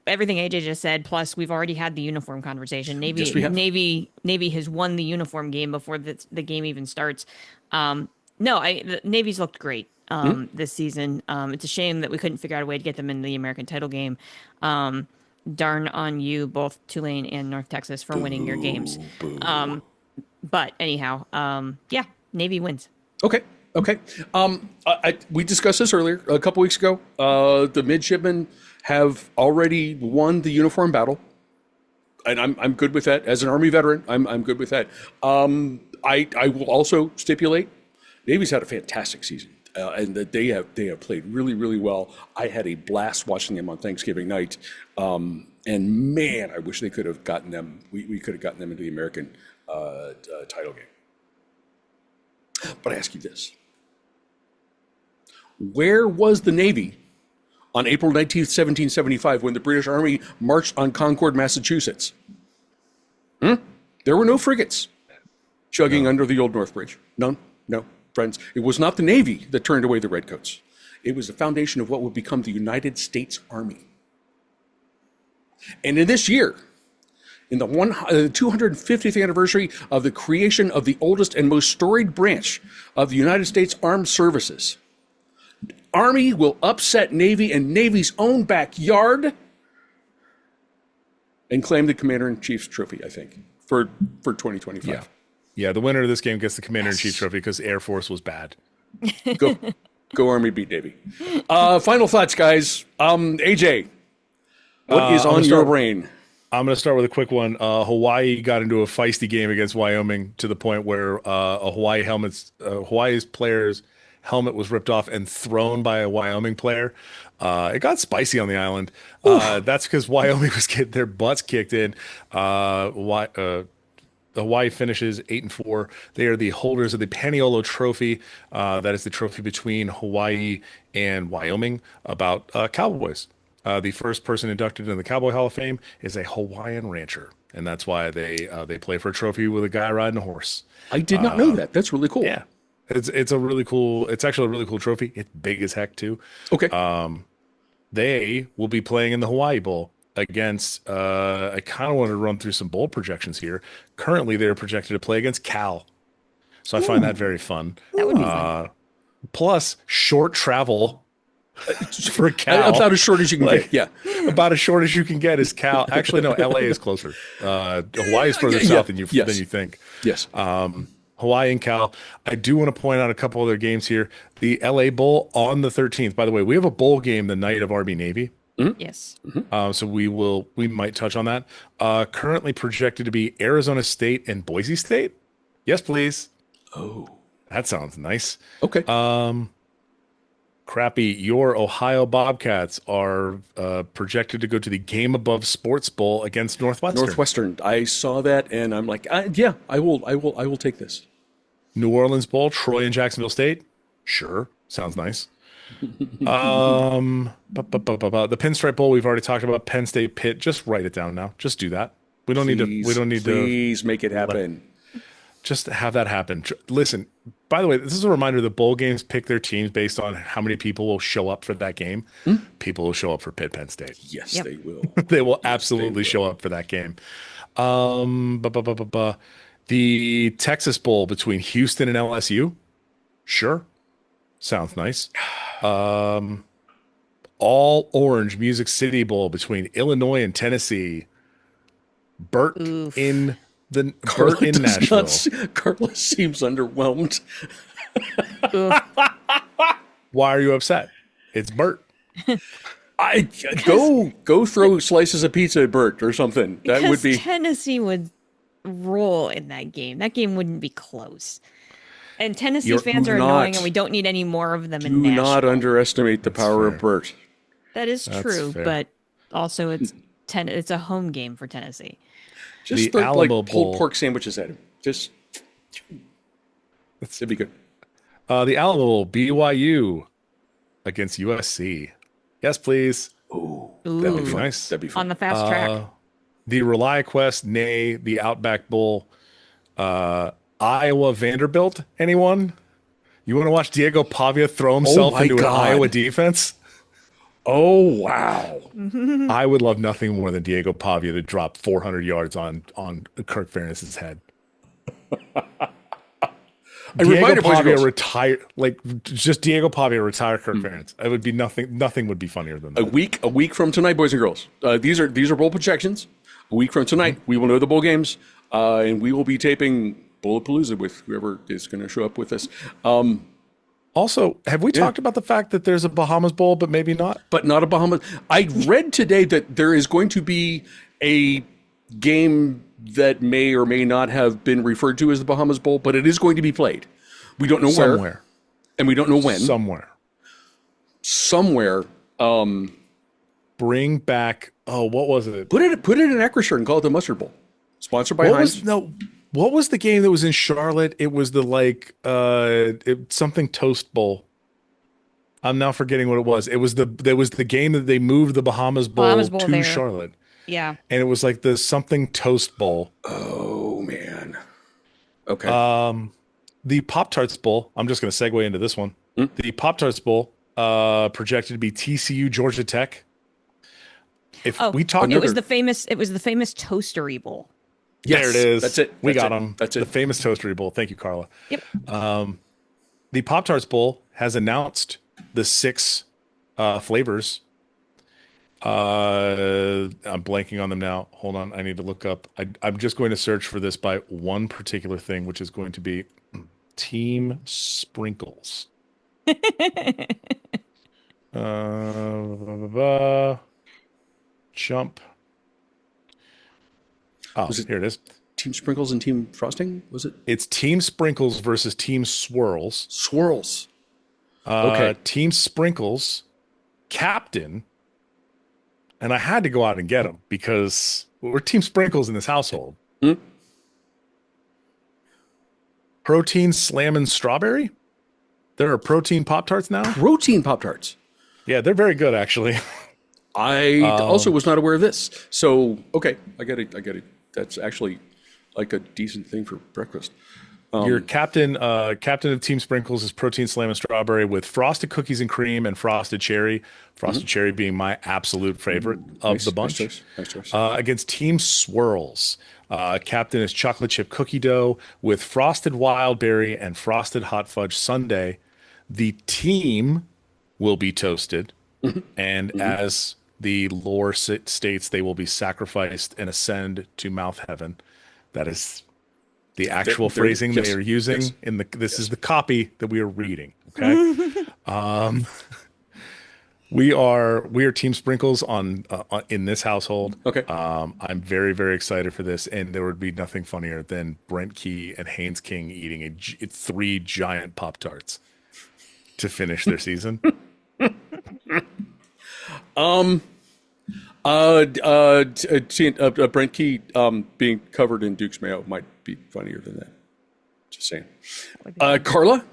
S2: everything AJ just said. Plus, we've already had the uniform conversation. Navy has won the uniform game before the game even starts. The Navy's looked great this season. It's a shame that we couldn't figure out a way to get them in the American title game. Darn on you, both Tulane and North Texas, for winning your games. But anyhow, Navy wins.
S1: Okay. We discussed this earlier a couple weeks ago. The midshipmen have already won the uniform battle, and I'm good with that. As an Army veteran, I'm good with that. I will also stipulate Navy's had a fantastic season, and that they have played really, really well. I had a blast watching them on Thanksgiving night, and man, I wish they could have gotten them. We could have gotten them into the American title game. But I ask you this. Where was the Navy on April 19th, 1775, when the British Army marched on Concord, Massachusetts? There were no frigates chugging under the Old North Bridge. No, friends. It was not the Navy that turned away the Redcoats. It was the foundation of what would become the United States Army. And in this year, in the 250th anniversary of the creation of the oldest and most storied branch of the United States Armed Services, Army will upset Navy in Navy's own backyard and claim the Commander-in-Chief's trophy, I think, for 2025.
S3: Yeah, the winner of this game gets the Commander-in-Chief trophy because Air Force was bad.
S1: Go Army, beat Navy. Final thoughts, guys. AJ, what is on your brain?
S3: I'm going to start with a quick one. Hawaii got into a feisty game against Wyoming to the point where Hawaii's player's helmet was ripped off and thrown by a Wyoming player. It got spicy on the island. That's because Wyoming was getting their butts kicked in. Hawaii finishes 8-4. They are the holders of the Paniolo Trophy. That is the trophy between Hawaii and Wyoming about cowboys. The first person inducted in the Cowboy Hall of Fame is a Hawaiian rancher, and that's why they play for a trophy with a guy riding a horse.
S1: I did not know that. That's really cool.
S3: Yeah, it's actually a really cool trophy. It's big as heck too.
S1: Okay.
S3: They will be playing in the Hawaii Bowl against. I kind of want to run through some bowl projections here. Currently, they're projected to play against Cal, so I find that very fun.
S2: That would be fun.
S3: Plus, short travel. For Cal,
S1: about as short as you can get. Yeah,
S3: about as short as you can get is Cal. Actually, no, LA is closer. Hawaii is further south than you think.
S1: Yes.
S3: Hawaii and Cal. I do want to point out a couple other games here. The LA Bowl on the 13th. By the way, we have a bowl game the night of Army Navy.
S2: Mm-hmm. Yes.
S3: So we might touch on that. Currently projected to be Arizona State and Boise State. Yes, please.
S1: Oh,
S3: that sounds nice.
S1: Okay.
S3: Crappy, your Ohio Bobcats are projected to go to the Game Above Sports Bowl against Northwestern.
S1: I saw that, and I'm like, yeah, I will take this.
S3: New Orleans Bowl, Troy and Jacksonville State. Sure, sounds nice. The Pinstripe Bowl we've already talked about. Penn State, Pitt. Just write it down now. Just do that. We don't need to.
S1: Please make it happen.
S3: Just have that happen. Listen, by the way, this is a reminder that bowl games pick their teams based on how many people will show up for that game. People will show up for Pitt Penn State.
S1: Yes,
S2: Yep.
S1: they will.
S3: They will absolutely show up for that game. The Texas Bowl between Houston and LSU. Sure. Sounds nice. All Orange Music City Bowl between Illinois and Tennessee. Burt
S2: Oof.
S3: in
S1: Carla
S3: Nashville.
S1: Carla seems underwhelmed.
S3: Why are you upset? It's Burt.
S1: I go throw slices of pizza at Bert or something. That would be
S2: Tennessee would roll in that game. That game wouldn't be close. And Tennessee fans are annoying, and we don't need any more of them in
S1: do
S2: Nashville.
S1: not underestimate the power
S3: fair.
S1: of Bert.
S2: That is
S3: That's
S2: true,
S3: fair.
S2: but also it's a home game for Tennessee.
S1: Just
S3: The
S1: like
S3: Alamo
S1: pulled
S3: Bowl.
S1: pork sandwiches at him. Just it'd be good.
S3: The Alamo Bowl, BYU against USC. Yes, please.
S1: That'd be
S2: Ooh.
S1: fun.
S3: Nice.
S1: That'd be fun.
S2: On the fast track.
S3: The ReliaQuest, nay, the Outback Bowl, Iowa Vanderbilt. Anyone? You want to watch Diego Pavia throw himself
S1: my
S3: into
S1: God.
S3: an Iowa defense?
S1: Oh wow!
S3: I would love nothing more than Diego Pavia to drop 400 yards on Kirk Ferentz's head. Diego Pavia retire, just Diego Pavia retire Kirk Ferentz. It would be nothing. Nothing would be funnier than that.
S1: A week from tonight, boys and girls. These are bowl projections. A week from tonight, we will know the bowl games, and we will be taping Bulletpalooza with whoever is going to show up with us.
S3: Also, have we talked about the fact that there's a Bahamas Bowl, but maybe not?
S1: But not a Bahamas. I read today that there is going to be a game that may or may not have been referred to as the Bahamas Bowl, but it is going to be played. We don't know
S3: Somewhere.
S1: where, and we don't know when. Somewhere.
S3: Bring back. Oh, what was it?
S1: Put it in Acrisure and call it the Mustard Bowl. Sponsored by Heinz.
S3: What was the game that was in Charlotte? It was the something Toast Bowl. I'm now forgetting what it was. There was the game that they moved the Bahamas Bowl to
S2: there.
S3: Charlotte.
S2: Yeah.
S3: And it was like the something Toast Bowl.
S1: Oh man. Okay.
S3: The Pop-Tarts Bowl. I'm just going to segue into this one. The Pop-Tarts Bowl projected to be TCU Georgia Tech.
S2: It was the famous Toastery Bowl.
S1: Yes,
S3: there it is.
S1: That's it.
S3: We got them.
S1: That's it.
S3: The famous Toastery Bowl. Thank you, Carla.
S2: Yep.
S3: The Pop-Tarts Bowl has announced the 6 flavors. I'm blanking on them now. Hold on. I need to look up. I'm just going to search for this by one particular thing, which is going to be Team Sprinkles. Jump. Oh, here it is.
S1: Team Sprinkles and Team Frosting? Was it?
S3: It's Team Sprinkles versus Team Swirls.
S1: Swirls. Okay.
S3: Team Sprinkles, captain, and I had to go out and get them because we're Team Sprinkles in this household. Protein Slammin' Strawberry? There are protein Pop-Tarts now?
S1: Protein Pop-Tarts.
S3: Yeah, they're very good, actually.
S1: I also was not aware of this. So, okay, I get it. That's actually like a decent thing for breakfast.
S3: Your captain of Team Sprinkles is Protein Slammin' Strawberry with frosted cookies and cream and frosted cherry. Frosted cherry being my absolute favorite of the bunch.
S1: Nice choice.
S3: Against Team Swirls, captain is chocolate chip cookie dough with frosted wild berry and frosted hot fudge sundae. The team will be toasted, and as the lore states, they will be sacrificed and ascend to mouth heaven. That is the actual phrasing they are using in the. This is the copy that we are reading. Okay, we are Team Sprinkles on in this household.
S1: Okay,
S3: I'm very, very excited for this, and there would be nothing funnier than Brent Key and Haynes King eating 3 giant Pop-Tarts to finish their season.
S1: Brent Key being covered in Duke's mayo might be funnier than that. Just saying. Carla,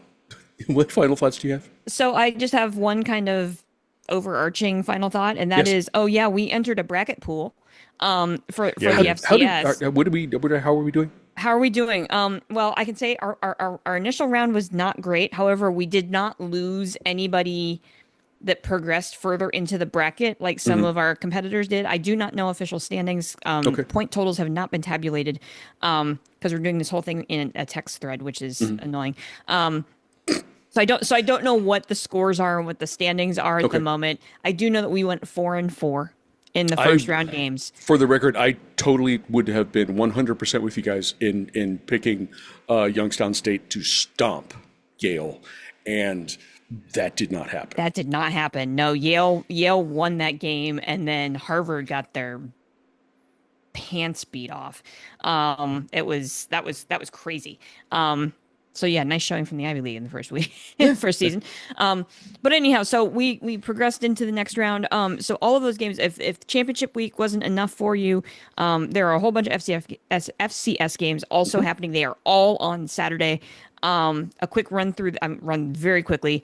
S1: what final thoughts do you have?
S2: So I just have one kind of overarching final thought, and that is, we entered a bracket pool for the FCS.
S1: How are we doing?
S2: How are we doing? Well, I can say our initial round was not great. However, we did not lose anybody that progressed further into the bracket like some of our competitors did. I do not know official standings.
S1: Okay.
S2: Point totals have not been tabulated because we're doing this whole thing in a text thread, which is annoying. So I don't know what the scores are and what the standings are at the moment. I do know that we went 4-4 in the first round games.
S1: For the record, I totally would have been 100% with you guys in picking Youngstown State to stomp Yale, and that did not happen.
S2: That did not happen. No, Yale won that game, and then Harvard got their pants beat off. That was crazy. So yeah, nice showing from the Ivy League in the first week, first season. But anyhow, so we progressed into the next round. So all of those games, if championship week wasn't enough for you, there are a whole bunch of FCS games also happening. They are all on Saturday. A quick run through, run very quickly.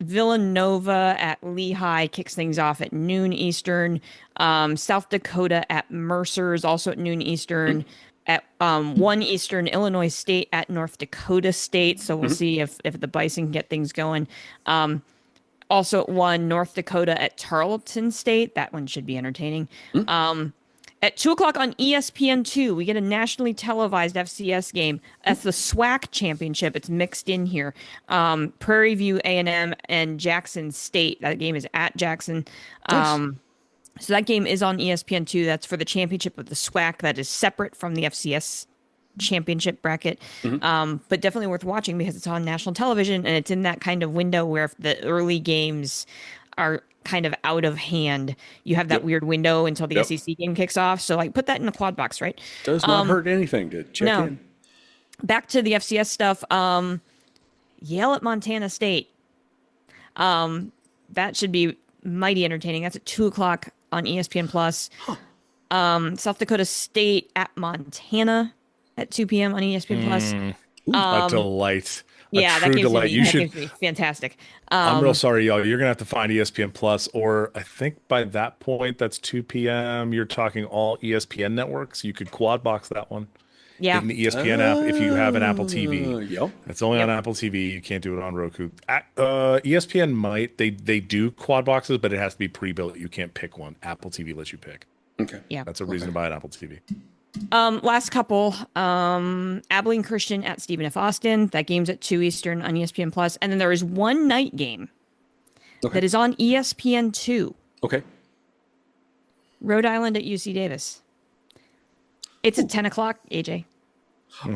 S2: Villanova at Lehigh kicks things off at noon Eastern. South Dakota at Mercer's also at noon Eastern. At 1 Eastern, Illinois State at North Dakota State. So we'll see if the Bison can get things going. Also at 1, North Dakota at Tarleton State. That one should be entertaining. At 2 o'clock on ESPN2, we get a nationally televised FCS game. That's the SWAC championship. It's mixed in here. Prairie View A&M and Jackson State. That game is at Jackson.
S1: Nice.
S2: So that game is on ESPN2. That's for the championship of the SWAC. That is separate from the FCS championship bracket. But definitely worth watching because it's on national television and it's in that kind of window where if the early games are kind of out of hand, you have that weird window until the SEC game kicks off. So like put that in the quad box, right?
S1: Does not hurt anything to check in.
S2: Back to the FCS stuff. Yale at Montana State. That should be mighty entertaining. That's at 2 o'clock on ESPN Plus. South Dakota State at Montana at 2 p.m. on ESPN Plus.
S3: A delight.
S2: Yeah,
S3: true
S2: that
S3: delight.
S2: game's gonna be fantastic.
S3: I'm real sorry, y'all. You're gonna have to find ESPN Plus, or I think by that point, that's 2 p.m. You're talking all ESPN networks. You could quad box that one.
S2: Yeah,
S3: in the ESPN app if you have an Apple TV.
S1: Yep.
S3: It's only on Apple TV. You can't do it on Roku. ESPN might. They do quad boxes, but it has to be pre-built. You can't pick one. Apple TV lets you pick.
S1: Okay.
S2: Yeah.
S3: That's a reason to buy an Apple TV.
S2: Last couple, Abilene Christian at Stephen F. Austin. That game's at 2 Eastern on ESPN Plus. And then there is one night game that is on ESPN2.
S1: Okay.
S2: Rhode Island at UC Davis. It's at 10 o'clock, AJ.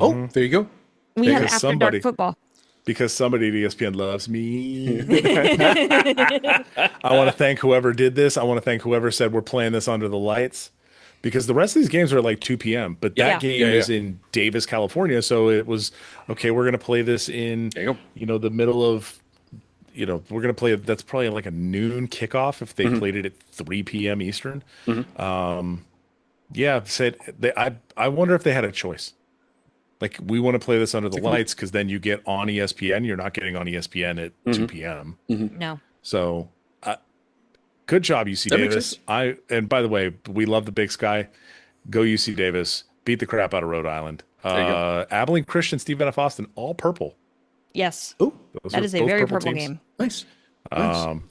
S1: Oh, there you go.
S2: We have after dark football.
S3: Because somebody at ESPN loves me. I want to thank whoever did this. I want to thank whoever said we're playing this under the lights. Because the rest of these games are at like 2 p.m. But that game is in Davis, California. So it was, okay, we're going to play this in, the middle of, we're going to play it. That's probably like a noon kickoff if they played it at 3 p.m. Eastern. I wonder if they had a choice. Like, we want to play this under the lights because then you get on ESPN. You're not getting on ESPN at 2 p.m.
S2: No.
S3: So, good job, UC Davis. And by the way, we love the Big Sky. Go UC Davis. Beat the crap out of Rhode Island. Abilene Christian, Stephen F. Austin, all purple.
S2: Yes.
S1: Oh,
S2: that is a very purple game.
S1: Nice.
S3: I'm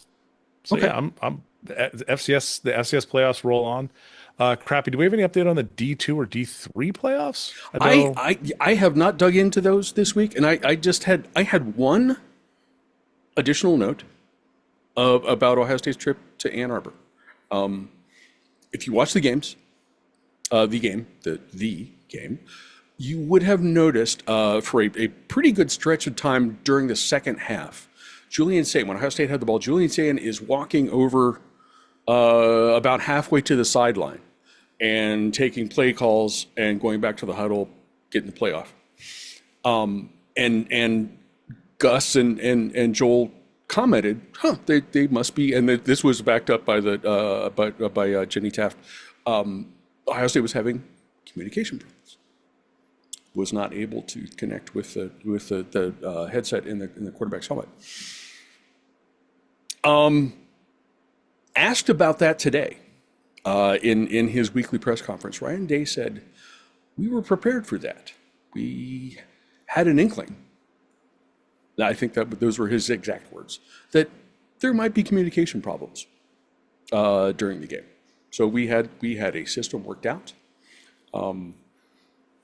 S3: the FCS playoffs roll on. Crappy, do we have any update on the D2 or D3 playoffs?
S1: I have not dug into those this week, and I had one additional note about Ohio State's trip to Ann Arbor. If you watch the game, you would have noticed for a pretty good stretch of time during the second half, Julian Sayin, when Ohio State had the ball, Julian Sayin is walking over about halfway to the sideline and taking play calls and going back to the huddle, getting the playoff. And Gus and Joel commented, they must be, and this was backed up by by Jenny Taft. Ohio State was having communication problems. Was not able to connect with the headset in the quarterback's helmet. Asked about that today in his weekly press conference, Ryan Day said, we were prepared for that. We had an inkling. I think that those were his exact words, that there might be communication problems during the game. So we had a system worked out.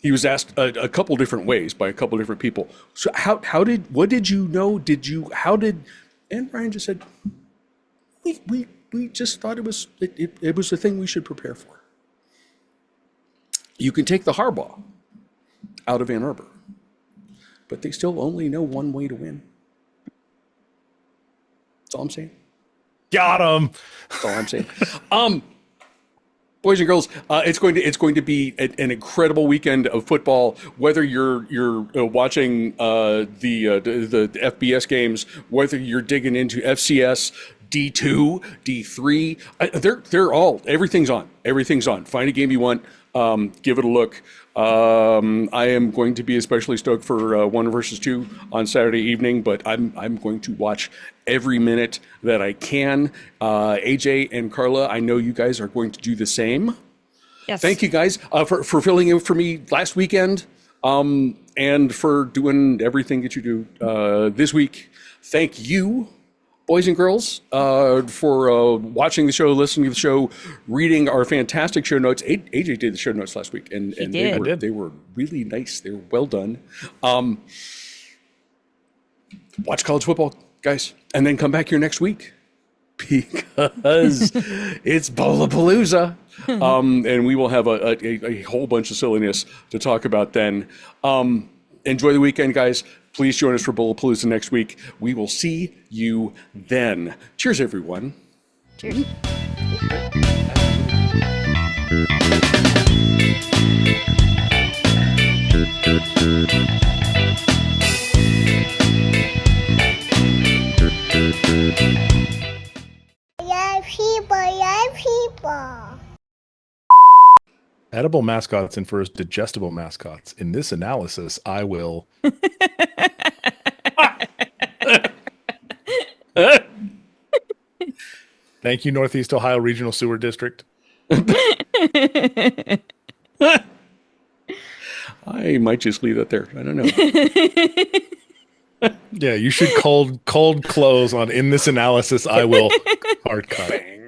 S1: He was asked a couple different ways by a couple different people. So what did you know? And Ryan just said, we just thought it was the thing we should prepare for. You can take the Harbaugh out of Ann Arbor, but they still only know one way to win. That's all I'm saying.
S3: Got him.
S1: That's all I'm saying. Boys and girls, it's going to be an incredible weekend of football. Whether you're watching the FBS games, whether you're digging into FCS, D2, D3, they're all everything's on. Everything's on. Find a game you want. Give it a look. I am going to be especially stoked for 1 versus 2 on Saturday evening, but I'm going to watch every minute that I can. AJ and Carla, I know you guys are going to do the same.
S2: Yes.
S1: Thank you guys for filling in for me last weekend, and for doing everything that you do this week. Thank you, boys and girls, for watching the show, listening to the show, reading our fantastic show notes. AJ did the show notes last week, and they were really nice. They were well done. Watch college football, guys, and then come back here next week because it's Bowlapalooza, and we will have a whole bunch of silliness to talk about then. Enjoy the weekend, guys. Please join us for Bowlapalooza next week. We will see you then. Cheers, everyone.
S2: Cheers.
S4: Yeah, people.
S3: Edible mascots infers digestible mascots. In this analysis, I will. Thank you, Northeast Ohio Regional Sewer District.
S1: I might just leave that there. I don't know.
S3: Yeah, you should cold close on in this analysis, I will hard cut.
S1: Bang.